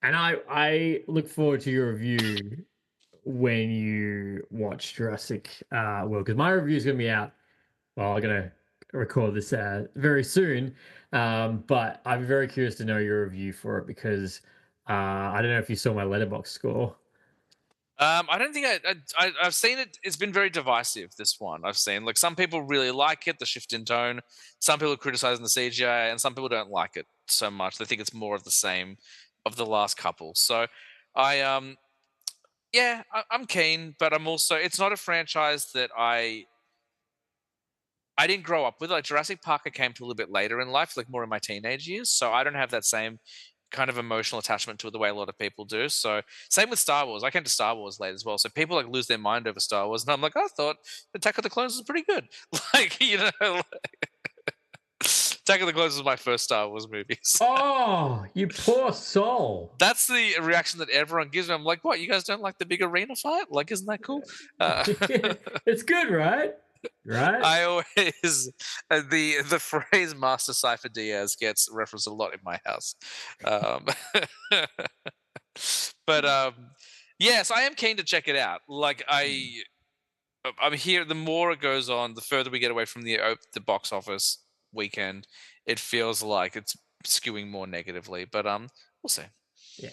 And I look forward to your review when you watch Jurassic World, because my review is going to be out. Well, I'm going to record this very soon, but I'm very curious to know your review for it because I don't know if you saw my letterbox score. I don't think I've seen it. It's been very divisive. This one I've seen, like some people really like it, the shift in tone. Some people are criticizing the CGI, and some people don't like it so much. They think it's more of the same of the last couple. So, I yeah, I'm keen, but I'm also it's not a franchise that I didn't grow up with. Like Jurassic Park, I came to a little bit later in life, like more in my teenage years. So I don't have that same kind of emotional attachment to it the way a lot of people do. So same with Star Wars. I came to Star Wars late as well. So people like lose their mind over Star Wars, and I'm like, I thought Attack of the Clones was pretty good. Like Attack of the Clones was my first Star Wars movie. So Oh, you poor soul. that's the reaction that everyone gives me. I'm like, what? You guys don't like the big arena fight? Like, isn't that cool? Uh, It's good, right? right? I always the phrase "Master Cipher Diaz" gets referenced a lot in my house. Um, but yes, I am keen to check it out. Like I'm here. The more it goes on, the further we get away from the box office weekend, it feels like it's skewing more negatively. But we'll see. Yeah.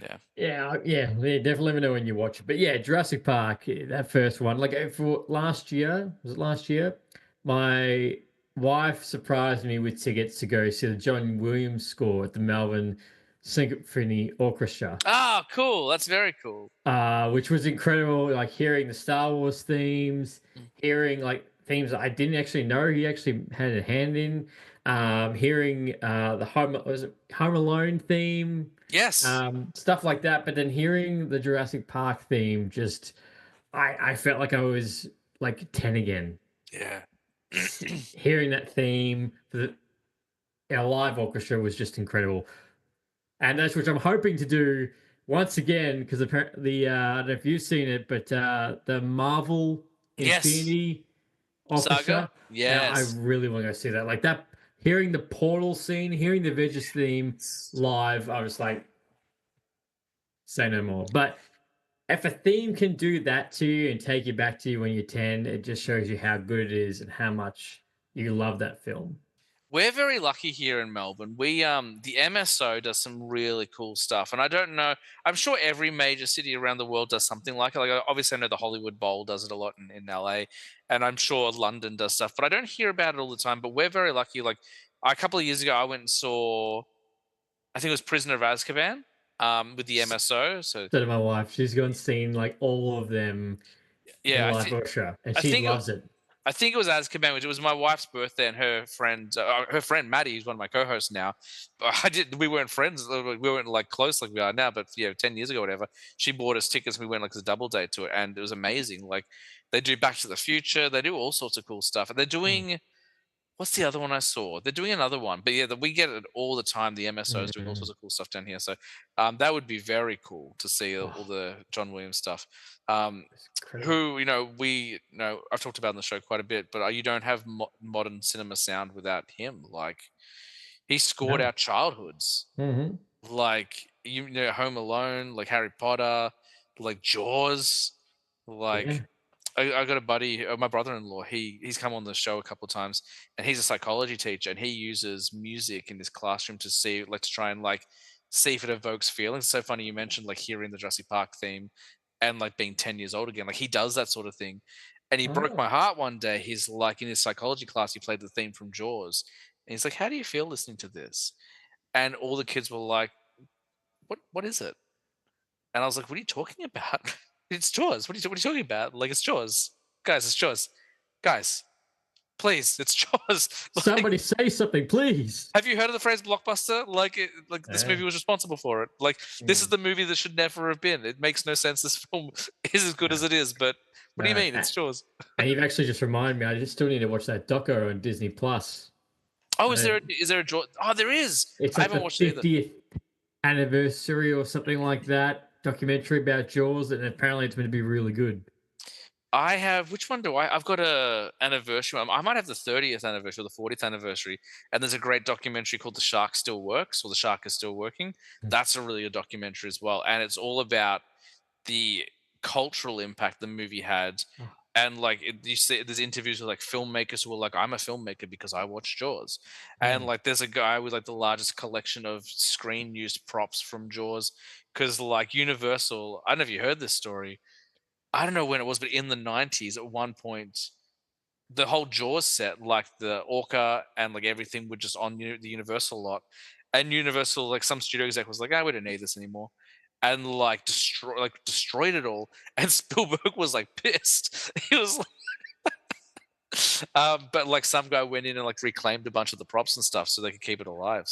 Yeah. Yeah, definitely let me know when you watch it. But yeah, Jurassic Park, that first one, like for last year, was it last year? My wife surprised me with tickets to go see the John Williams score at the Melbourne Symphony Orchestra, Ah, cool. That's very cool. which was incredible. Like hearing the Star Wars themes, Mm. hearing like themes that I didn't actually know he actually had a hand in, hearing the Home Alone theme, Yes. stuff like that. But then hearing the Jurassic Park theme, just I felt like I was like 10 again. Yeah. Hearing that theme for our live orchestra was just incredible, and that's which I'm hoping to do once again because apparently I don't know if you've seen it, but the Marvel Yes. Infinity Saga. Orchestra. I Yes. really want to go see that. Like that, hearing the Portal scene, hearing the Avengers theme live, I was like, say no more. But if a theme can do that to you and take you back to you when you're 10, it just shows you how good it is and how much you love that film. We're very lucky here in Melbourne. We the MSO does some really cool stuff, and I don't know. I'm sure every major city around the world does something like it. Like obviously, I know the Hollywood Bowl does it a lot in LA, and I'm sure London does stuff, but I don't hear about it all the time. But we're very lucky. Like a couple of years ago, I went and saw. I think it was Prisoner of Azkaban with the MSO. So So did my wife. She's gone seen like all of them in yeah, live orchestra, and I she think loves it. I think it was Azkaban, which it was my wife's birthday, and her friend Maddie, who's one of my co-hosts now. We weren't friends, we weren't like close like we are now, but 10 years ago, whatever. She bought us tickets, and we went like as a double date to it, and it was amazing. Like they do Back to the Future, they do all sorts of cool stuff, and they're Mm, doing what's the other one I saw? They're doing another one, but yeah, we get it all the time. The MSO is doing all sorts mm. of cool stuff down here, so that would be very cool to see all Oh, the John Williams stuff. Um, it's incredible. who I've talked about in the show quite a bit, but you don't have modern cinema sound without him. Like he scored No. our childhoods, Hmm. like Home Alone, like Harry Potter, like Jaws, like Yeah. I got a buddy, my brother-in-law. He's come on the show a couple of times, and he's a psychology teacher, and he uses music in his classroom to see, like, to try and like see if it evokes feelings. It's so funny you mentioned like hearing the Jurassic Park theme and like being 10 years old again. Like he does that sort of thing, and he broke my Oh, heart one day. He's like in his psychology class, he played the theme from Jaws, and he's like, "How do you feel listening to this?" And all the kids were like, "What is it?" And I was like, "What are you talking about? It's Jaws. What are you talking about? Like it's Jaws, guys. It's Jaws, guys. Please, it's Jaws." Like, somebody say something, please. have you heard of the phrase blockbuster? Like this Yeah. movie was responsible for it. Like this is Mm. the movie that should never have been. It makes no sense. This film is as good No, as it is, but what do you no. mean? It's Jaws. And you've actually just reminded me. I just still need to watch that doco on Disney Plus. Oh, Uh, is there a Jaws? Oh, there is. it's I like haven't the watched it either. 50th anniversary or something like that documentary about Jaws, and apparently it's meant to be really good. I have which one do I? I've got a anniversary. I might have the 30th anniversary or the 40th anniversary. And there's a great documentary called "The Shark Still Works" or "The Shark Is Still Working." Mm. That's a really good documentary as well, and it's all about the cultural impact the movie had. Oh, And like you see, there's interviews with like filmmakers who are like, "I'm a filmmaker because I watched Jaws," and mm. like there's a guy with like the largest collection of screen used props from Jaws because like Universal. I don't know if you heard this story. I don't know when it was, but in the 90s, at one point, the whole Jaws set, like the orca and like everything, were just on the Universal lot. And Universal, like some studio exec was like, "Ah, we don't need this anymore," and like destroyed it all. And Spielberg was like pissed. He was like, but like some guy went in and like reclaimed a bunch of the props and stuff so they could keep it alive.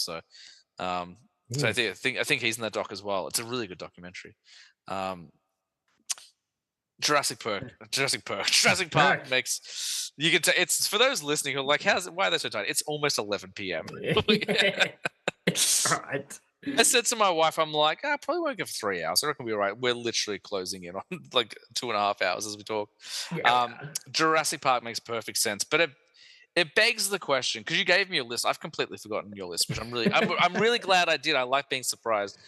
Um, so Yeah. I think he's in that doc as well. It's a really good documentary. Um, Jurassic Park Correct. makes you can. It's for those listening who are like, why are they so tight? It's almost 11 p.m. Yeah. All right. I said to my wife, I'm like, I probably won't give 3 hours. I reckon we'll be all right. We're literally closing in on like 2.5 hours as we talk. Yeah, Um, Jurassic Park makes perfect sense, but it begs the question because you gave me a list. I've completely forgotten your list, which I'm really glad I did. I like being surprised.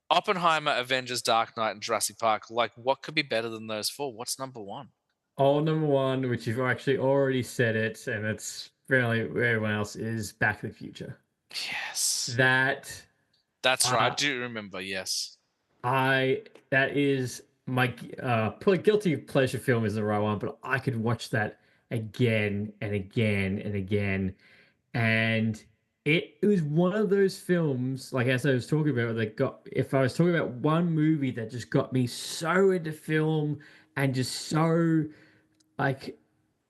Oppenheimer, Avengers, Dark Knight, and Jurassic Park. Like, what could be better than those four? What's number one? all number one, which you've actually already said it, and it's fairly everyone else is Back to the Future. Yes, That that's right. I uh, do remember. Yes. I that is my probably guilty pleasure film is the right one, but I could watch that again and again and again. And it was one of those films, like as I was talking about, that got if I was talking about one movie that just got me so into film and just so like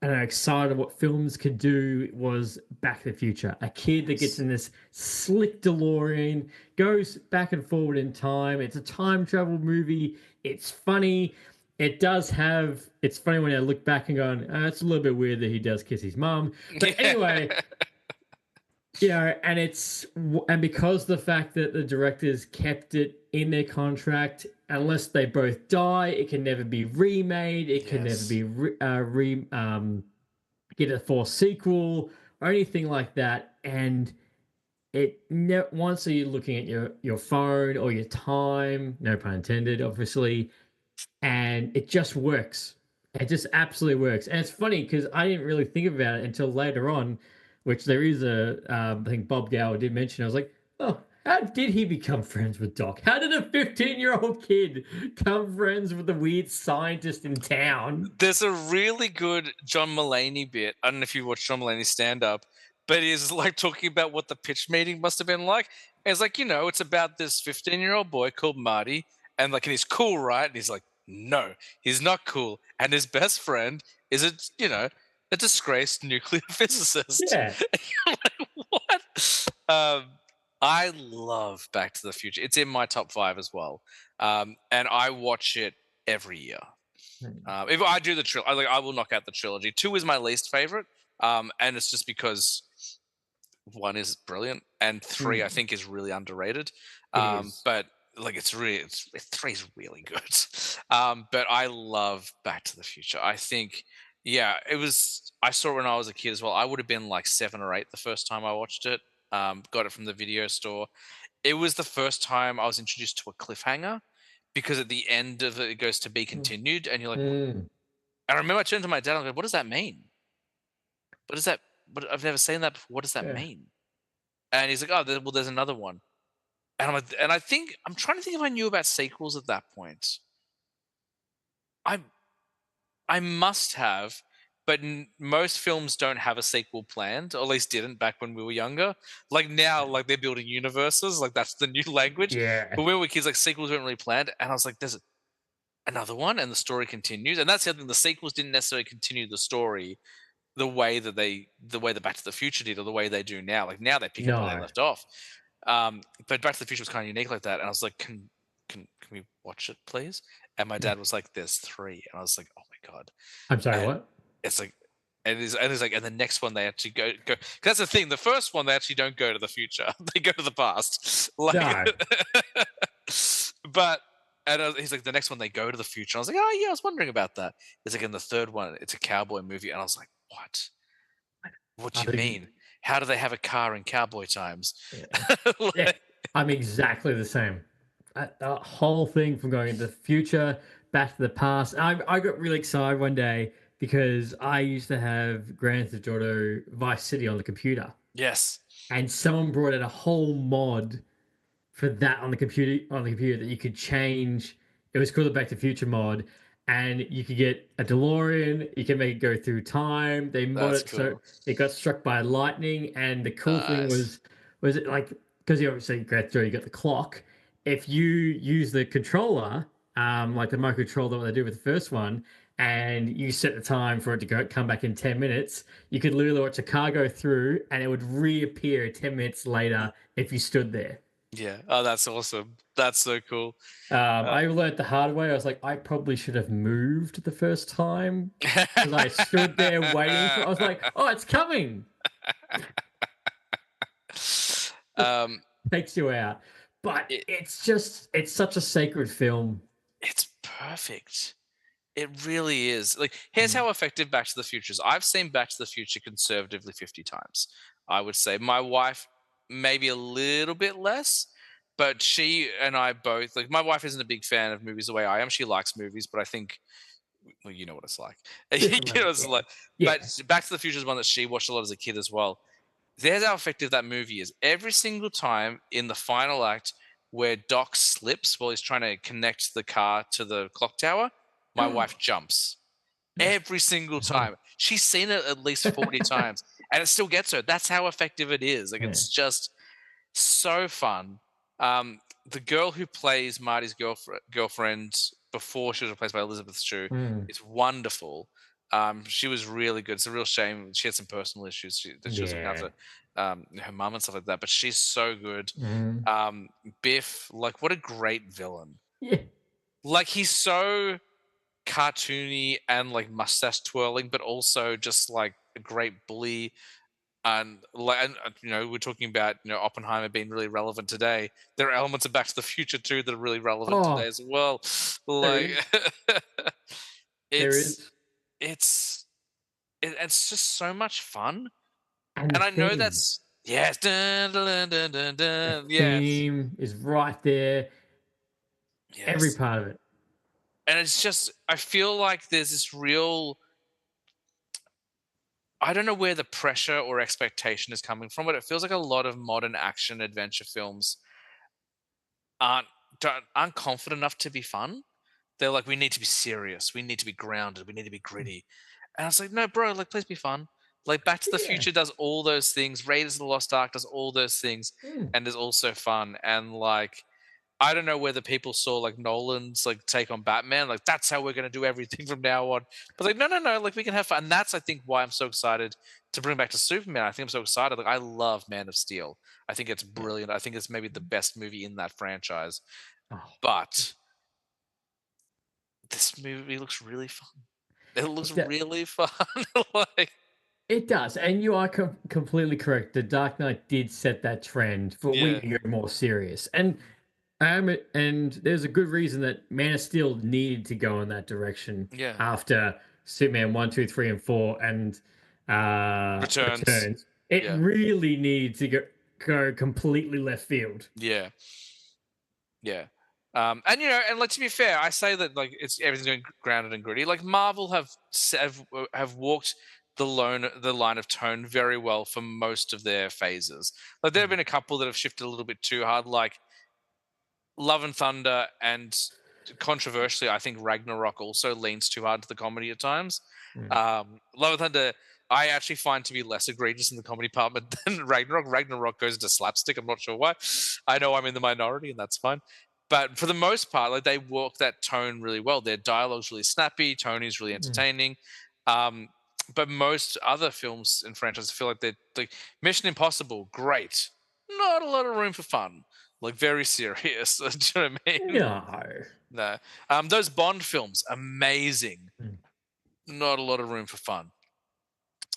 I don't know, excited what films could do was Back to the Future. A kid that gets Yes. in this slick DeLorean, goes back and forward in time. It's a time travel movie. It's funny. It does have. It's funny when I look back and going, it's a little bit weird that he does kiss his mum. But anyway, and and because the fact that the directors kept it in their contract, unless they both die, it can never be remade. It can never Yes. be get a full sequel or anything like that. And once you're looking at your phone or your time, no pun intended, obviously, and it just works. It just absolutely works. And it's funny because I didn't really think about it until later on, which there is I think Bob Gower did mention. I was like, oh, how did he become friends with Doc? How did a 15-year-old kid become friends with the weird scientist in town? There's a really good John Mulaney bit. I don't know if you watched John Mulaney stand up, but he's like talking about what the pitch meeting must have been like. And it's like, it's about this 15-year-old boy called Marty, and he's cool, right? And he's like, no, he's not cool. And his best friend is a disgraced nuclear physicist. Yeah. Like, what? I love Back to the Future. It's in my top 5 as well. And I watch it every year. If I do the trilogy, I will knock out the trilogy. 2 is my least favorite, and it's just because 1 is brilliant and 3 I think is really underrated. It is. But it's 3 is really good. But I love Back to the Future. I think, I saw it when I was a kid as well. I would have been like 7 or 8 the first time I watched it. Got it from the video store. It was the first time I was introduced to a cliffhanger because at the end of it, it goes to be continued, and you're like, Mm. I remember I turned to my dad and I go, what does that mean? What is that? But I've never seen that before. What does that Yeah. mean? And he's like, oh, there's another one. And I'm trying to think if I knew about sequels at that point. I must have, but most films don't have a sequel planned, or at least didn't back when we were younger. Like now, like they're building universes, like that's the new language. Yeah. But when we were kids, like sequels weren't really planned. And I was like, there's another one, and the story continues. And that's the other thing. The sequels didn't necessarily continue the story the way the Back to the Future did, or the way they do now. Like now they pick up where they No. left off. But Back to the Future was kind of unique like that. And I was like, can we watch it, please? And my dad was like, there's 3. And I was like, oh my God. I'm sorry, And what? it's like, and it's like, and the next one they actually go. 'Cause that's the thing. The first one they actually don't go to the future; they go to the past. Like, No. but he's like, the next one they go to the future. I was like, oh yeah, I was wondering about that. It's like in the third one, it's a cowboy movie, and I was like, what? What do you mean? How do they have a car in cowboy times? Yeah. Yeah, I'm exactly the same. The whole thing from going into the future, back to the past. I got really excited one day because I used to have Grand Theft Auto Vice City on the computer, Yes. and someone brought out a whole mod for that on the computer that you could change. It was called the Back to the Future mod, and you could get a DeLorean. You can make it go through time. They mod That's it so cool. it got struck by lightning. And the cool thing Nice. was it like because you obviously you got the clock. If you use the controller, like the microcontroller that they did with the first one, and you set the time for it to come back in 10 minutes, you could literally watch a car go through, and it would reappear 10 minutes later if you stood there. Yeah. Oh, that's awesome. That's so cool. I learned the hard way. I was like, I probably should have moved the first time because I stood there waiting for. I was like, oh, it's coming. um, Takes you out. but It, it's such a sacred film. it's perfect. It really is. Like, here's Mm. how effective Back to the Future is. I've seen Back to the Future conservatively 50 times. I would say my wife maybe a little bit less, but she and I both like. My wife isn't a big fan of movies the way I am. She likes movies, but I think well, you know what it's like. You Different know level, what it's yeah. like. Yeah. But Back to the Future is one that she watched a lot as a kid as well. There's how effective that movie is. Every single time in the final act where Doc slips while he's trying to connect the car to the clock tower, my wife jumps. That's Every single funny. time. She's seen it at least 40 times and it still gets her. That's how effective it is. Like, Yeah. it's just so fun. Um, the girl who plays Marty's girlfriend before she was replaced by Elizabeth Shue Mm. is wonderful. She was really good. It's a real shame she had some personal issues that she was looking Yeah. after her mum and stuff like that. But she's so good. Mm. Biff, like, what a great villain! Yeah. Like, he's so cartoony and like mustache twirling, but also just like a great bully. And like, you know, we're talking about, you know, Oppenheimer being really relevant today. There are elements of Back to the Future too that are really relevant today Oh, as well. there Like, is. There it's is. it's it's just so much fun. And the And I know theme. that's yes, dun, dun, dun, dun, The dun, yes, theme is right there. Every yes. part of it. And it's just I feel like there's this real I don't know where the pressure or expectation is coming from, but it feels like a lot of modern action adventure films aren't aren't confident enough to be fun. They're like, we need to be serious, we need to be grounded, we need to be gritty. And I was like, no, bro, like, please be fun. Like, Back to the Yeah. Future does all those things. Raiders of the Lost Ark does all those things, Mm. and is also fun. And like, I don't know whether people saw like Nolan's like take on Batman, like that's how we're gonna do everything from now on. But like, no, no, no, like we can have fun. And that's I think why I'm so excited to bring back to Superman. I think I'm so excited. Like, I love Man of Steel. I think it's Yeah. brilliant. I think it's maybe the best movie in that franchise. Oh, But this movie looks really fun. It looks it, really fun. Like, it does. And you are completely correct. The Dark Knight did set that trend for we yeah, can go more serious. And there's a good reason that Man of Steel needed to go in that direction yeah. after Superman 1, 2, 3, and 4 and Returns. Returns. It Yeah, really needed to go completely left field. yeah, yeah. And you know, and like, to be fair, I say that like it's everything's going grounded and gritty. Like, Marvel have walked the line of tone very well for most of their phases. Like, there have Mm, been a couple that have shifted a little bit too hard, like Love and Thunder, and controversially, I think Ragnarok also leans too hard to the comedy at times. mm, Love and Thunder, I actually find to be less egregious in the comedy department than Ragnarok. Ragnarok goes into slapstick. I'm not sure why. I know I'm in the minority, and that's fine. But for the most part, like, they walk that tone really well. Their dialogue's really snappy. Tony's really mm. entertaining. Um, but most other films and franchises feel like they're like Mission Impossible, great. Not a lot of room for fun. Like, very serious. Do you know what I mean? No. No. Those Bond films, amazing. Mm, Not a lot of room for fun.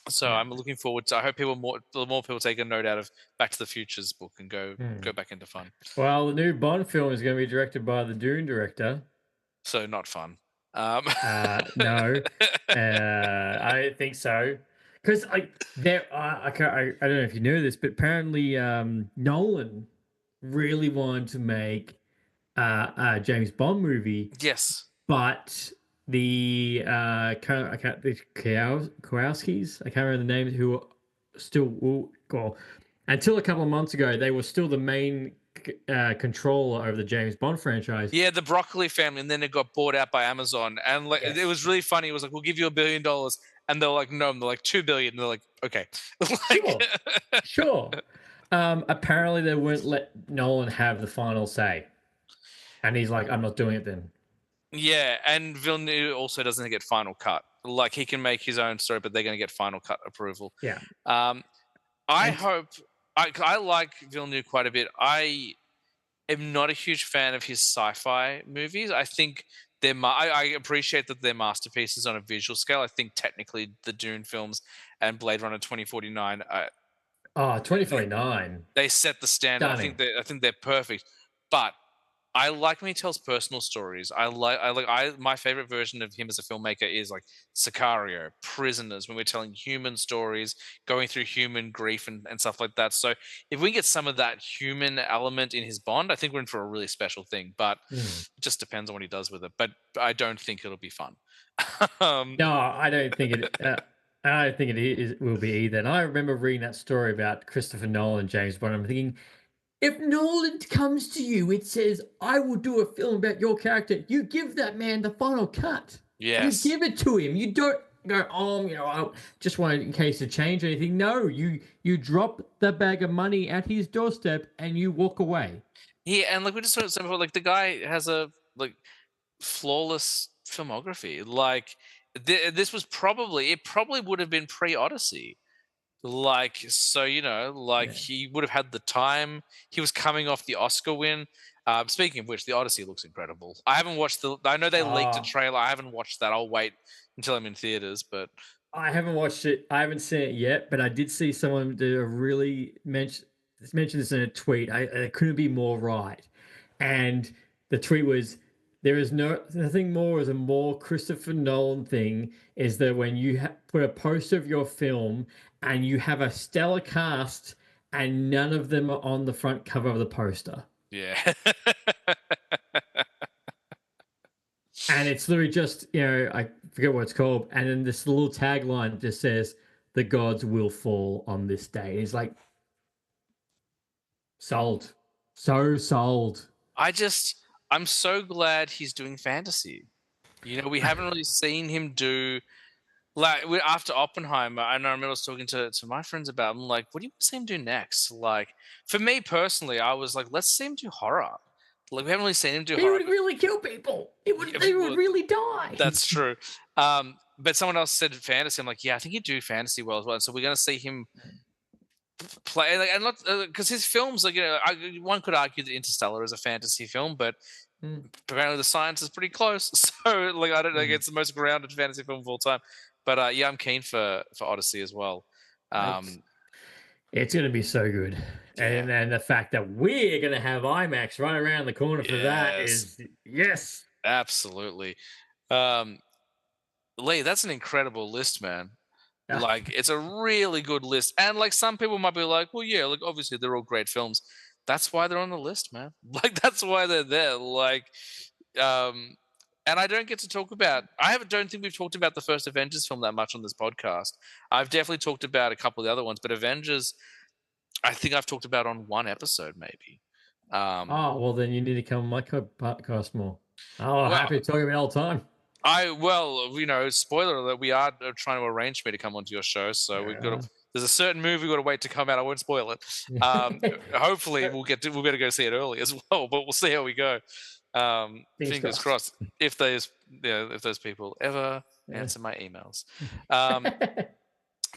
So no. I'm looking forward to. I hope more people take a note out of Back to the Future's book and Mm. go back into fun. Well, the new Bond film is going to be directed by the Dune director. So not fun. Um, No, I don't think so. Because I don't know if you know this, but apparently Nolan really wanted to make a James Bond movie, yes. but I can't the Kowalskis, I can't remember the names, who are still well, until a couple of months ago they were still the main controller over the James Bond franchise. Yeah, the Broccoli family, and then it got bought out by Amazon, and like it Yes. was really funny. It was like, we'll give you $1 billion, and they're like, no, and they're like 2 billion, and they're like, okay, like, Sure. Sure. Apparently they wouldn't let Nolan have the final say. And he's like, I'm not doing it then. yeah, and Villeneuve also doesn't get final cut. Like, he can make his own story, but they're going to get final cut approval. Yeah. Um, I And hope I like Villeneuve quite a bit. I am not a huge fan of his sci-fi movies. I think I appreciate that they're masterpieces on a visual scale. I think technically the Dune films and Blade Runner 2049, 2049. they set the standard. Stunning. I think they're perfect. But I like when he tells personal stories. My favorite version of him as a filmmaker is like Sicario, Prisoners, when we're telling human stories, going through human grief and stuff like that. So if we get some of that human element in his Bond, I think we're in for a really special thing. But Mm. it just depends on what he does with it. But I don't think it'll be fun. um, No, I don't think it. I don't think it will be either. And I remember reading that story about Christopher Nolan and James Bond. I'm thinking, if Nolan comes to you, it says, "I will do a film about your character." You give that man the final cut. You yes. give it to him. You don't go, I just want in case to change anything. No, you drop the bag of money at his doorstep and you walk away. Yeah, and like we just sort of said before, like the guy has a like flawless filmography. Like this was probably it probably would have been pre-Odyssey. Like so, like Yeah. he would have had the time. He was coming off the Oscar win. Speaking of which, the Odyssey looks incredible. I haven't watched the. I know they leaked a Ah, trailer. I haven't watched that. I'll wait until I'm in theaters. But I haven't watched it. I haven't seen it yet, but I did see someone do a really mention this in a tweet. I couldn't be more right. And the tweet was, "There is nothing more as a more Christopher Nolan thing is that when you put a poster of your film and you have a stellar cast and none of them are on the front cover of the poster." yeah, And it's literally just, I forget what it's called. And then this little tagline just says, "The gods will fall on this day." It's like, sold. So sold. I'm so glad he's doing fantasy. We haven't really seen him do like after Oppenheimer. And I remember I was talking to my friends about. I'm like, what do you see him do next? Like for me personally, I was like, let's see him do horror. Like we haven't really seen him do He horror. would really kill people. Yeah, They would really die. that's true. But someone else said fantasy. I'm like, yeah, I think he'd do fantasy well as well. So we're gonna see him play like, and not because his films, like one could argue that Interstellar is a fantasy film, but Mm, apparently the science is pretty close. So like I don't think mm. it's the most grounded fantasy film of all time. But yeah, I'm keen for Odyssey as well. It's Um, it's gonna be so good. yeah, And then the fact that we're gonna have IMAX right around the corner for that yes, is yes. absolutely. Um, Lee, that's an incredible list, man. Ah, Like it's a really good list. And like some people might be like, well, yeah, like obviously they're all great films. That's why they're on the list, man. Like that's why they're there. Like um and I don't get to talk about don't think we've talked about the first Avengers film that much on this podcast. I've definitely talked about a couple of the other ones, but Avengers I think I've talked about on one episode maybe. Um oh, well, then you need to come on my podcast more. Oh, well happy to talk about it all the time. spoiler alert, we are trying to arrange me to come onto your show, so we've got to. Yeah. There's a certain movie we've got to wait to come out. I won't spoil it. Hopefully, we'll be able to go see it early as well, but we'll see how we go. Fingers crossed. If those people ever answer my emails.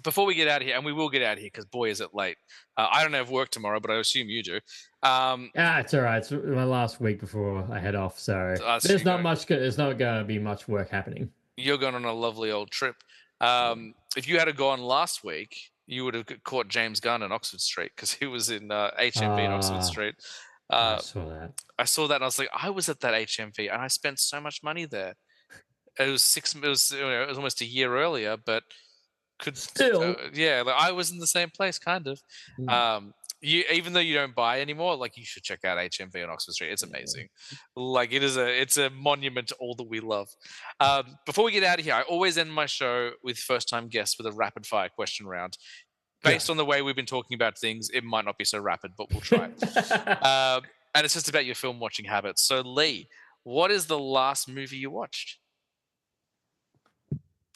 Before we get out of here, and we will get out of here because boy is it late. I don't have work tomorrow, but I assume you do. It's all right. It's my last week before I head off, so So there's not much. There's not going to be much work happening. You're going on a lovely old trip. If you had gone last week, you would have caught James Gunn in Oxford Street because he was in HMV in Oxford Street. I saw that. I saw that and I was like, I was at that HMV and I spent so much money there. It was it was almost a year earlier, but Still, yeah, like I was in the same place, kind of. Even though you don't buy anymore, like you should check out HMV on Oxford Street. It's amazing. Like it's a monument to all that we love. Before we get out of here, I always end my show with first time guests with a rapid fire question round. Based on the way we've been talking about things, it might not be so rapid, but we'll try. And it's just about your film watching habits. So Lee, what is the last movie you watched?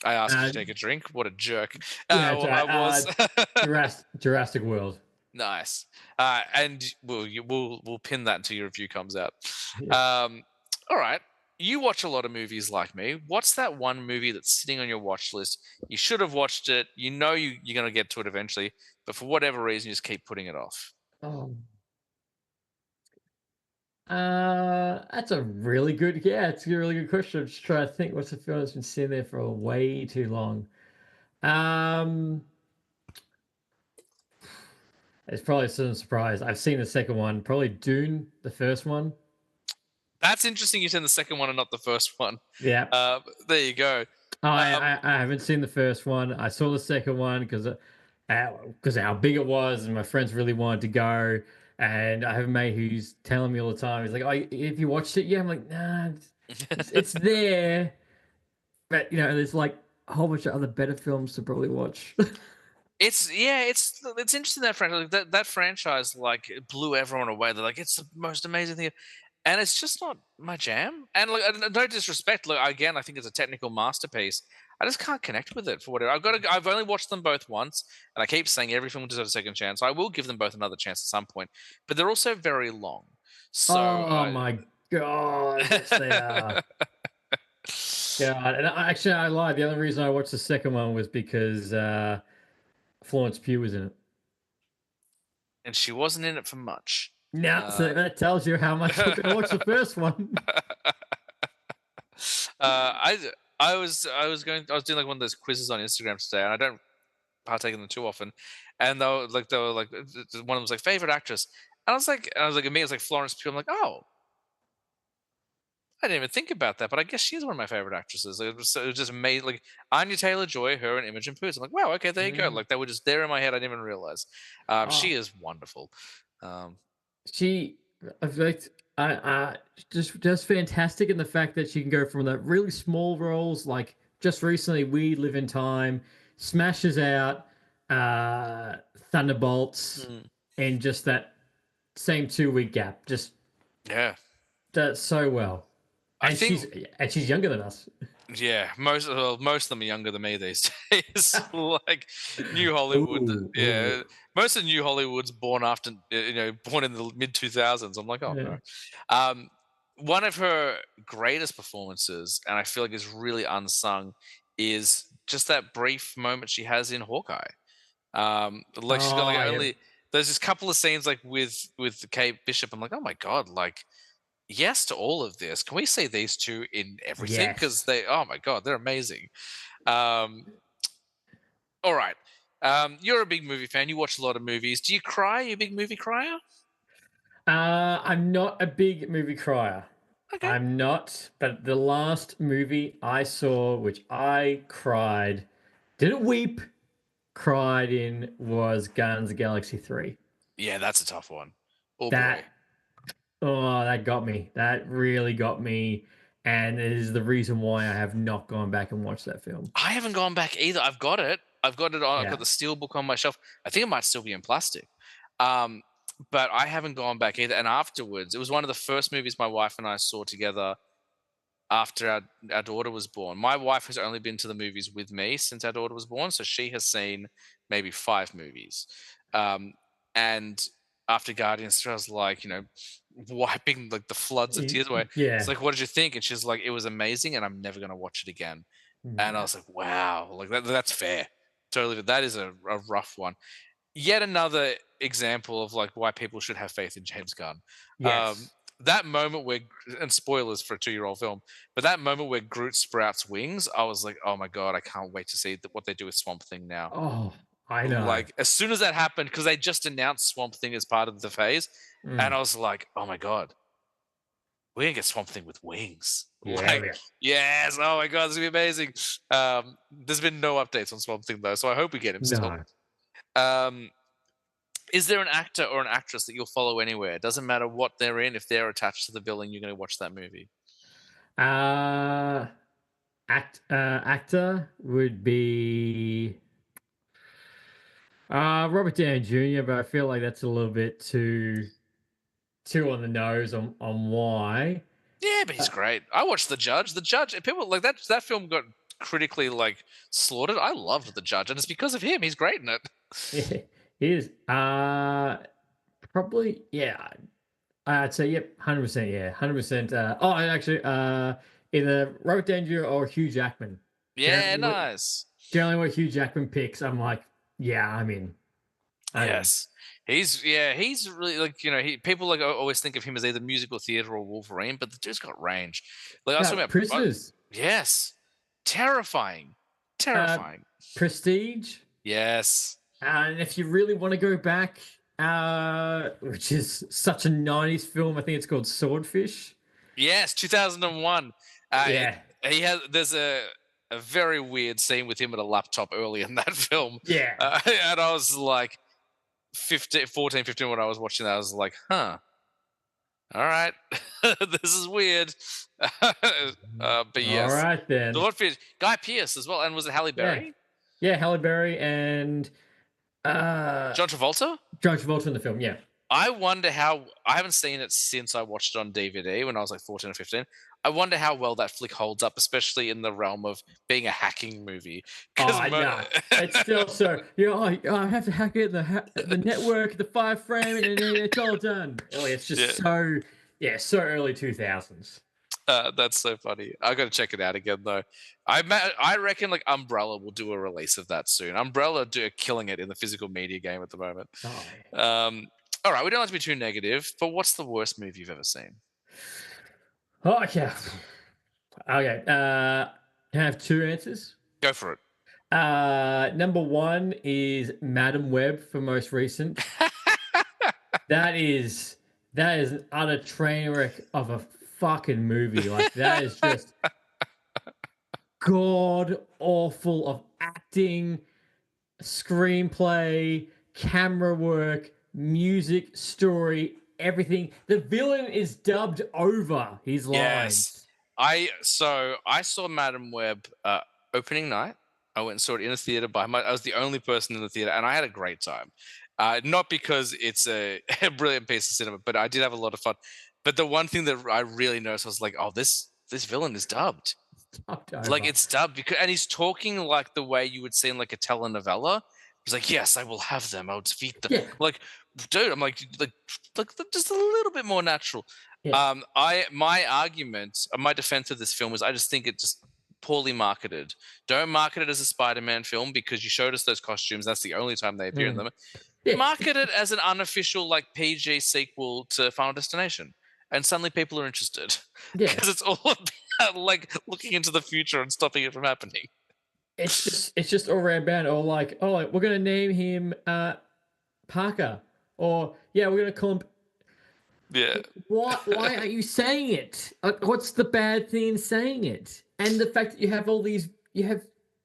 I asked you to take a drink. What a jerk. Yeah, I was. Jurassic World. Nice. And we'll pin that until your review comes out. Yeah. All right. You watch a lot of movies like me. What's that one movie that's sitting on your watch list? You should have watched it. You know you're going to get to it eventually, but for whatever reason, you just keep putting it off. Oh. That's a really good. Yeah, it's a really good question. I'm just trying to think. What's the film that's been sitting there for way too long? It's probably some surprise. I've seen the second one, probably Dune, the first one. That's interesting. You said the second one and not the first one. Yeah. There you go. Um, I haven't seen the first one. I saw the second one because how big it was, and my friends really wanted to go. And I have a mate who's telling me all the time. He's like, "Oh, have you watched it? Yeah." I'm like, "Nah, it's there." But there's like a whole bunch of other better films to probably watch. it's interesting that franchise. Like, that franchise like it blew everyone away. They're like, it's the most amazing thing, and it's just not my jam. And like, no disrespect. Look, again, I think it's a technical masterpiece. I just can't connect with it for whatever. I've only watched them both once, and I keep saying every film deserves a second chance. I will give them both another chance at some point, but they're also very long. So Oh my god, yes they are. God, and I lied. The only reason I watched the second one was because Florence Pugh was in it. and she wasn't in it for much. Now, so that tells you how much I'm gonna watch the first one. I was doing like one of those quizzes on Instagram today, and I don't partake in them too often. And they were like one of them was like favorite actress, and I was like me, it's like Florence Pugh. I'm like, oh, I didn't even think about that, but I guess she's one of my favorite actresses. It was just made like Anya Taylor Joy, her, and Imogen Poots. I'm like, wow, okay, there you go. Mm. Like they were just there in my head. I didn't even realize. She Oh, is wonderful. Um, she, I feel like, just fantastic in the fact that she can go from the really small roles, like just recently, We Live in Time, smashes out Thunderbolts, mm, and just that same 2 week gap, just yeah, does so well. I And think she's younger than us. yeah, most of them are younger than me these days. Like New Hollywood, Ooh, yeah, ooh. most of New Hollywood's born after born in the mid 2000s. I'm like, oh Yeah. no. Um, One of her greatest performances, and I feel like is really unsung, is just that brief moment she has in Hawkeye. Like she's got like Oh, yeah. only there's this couple of scenes like with Kate Bishop. I'm like, oh my god, like yes to all of this. Can we say these two in everything? Because Yes. they, oh my god, they're amazing. Um, all right. You're a big movie fan. You watch a lot of movies. Do you cry? Are you a big movie crier? I'm not a big movie crier. Okay. I'm not, but the last movie I saw, which I cried, didn't weep, cried in, was Guardians of the Galaxy 3. Yeah, that's a tough one. Oh That, boy. oh, that got me. That really got me. And it is the reason why I have not gone back and watched that film. I haven't gone back either. I've got it. I've got it on. I've got Yeah. the steel book on my shelf. I think it might still be in plastic. Um, but I haven't gone back either. And afterwards, it was one of the first movies my wife and I saw together after our daughter was born. My wife has only been to the movies with me since our daughter was born, so she has seen maybe 5 movies. Um, and after Guardians 3, I was like, wiping like the floods of tears away. It's Yeah. like, what did you think? And she's like, it was amazing, and I'm never gonna watch it again. And I Yeah. was like, wow, like that's fair. Totally, that is a rough one. Yet another example of like why people should have faith in James Gunn. Um, Yes. that moment where, and spoilers for a 2-year-old film, but that moment where Groot sprouts wings, I was like, oh my god, I can't wait to see what they do with Swamp Thing now. Oh, I know. Like as soon as that happened, because they just announced Swamp Thing as part of the phase, and Mm. I was like, oh my god, we're gonna get Swamp Thing with wings. Yeah, Like, yeah. yes, oh my god, this is gonna be amazing. There's been no updates on Swamp Thing though, so I hope we get him still. No. Um, is there an actor or an actress that you'll follow anywhere? It doesn't matter what they're in. If they're attached to the billing, you're going to watch that movie. Uh actor would be Robert Downey Jr., but I feel like that's a little bit too on the nose on why. Yeah, but he's Uh, great. I watched The Judge. The Judge. People like that. That film got critically like slaughtered. I loved The Judge, and it's because of him. He's great in it. he is. Probably, yeah. I'd say yep, 100%, yeah. 100%. Oh, and actually either Robert Downey Jr. or Hugh Jackman. Yeah, Generally what nice. generally what Hugh Jackman picks, I'm like, yeah, I'm in. I'm in. Yes, he's really like people like always think of him as either musical theater or Wolverine, but the dude's got range. Like I was talking about, Prisoners. yes, terrifying, Uh terrifying. Prestige. Yes. And if you really want to go back, which is such a 90s film. I think it's called Swordfish. Yes, 2001. Yeah. There's a very weird scene with him at a laptop early in that film. Yeah. And I was like 14, 15 when I was watching that. I was like, huh. All right. This is weird. But All yes. right then. Swordfish. Guy Pearce as well. And was it Halle Berry? Yeah, Halle Berry and John Travolta? John Travolta in the film. Yeah. I wonder how I haven't seen it since I watched it on DVD when I was like 14 or 15. I wonder how well that flick holds up, especially in the realm of being a hacking movie. Oh, no. It's still so, I have to hack it, the network, the 5 frame, and then it's all done. Oh, it's just so early 2000s. That's so funny. I got to check it out again though. I reckon like Umbrella will do a release of that soon. Umbrella are killing it in the physical media game at the moment. Oh. All right, we don't have to be too negative, but what's the worst movie you've ever seen? Oh, yeah. Okay. Can I have 2 answers? Go for it. Number 1 is Madam Web for most recent. That is an utter train wreck of a fucking movie. Like, that is just god awful of acting, screenplay, camera work, music, story, everything. The villain is dubbed over his lines. Yes. I saw Madam Web opening night. I went and saw it in a theater I was the only person in the theater, and I had a great time. Not because it's a brilliant piece of cinema, but I did have a lot of fun. But the one thing that I really noticed was like, oh, this villain is dubbed. Like it's dubbed and he's talking like the way you would see in like a telenovela. He's like, yes, I will have them. I'll defeat them. Yeah. Like, dude, I'm like just a little bit more natural. Yeah. My argument, my defense of this film is I just think it just poorly marketed. Don't market it as a Spider-Man film because you showed us those costumes. That's the only time they appear in them. Yeah. Market it as an unofficial like PG sequel to Final Destination, and suddenly people are interested. Yeah. Because it's all about like looking into the future and stopping it from happening. It's just all around bad. Or like, oh, we're gonna name him Parker, or we're gonna call him. Yeah. Why aren't you saying it? What's the bad thing in saying it? And the fact that you have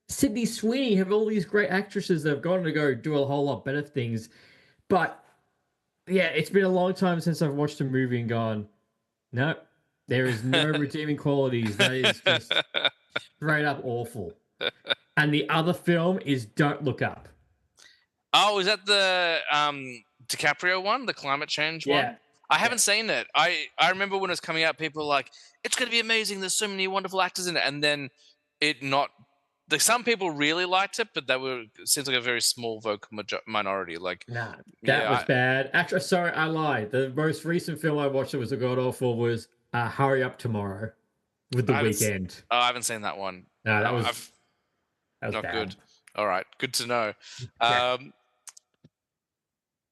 Sydney Sweeney, you have all these great actresses that have gone to go do a whole lot better things, but yeah, it's been a long time since I've watched a movie and gone, no, there is no redeeming qualities. That is just straight up awful. And the other film is Don't Look Up. Oh, is that the DiCaprio one, the climate change one? I haven't seen it. I remember when it was coming out, people were like, it's going to be amazing. There's so many wonderful actors in it. And then some people really liked it, but it seems like a very small vocal minority. Like, nah, that was bad. Actually, sorry, I lied. The most recent film I watched that was a god awful was Hurry Up Tomorrow with The Weeknd. I haven't seen that one. No, that was not bad. good. All right, good to know.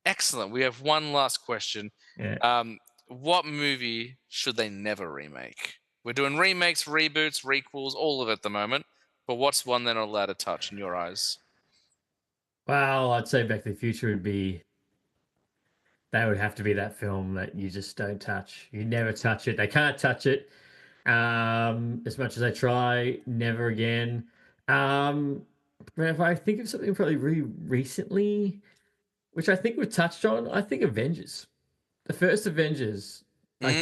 Excellent. We have one last question. Yeah. What movie should they never remake? We're doing remakes, reboots, requels, all of it at the moment. But what's one they're not allowed to touch in your eyes? Well, I'd say Back to the Future would have to be that film that you just don't touch. You never touch it. They can't touch it. As much as I try, never again. But if I think of something probably really recently, which I think we've touched on, I think Avengers. The first Avengers. Like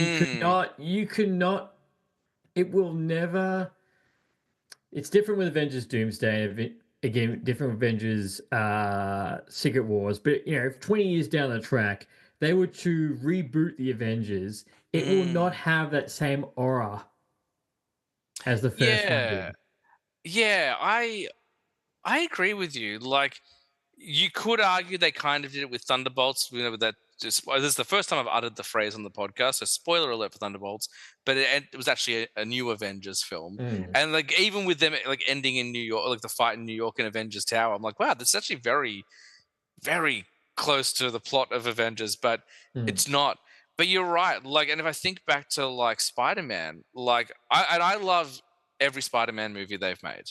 you could not, it will never, it's different with Avengers Doomsday, again, different with Avengers Secret Wars, but if 20 years down the track, they were to reboot the Avengers, it will not have that same aura as the first one did. Yeah, I agree with you. Like, you could argue they kind of did it with Thunderbolts. With that, this is the first time I've uttered the phrase on the podcast. So, spoiler alert for Thunderbolts. But it was actually a new Avengers film, and like even with them like ending in New York, like the fight in New York in Avengers Tower, I'm like, wow, that's actually very, very close to the plot of Avengers, but it's not. But you're right. Like, and if I think back to like Spider-Man, like I love every Spider-Man movie they've made.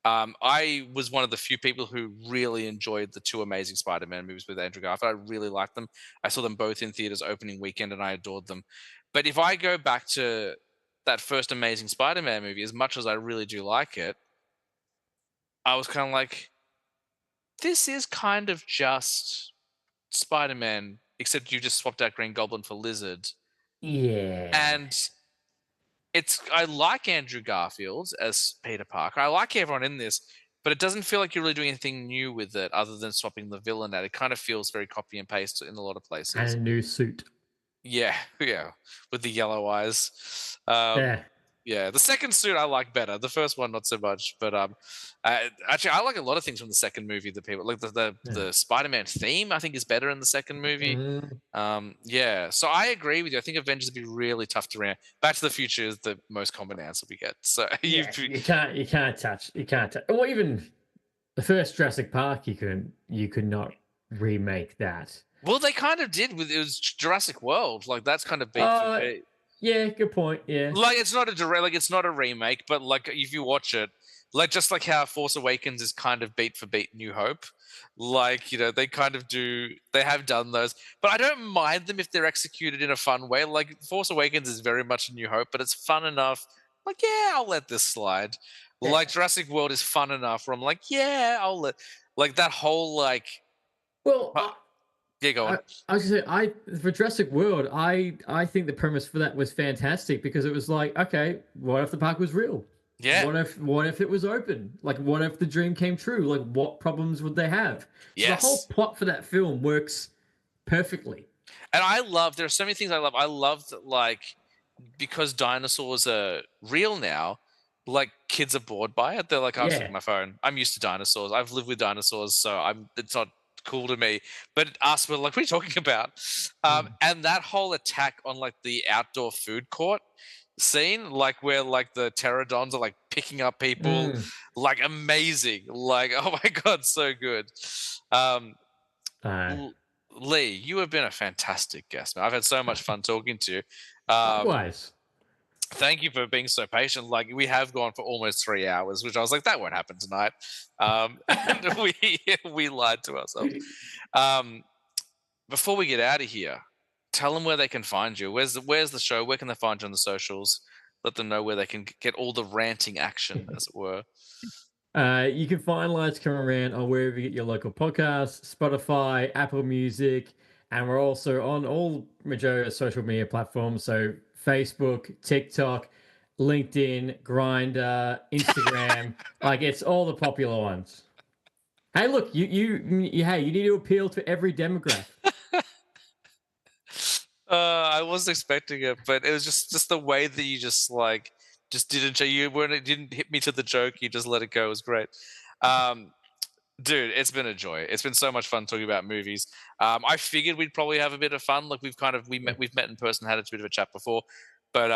I was one of the few people who really enjoyed the two Amazing Spider-Man movies with Andrew Garfield. I really liked them. I saw them both in theaters opening weekend, and I adored them. But if I go back to that first Amazing Spider-Man movie, as much as I really do like it, I was kind of like, this is kind of just Spider-Man, except you just swapped out Green Goblin for Lizard. Yeah. And I like Andrew Garfield as Peter Parker. I like everyone in this, but it doesn't feel like you're really doing anything new with it other than swapping the villain out. It kind of feels very copy and paste in a lot of And places. a new suit. Yeah, yeah, with the yellow eyes. Yeah. Yeah, the second suit I like better. The first one not so much, but actually I like a lot of things from the second movie. The people like the Spider-Man theme I think is better in the second movie. Yeah, so I agree with you. I think Avengers would be really tough to rank. Back to the Future is the most common answer we get. So You can't touch. Or even the first Jurassic Park. You could not remake that. Well, they kind of did with it was Jurassic World. Like that's kind of beat for beat. Yeah, good point. Yeah, Like it's not a direct, like it's not a remake, but like if you watch it, like just like how Force Awakens is kind of beat for beat New Hope, like they kind of do. They have done those, but I don't mind them if they're executed in a fun way. Like Force Awakens is very much a New Hope, but it's fun enough. Like yeah, I'll let this slide. Yeah. Like Jurassic World is fun enough where I'm like yeah, I'll let like that whole like. Well, Yeah, go on. I was gonna say, for Jurassic World, I think the premise for that was fantastic because it was like, okay, what if the park was real? Yeah. What if it was open? Like, what if the dream came true? Like, what problems would they have? So Yes. the whole plot for that film works perfectly. And there are so many things I love. I love that, like, because dinosaurs are real now, like, kids are bored by it. They're like, I'm Yeah. on my phone. I'm used to dinosaurs. I've lived with dinosaurs, so it's not cool to me. But us, we're like, what are you talking about? And that whole attack on, like, the outdoor food court scene, like, where, like, the pterodons are, like, picking up people, like, amazing. Like, oh my God, so good. Lee, you have been a fantastic guest, man. I've had so much fun talking to you. Likewise. Thank you for being so patient. Like we have gone for almost 3 hours, which I was like, that won't happen tonight. And we lied to ourselves. Before we get out of here, tell them where they can find you. Where's the show? Where can they find you on the socials? Let them know where they can get all the ranting action, as it were. You can find Lights Camera Rant on wherever you get your local podcasts, Spotify, Apple Music, and we're also on all major social media platforms. So Facebook, TikTok, LinkedIn, Grindr, Instagram. Like it's all the popular ones. Hey, look, you need to appeal to every demographic. I wasn't expecting it, but it was just the way that you just didn't hit me to the joke. You just let it go. It was great. Dude, it's been a joy. It's been so much fun talking about movies. I figured we'd probably have a bit of fun. Like we've met in person, had a bit of a chat before, but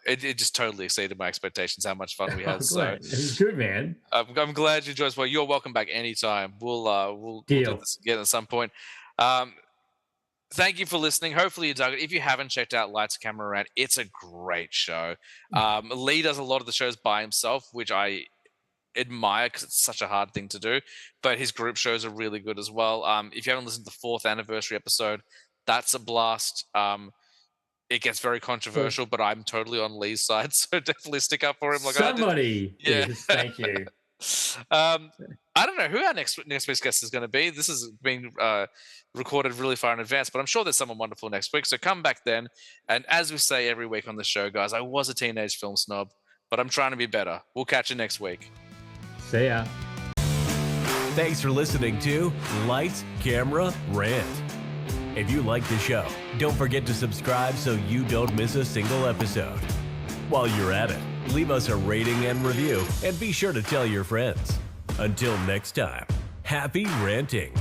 it just totally exceeded my expectations how much fun we had. So it was good, man. I'm glad you enjoyed as well. You're welcome back anytime. We'll do this again at some point. Thank you for listening. Hopefully you dug it. If you haven't checked out Lights Camera Rant, it's a great show. Lee does a lot of the shows by himself, which I admire because it's such a hard thing to do. But his group shows are really good as well. If you haven't listened to the 4th anniversary episode, that's a blast. It gets very controversial, but I'm totally on Lee's side, so definitely stick up for him. Like somebody, yeah. Thank you. I don't know who our next week's guest is going to be. This is being recorded really far in advance, but I'm sure there's someone wonderful next week. So come back then. And as we say every week on the show, guys, I was a teenage film snob, but I'm trying to be better. We'll catch you next week. See ya. Thanks for listening to Lights, Camera, Rant. If you like the show, don't forget to subscribe so you don't miss a single episode. While you're at it, leave us a rating and review, and be sure to tell your friends. Until next time, happy ranting.